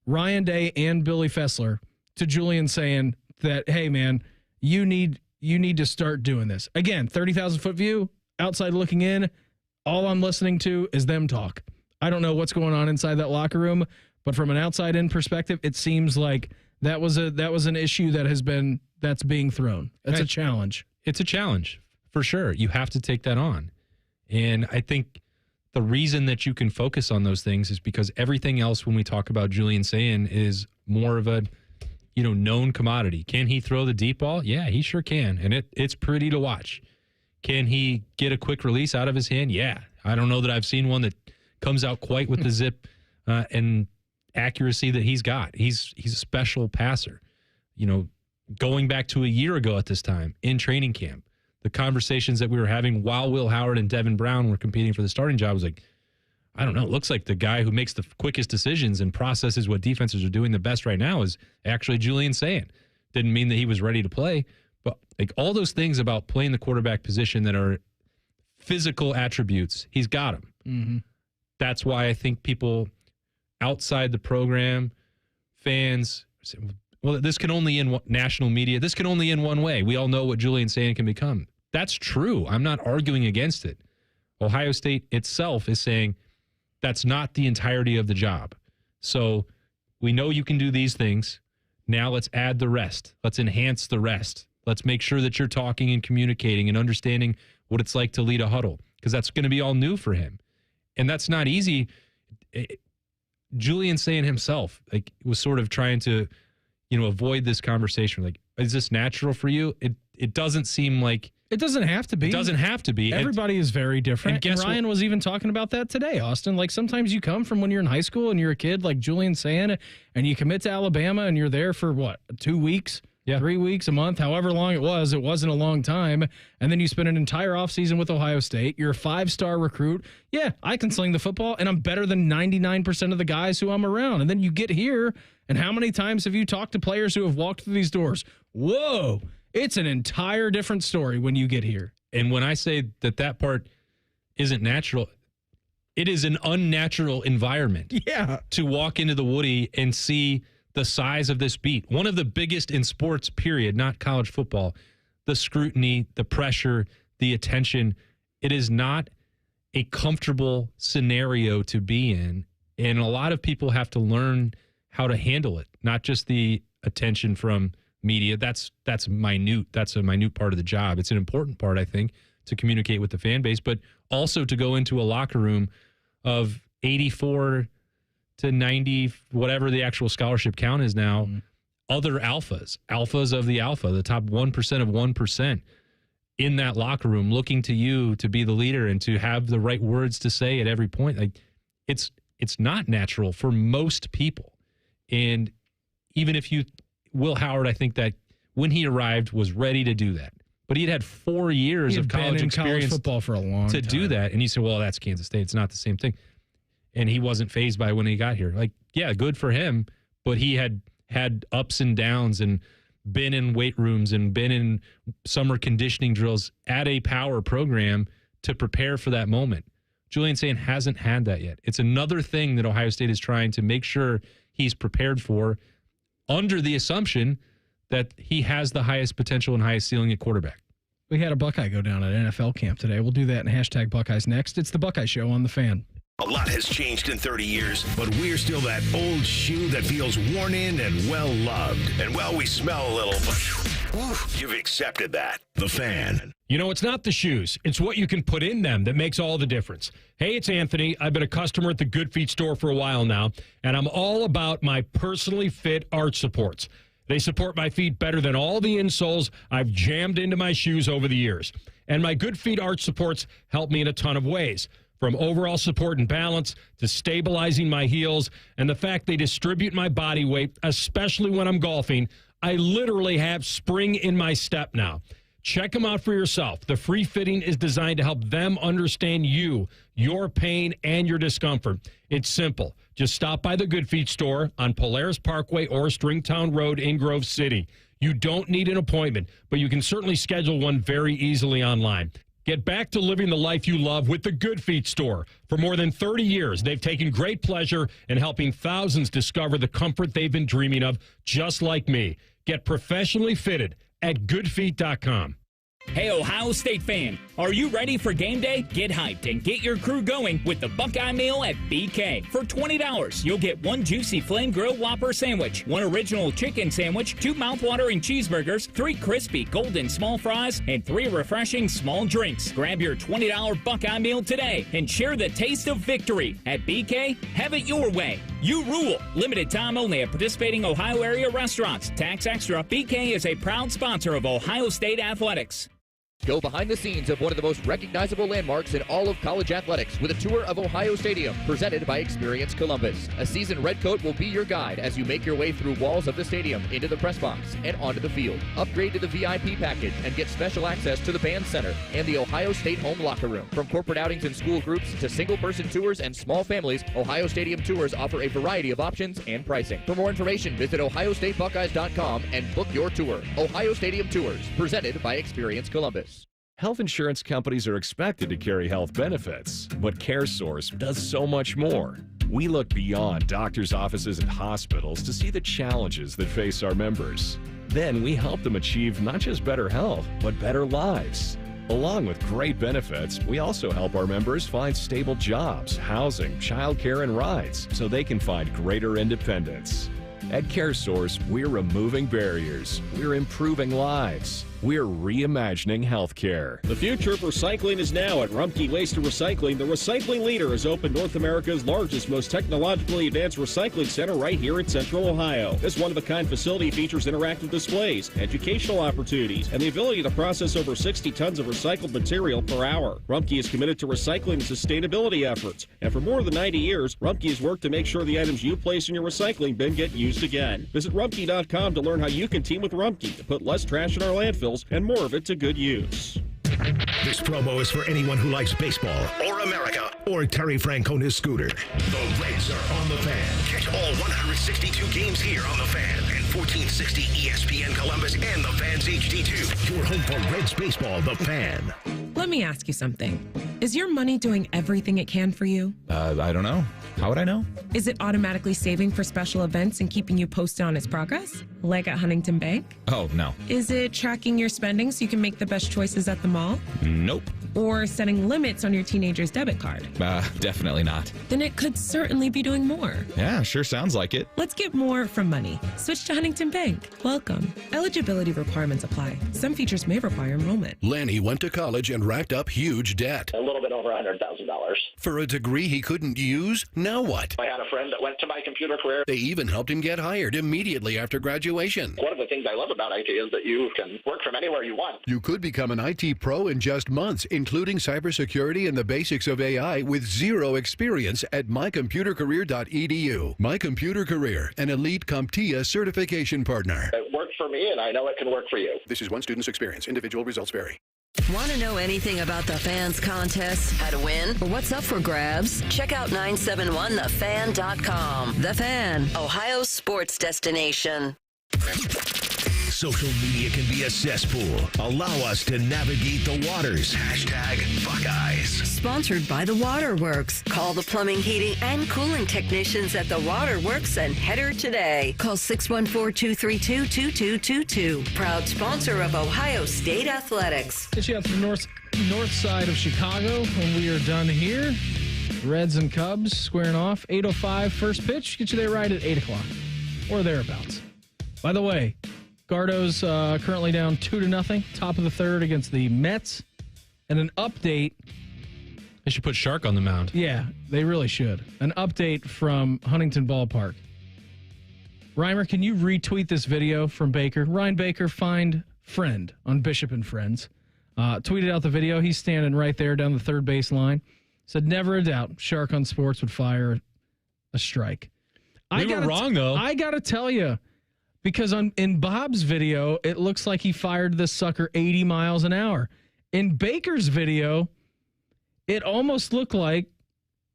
Ryan Day and Billy Fessler to Julian saying that, hey, man, you need to start doing this. Again, 30,000-foot view, outside looking in. All I'm listening to is them talk. I don't know what's going on inside that locker room, but from an outside-in perspective, it seems like that was an issue that's being thrown. It's a challenge. It's a challenge, for sure. You have to take that on. And I think the reason that you can focus on those things is because everything else when we talk about Julian Sayin is more of a known commodity. Can he throw the deep ball? Yeah, he sure can. And it's pretty to watch. Can he get a quick release out of his hand? Yeah. I don't know that I've seen one that comes out quite with the zip and accuracy that he's got. He's a special passer. Going back to a year ago at this time in training camp, the conversations that we were having while Will Howard and Devin Brown were competing for the starting job was like, I don't know, it looks like the guy who makes the quickest decisions and processes what defenses are doing the best right now is actually Julian Sayin. Didn't mean that he was ready to play, but like all those things about playing the quarterback position that are physical attributes, he's got them. Mm-hmm. That's why I think people outside the program, fans, well, this can only end national media. This can only end one way. We all know what Julian Sayin can become. That's true. I'm not arguing against it. Ohio State itself is saying that's not the entirety of the job. So we know you can do these things. Now let's add the rest. Let's enhance the rest. Let's make sure that you're talking and communicating and understanding what it's like to lead a huddle, because that's going to be all new for him. And that's not easy. Julian Sayin himself was sort of trying to avoid this conversation. Like, is this natural for you? It doesn't seem like... It doesn't have to be. It doesn't have to be. Everybody is very different. And Ryan was even talking about that today, Austin. Like, sometimes you come from when you're in high school and you're a kid like Julian Sayin, and you commit to Alabama and you're there for, 2 weeks? Yeah. 3 weeks, a month, however long it wasn't a long time. And then you spend an entire offseason with Ohio State. You're a 5-star recruit. Yeah, I can sling the football, and I'm better than 99% of the guys who I'm around. And then you get here, and how many times have you talked to players who have walked through these doors? Whoa, it's an entire different story when you get here. And when I say that part isn't natural, it is an unnatural environment. Yeah. To walk into the Woody and see the size of this beat. One of the biggest in sports, period, not college football. The scrutiny, the pressure, the attention. It is not a comfortable scenario to be in. And a lot of people have to learn how to handle it, not just the attention from media. That's minute. That's a minute part of the job. It's an important part, I think, to communicate with the fan base, but also to go into a locker room of 84 to 90, whatever the actual scholarship count is now, other alphas of the alpha, the top 1% of 1% in that locker room, looking to you to be the leader and to have the right words to say at every point. Like, it's not natural for most people. And even if Will Howard, I think that when he arrived was ready to do that, but he'd had 4 years of college experience, college football for a long time to do that. And you said, well, that's Kansas State. It's not the same thing. And he wasn't fazed by when he got here. Like, yeah, good for him, but he had ups and downs and been in weight rooms and been in summer conditioning drills at a power program to prepare for that moment. Julian Sayin hasn't had that yet. It's another thing that Ohio State is trying to make sure he's prepared for, under the assumption that he has the highest potential and highest ceiling at quarterback. We had a Buckeye go down at NFL camp today. We'll do that in hashtag Buckeyes next. It's the Buckeye Show on The Fan. A lot has changed in 30 years, but we're still that old shoe that feels worn in and well-loved. And, well, we smell a little, but you've accepted that. The Fan. It's not the shoes. It's what you can put in them that makes all the difference. Hey, it's Anthony. I've been a customer at the Good Feet store for a while now, and I'm all about my personally fit arch supports. They support my feet better than all the insoles I've jammed into my shoes over the years. And my Good Feet arch supports help me in a ton of ways. From overall support and balance to stabilizing my heels and the fact they distribute my body weight, especially when I'm golfing. I literally have spring in my step now. Check them out for yourself. The free fitting is designed to help them understand you, your pain, and your discomfort. It's simple. Just stop by the Good Feet store on Polaris Parkway or Stringtown Road in Grove City. You don't need an appointment, but you can certainly schedule one very easily online. Get back to living the life you love with the Good Feet store. For more than 30 years, they've taken great pleasure in helping thousands discover the comfort they've been dreaming of, just like me. Get professionally fitted at goodfeet.com. Hey, Ohio State fan, are you ready for game day? Get hyped and get your crew going with the Buckeye Meal at BK. For $20, you'll get one juicy flame grilled Whopper sandwich, one original chicken sandwich, 2 mouthwatering cheeseburgers, 3 crispy golden small fries, and 3 refreshing small drinks. Grab your $20 Buckeye Meal today and share the taste of victory. At BK, have it your way. You rule. Limited time only at participating Ohio area restaurants. Tax extra. BK is a proud sponsor of Ohio State Athletics. Go behind the scenes of one of the most recognizable landmarks in all of college athletics with a tour of Ohio Stadium, presented by Experience Columbus. A seasoned redcoat will be your guide as you make your way through walls of the stadium, into the press box, and onto the field. Upgrade to the VIP package and get special access to the band center and the Ohio State home locker room. From corporate outings and school groups to single-person tours and small families, Ohio Stadium tours offer a variety of options and pricing. For more information, visit ohiostatebuckeyes.com and book your tour. Ohio Stadium Tours, presented by Experience Columbus. Health insurance companies are expected to carry health benefits, but CareSource does so much more. We look beyond doctors' offices and hospitals to see the challenges that face our members. Then we help them achieve not just better health, but better lives. Along with great benefits, we also help our members find stable jobs, housing, childcare, and rides so they can find greater independence. At CareSource, we're removing barriers. We're improving lives. We're reimagining healthcare. The future of recycling is now at Rumpke Waste and Recycling. The recycling leader has opened North America's largest, most technologically advanced recycling center right here in Central Ohio. This one-of-a-kind facility features interactive displays, educational opportunities, and the ability to process over 60 tons of recycled material per hour. Rumpke is committed to recycling and sustainability efforts, and for more than 90 years, Rumpke has worked to make sure the items you place in your recycling bin get used again. Visit Rumpke.com to learn how you can team with Rumpke to put less trash in our landfills and more of it to good use. This promo is for anyone who likes baseball or America or Terry Francona's scooter. The Reds are on the Fan. Catch all 162 games here on the Fan and 1460 ESPN Columbus and the Fan's HD2. Your home for Reds baseball, the Fan. Let me ask you something. Is your money doing everything it can for you? I don't know. How would I know? Is it automatically saving for special events and keeping you posted on its progress? Like at Huntington Bank? Oh, no. Is it tracking your spending so you can make the best choices at the mall? Nope. Or setting limits on your teenager's debit card? Definitely not. Then it could certainly be doing more. Yeah, sure sounds like it. Let's get more from money. Switch to Huntington Bank. Welcome. Eligibility requirements apply. Some features may require enrollment. Lanny went to college and racked up huge debt. A little bit over $100,000. For a degree he couldn't use, now what? I had a friend that went to my computer career. They even helped him get hired immediately after graduation. One of the things I love about IT is that you can work from anywhere you want. You could become an IT pro in just months, including cybersecurity and the basics of AI with zero experience at mycomputercareer.edu. My Computer Career, an elite CompTIA certification partner. It worked for me, and I know it can work for you. This is one student's experience. Individual results vary. Want to know anything about the Fans contest, how to win, or what's up for grabs? Check out 971thefan.com. The Fan, Ohio's sports destination. Social media can be a cesspool. Allow us to navigate the waters. #Buckeyes. Sponsored by the Waterworks. Call the plumbing, heating, and cooling technicians at the Waterworks and header today. Call 614-232-2222. Proud sponsor of Ohio State Athletics. Get you out to the north side of Chicago when we are done here. Reds and Cubs squaring off. 8:05 first pitch. Get you there right at 8 o'clock or thereabouts. By the way, Gardo's currently down 2-0, top of the third against the Mets. And an update. They should put Shark on the mound. Yeah, they really should. An update from Huntington Ballpark. Reimer, can you retweet this video from Baker? Ryan Baker, find friend on Bishop and Friends. Tweeted out the video. He's standing right there down the third base line. Said, never a doubt, Shark on Sports would fire a strike. We were wrong, though. I got to tell you. Because in Bob's video, it looks like he fired this sucker 80 miles an hour. In Baker's video, it almost looked like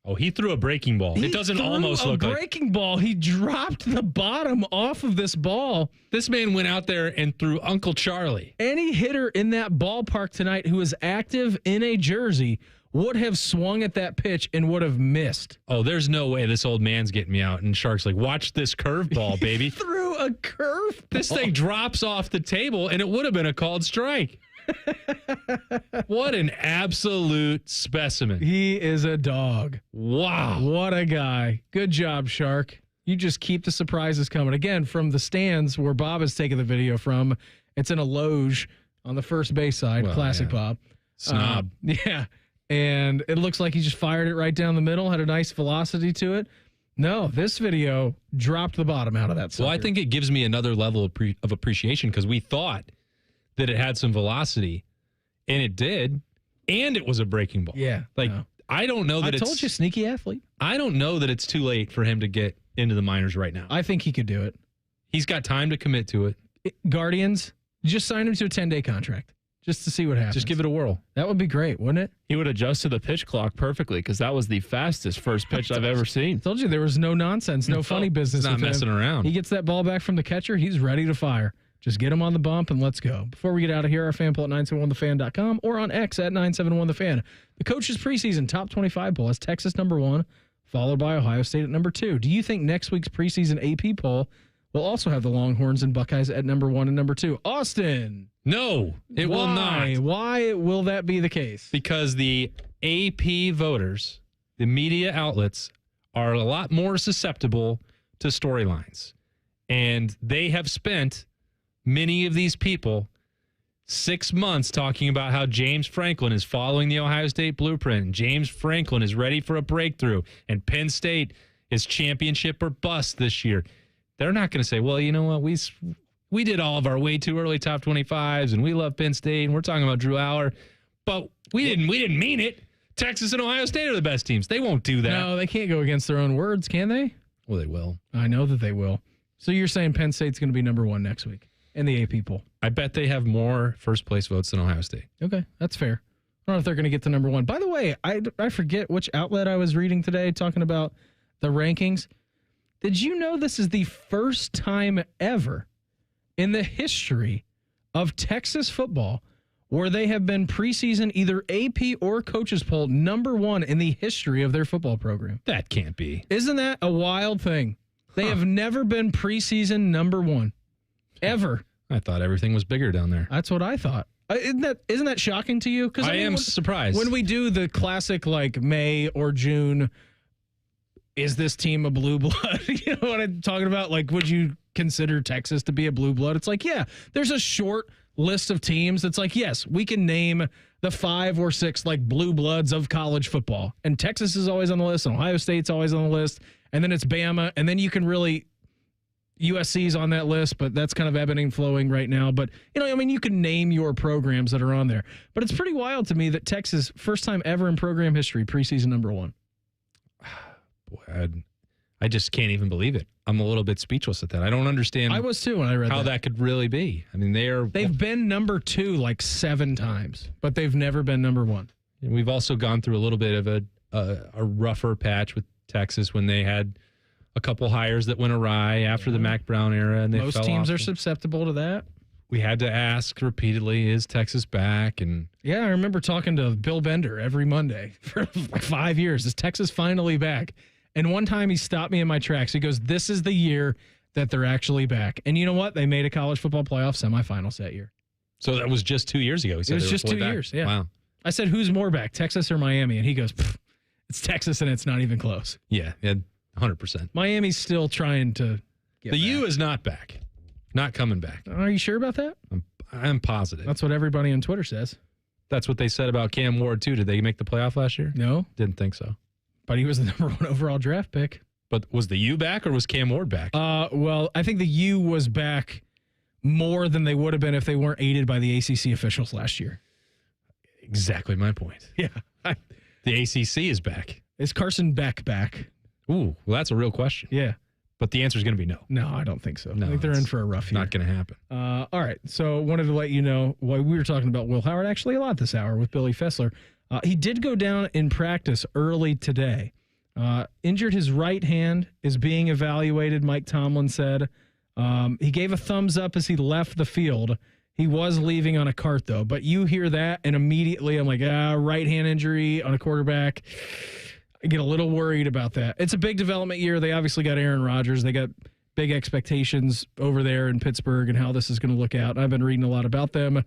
Oh, he threw a breaking ball. It doesn't almost look like a breaking ball. He dropped the bottom off of this ball. This man went out there and threw Uncle Charlie. Any hitter in that ballpark tonight who is active in a jersey would have swung at that pitch and would have missed. Oh, there's no way this old man's getting me out. And Shark's like, watch this curveball, baby. He threw a curveball. This thing drops off the table, and it would have been a called strike. What an absolute specimen. He is a dog. Wow. What a guy. Good job, Shark. You just keep the surprises coming. Again, from the stands where Bob is taking the video from, it's in a loge on the first base side. Well, Classic yeah. Bob. Snob. Yeah. And it looks like he just fired it right down the middle, had a nice velocity to it. No, this video dropped the bottom out of that sucker. Well, I think it gives me another level of appreciation because we thought that it had some velocity, and it did, and it was a breaking ball. Yeah. Like, no. I don't know that I it's... told you, sneaky athlete. I don't know that it's too late for him to get into the minors right now. I think he could do it. He's got time to commit to it. Guardians, just sign him to a 10-day contract just to see what happens. Just give it a whirl. That would be great, wouldn't it? He would adjust to the pitch clock perfectly because that was the fastest first pitch I've ever seen. Told you there was no nonsense, no funny business. Not with messing him. around. He gets that ball back from the catcher. He's ready to fire. Just get him on the bump and let's go. Before we get out of here, our fan poll at 971thefan.com or on X at 971thefan. The coaches preseason top 25 poll has Texas number 1, followed by Ohio State at number 2. Do you think next week's preseason AP poll will also have the Longhorns and Buckeyes at number 1 and number 2? Austin. No, it will not. Why will that be the case? Because the AP voters, the media outlets, are a lot more susceptible to storylines. And they have spent many of these people 6 months talking about how James Franklin is following the Ohio State blueprint. And James Franklin is ready for a breakthrough. And Penn State is championship or bust this year. They're not going to say, well, you know what, we did all of our way too early top 25s, and we love Penn State, and we're talking about Drew Aller, but we didn't mean it. Texas and Ohio State are the best teams. They won't do that. No, they can't go against their own words, can they? Well, they will. I know that they will. So you're saying Penn State's going to be number 1 next week in the AP poll? I bet they have more first-place votes than Ohio State. Okay, that's fair. I don't know if they're going to get to number 1. By the way, I forget which outlet I was reading today talking about the rankings. Did you know this is the first time ever in the history of Texas football where they have been preseason either AP or coaches poll number 1 in the history of their football program? That can't be. Isn't that a wild thing? They have never been preseason number 1 ever. I thought everything was bigger down there. That's what I thought. Isn't that shocking to you? I am surprised. When we do the classic like May or June, is this team a blue blood? You know what I'm talking about? Like, would you consider Texas to be a blue blood? It's like, yeah, there's a short list of teams. It's like, yes, we can name the 5 or 6 like blue bloods of college football. And Texas is always on the list, and Ohio State's always on the list. And then it's Bama, and then you can really USC's on that list, but that's kind of ebbing and flowing right now. But, you know, I mean, you can name your programs that are on there. But it's pretty wild to me that Texas, first time ever in program history, preseason number 1. Boy, I just can't even believe it. I'm a little bit speechless at that. I don't understand. I was too when I read how that could really be. I mean, they've been number 2 like 7 times, but they've never been number 1. And we've also gone through a little bit of a rougher patch with Texas when they had a couple hires that went awry after the Mac Brown era, and they most fell teams off. are susceptible to that. We had to ask repeatedly, is Texas back? And yeah, I remember talking to Bill Bender every Monday for like 5 years. Is Texas finally back? And one time he stopped me in my tracks. He goes, this is the year that they're actually back. And you know what? They made a college football playoff semifinals that year. So that was just 2 years ago. He said it was just 2 years. Yeah. Wow. I said, who's more back, Texas or Miami? And he goes, it's Texas, and it's not even close. Yeah, 100%. Miami's still trying to get the back. U is not back. Not coming back. Are you sure about that? I'm positive. That's what everybody on Twitter says. That's what they said about Cam Ward, too. Did they make the playoff last year? No. Didn't think so. But he was the number 1 overall draft pick. But was the U back or was Cam Ward back? Well, I think the U was back more than they would have been if they weren't aided by the ACC officials last year. Exactly my point. Yeah. The ACC is back. Is Carson Beck back? Ooh, well, that's a real question. Yeah. But the answer is going to be no. No, I don't think so. No, I think they're in for a rough year. Not going to happen. All right. So wanted to let you know why we were talking about Will Howard actually a lot this hour with Billy Fessler. He did go down in practice early today. Injured his right hand, is being evaluated, Mike Tomlin said. He gave a thumbs up as he left the field. He was leaving on a cart, though. But you hear that, and immediately I'm like, right hand injury on a quarterback. I get a little worried about that. It's a big development year. They obviously got Aaron Rodgers. They got big expectations over there in Pittsburgh and how this is going to look out. I've been reading a lot about them.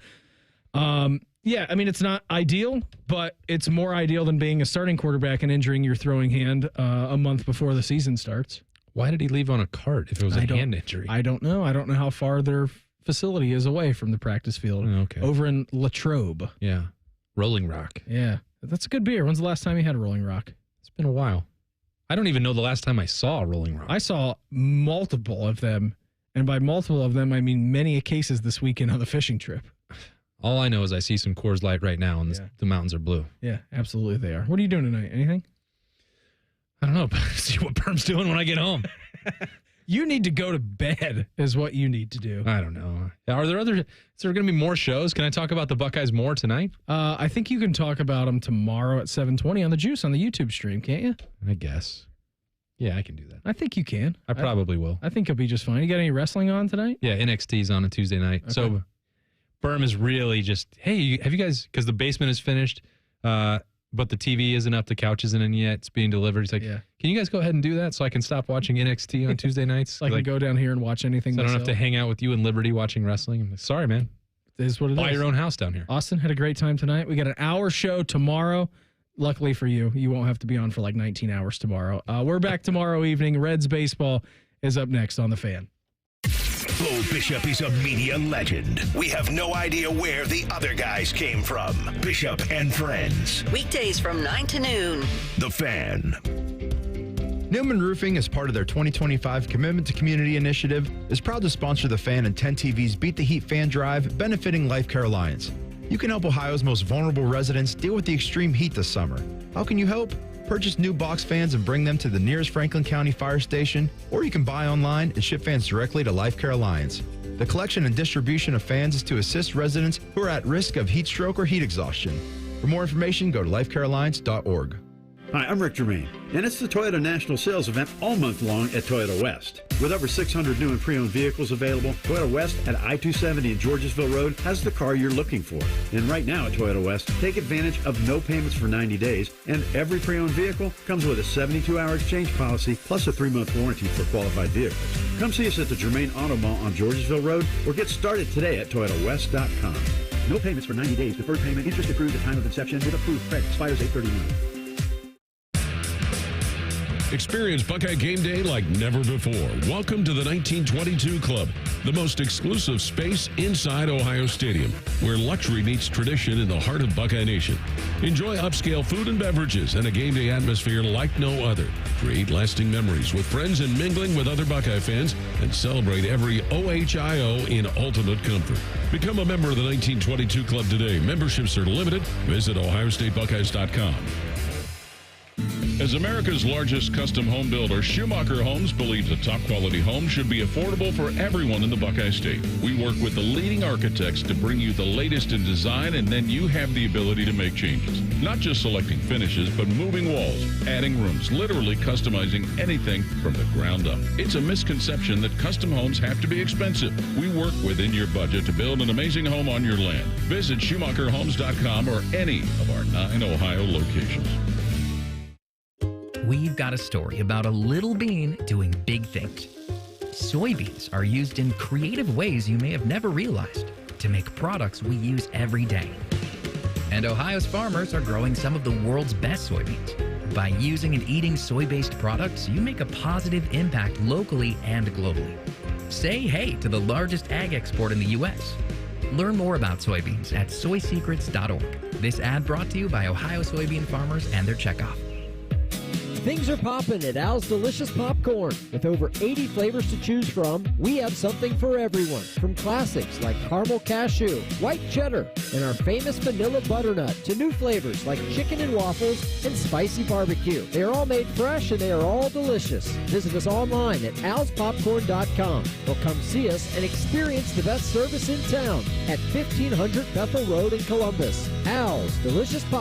Yeah, I mean, it's not ideal, but it's more ideal than being a starting quarterback and injuring your throwing hand a month before the season starts. Why did he leave on a cart if it was a hand injury? I don't know. I don't know how far their facility is away from the practice field. Okay. Over in Latrobe. Yeah. Rolling Rock. Yeah. That's a good beer. When's the last time you had a Rolling Rock? It's been a while. I don't even know the last time I saw a Rolling Rock. I saw multiple of them. And by multiple of them, I mean many cases this weekend on the fishing trip. All I know is I see some Coors Light right now, and the mountains are blue. Yeah, absolutely they are. What are you doing tonight? Anything? I don't know. See what Birm's doing when I get home. You need to go to bed is what you need to do. I don't know. Is there going to be more shows? Can I talk about the Buckeyes more tonight? I think you can talk about them tomorrow at 7:20 on the Juice on the YouTube stream, can't you? I guess. Yeah, I can do that. I think you can. I probably will. I think you'll be just fine. You got any wrestling on tonight? Yeah, NXT's on a Tuesday night. Okay. So Birm is really just, hey, have you guys, because the basement is finished, but the TV isn't up, the couch isn't in yet, it's being delivered. He's like, can you guys go ahead and do that so I can stop watching NXT on Tuesday nights? So I can go down here and watch anything. So I don't have to hang out with you in Liberty watching wrestling. I'm like, sorry, man. It is what it is. Buy your own house down here. Austin had a great time tonight. We got an hour show tomorrow. Luckily for you, you won't have to be on for like 19 hours tomorrow. We're back tomorrow evening. Reds baseball is up next on The Fan. Bo Bishop is a media legend. We have no idea where the other guys came from. Bishop and Friends. Weekdays from 9 to noon. The Fan. Newman Roofing, as part of their 2025 Commitment to Community initiative, is proud to sponsor The Fan and 10 TV's Beat the Heat Fan Drive, benefiting Life Care Alliance. You can help Ohio's most vulnerable residents deal with the extreme heat this summer. How can you help? Purchase new box fans and bring them to the nearest Franklin County Fire Station, or you can buy online and ship fans directly to Life Care Alliance. The collection and distribution of fans is to assist residents who are at risk of heat stroke or heat exhaustion. For more information, go to lifecarealliance.org. Hi, I'm Rick Germain, and it's the Toyota National Sales Event all month long at Toyota West. With over 600 new and pre-owned vehicles available, Toyota West at I-270 and Georgesville Road has the car you're looking for. And right now at Toyota West, take advantage of no payments for 90 days, and every pre-owned vehicle comes with a 72-hour exchange policy plus a 3-month warranty for qualified vehicles. Come see us at the Germain Auto Mall on Georgesville Road or get started today at ToyotaWest.com. No payments for 90 days. Deferred payment. Interest accrued at time of inception with approved credit. Expires 8/31. Experience Buckeye Game Day like never before. Welcome to the 1922 Club, the most exclusive space inside Ohio Stadium, where luxury meets tradition in the heart of Buckeye Nation. Enjoy upscale food and beverages and a game day atmosphere like no other. Create lasting memories with friends and mingling with other Buckeye fans, and celebrate every OHIO in ultimate comfort. Become a member of the 1922 Club today. Memberships are limited. Visit OhioStateBuckeyes.com. As America's largest custom home builder, Schumacher Homes believes a top-quality home should be affordable for everyone in the Buckeye State. We work with the leading architects to bring you the latest in design, and then you have the ability to make changes. Not just selecting finishes, but moving walls, adding rooms, literally customizing anything from the ground up. It's a misconception that custom homes have to be expensive. We work within your budget to build an amazing home on your land. Visit SchumacherHomes.com or any of our 9 Ohio locations. We've got a story about a little bean doing big things. Soybeans are used in creative ways you may have never realized to make products we use every day. And Ohio's farmers are growing some of the world's best soybeans. By using and eating soy-based products, you make a positive impact locally and globally. Say hey to the largest ag export in the U.S. Learn more about soybeans at soysecrets.org. This ad brought to you by Ohio soybean farmers and their checkoff. Things are popping at Al's Delicious Popcorn. With over 80 flavors to choose from, we have something for everyone. From classics like caramel cashew, white cheddar, and our famous vanilla butternut, to new flavors like chicken and waffles and spicy barbecue. They are all made fresh and they are all delicious. Visit us online at alspopcorn.com or come see us and experience the best service in town at 1500 Bethel Road in Columbus. Al's Delicious Popcorn.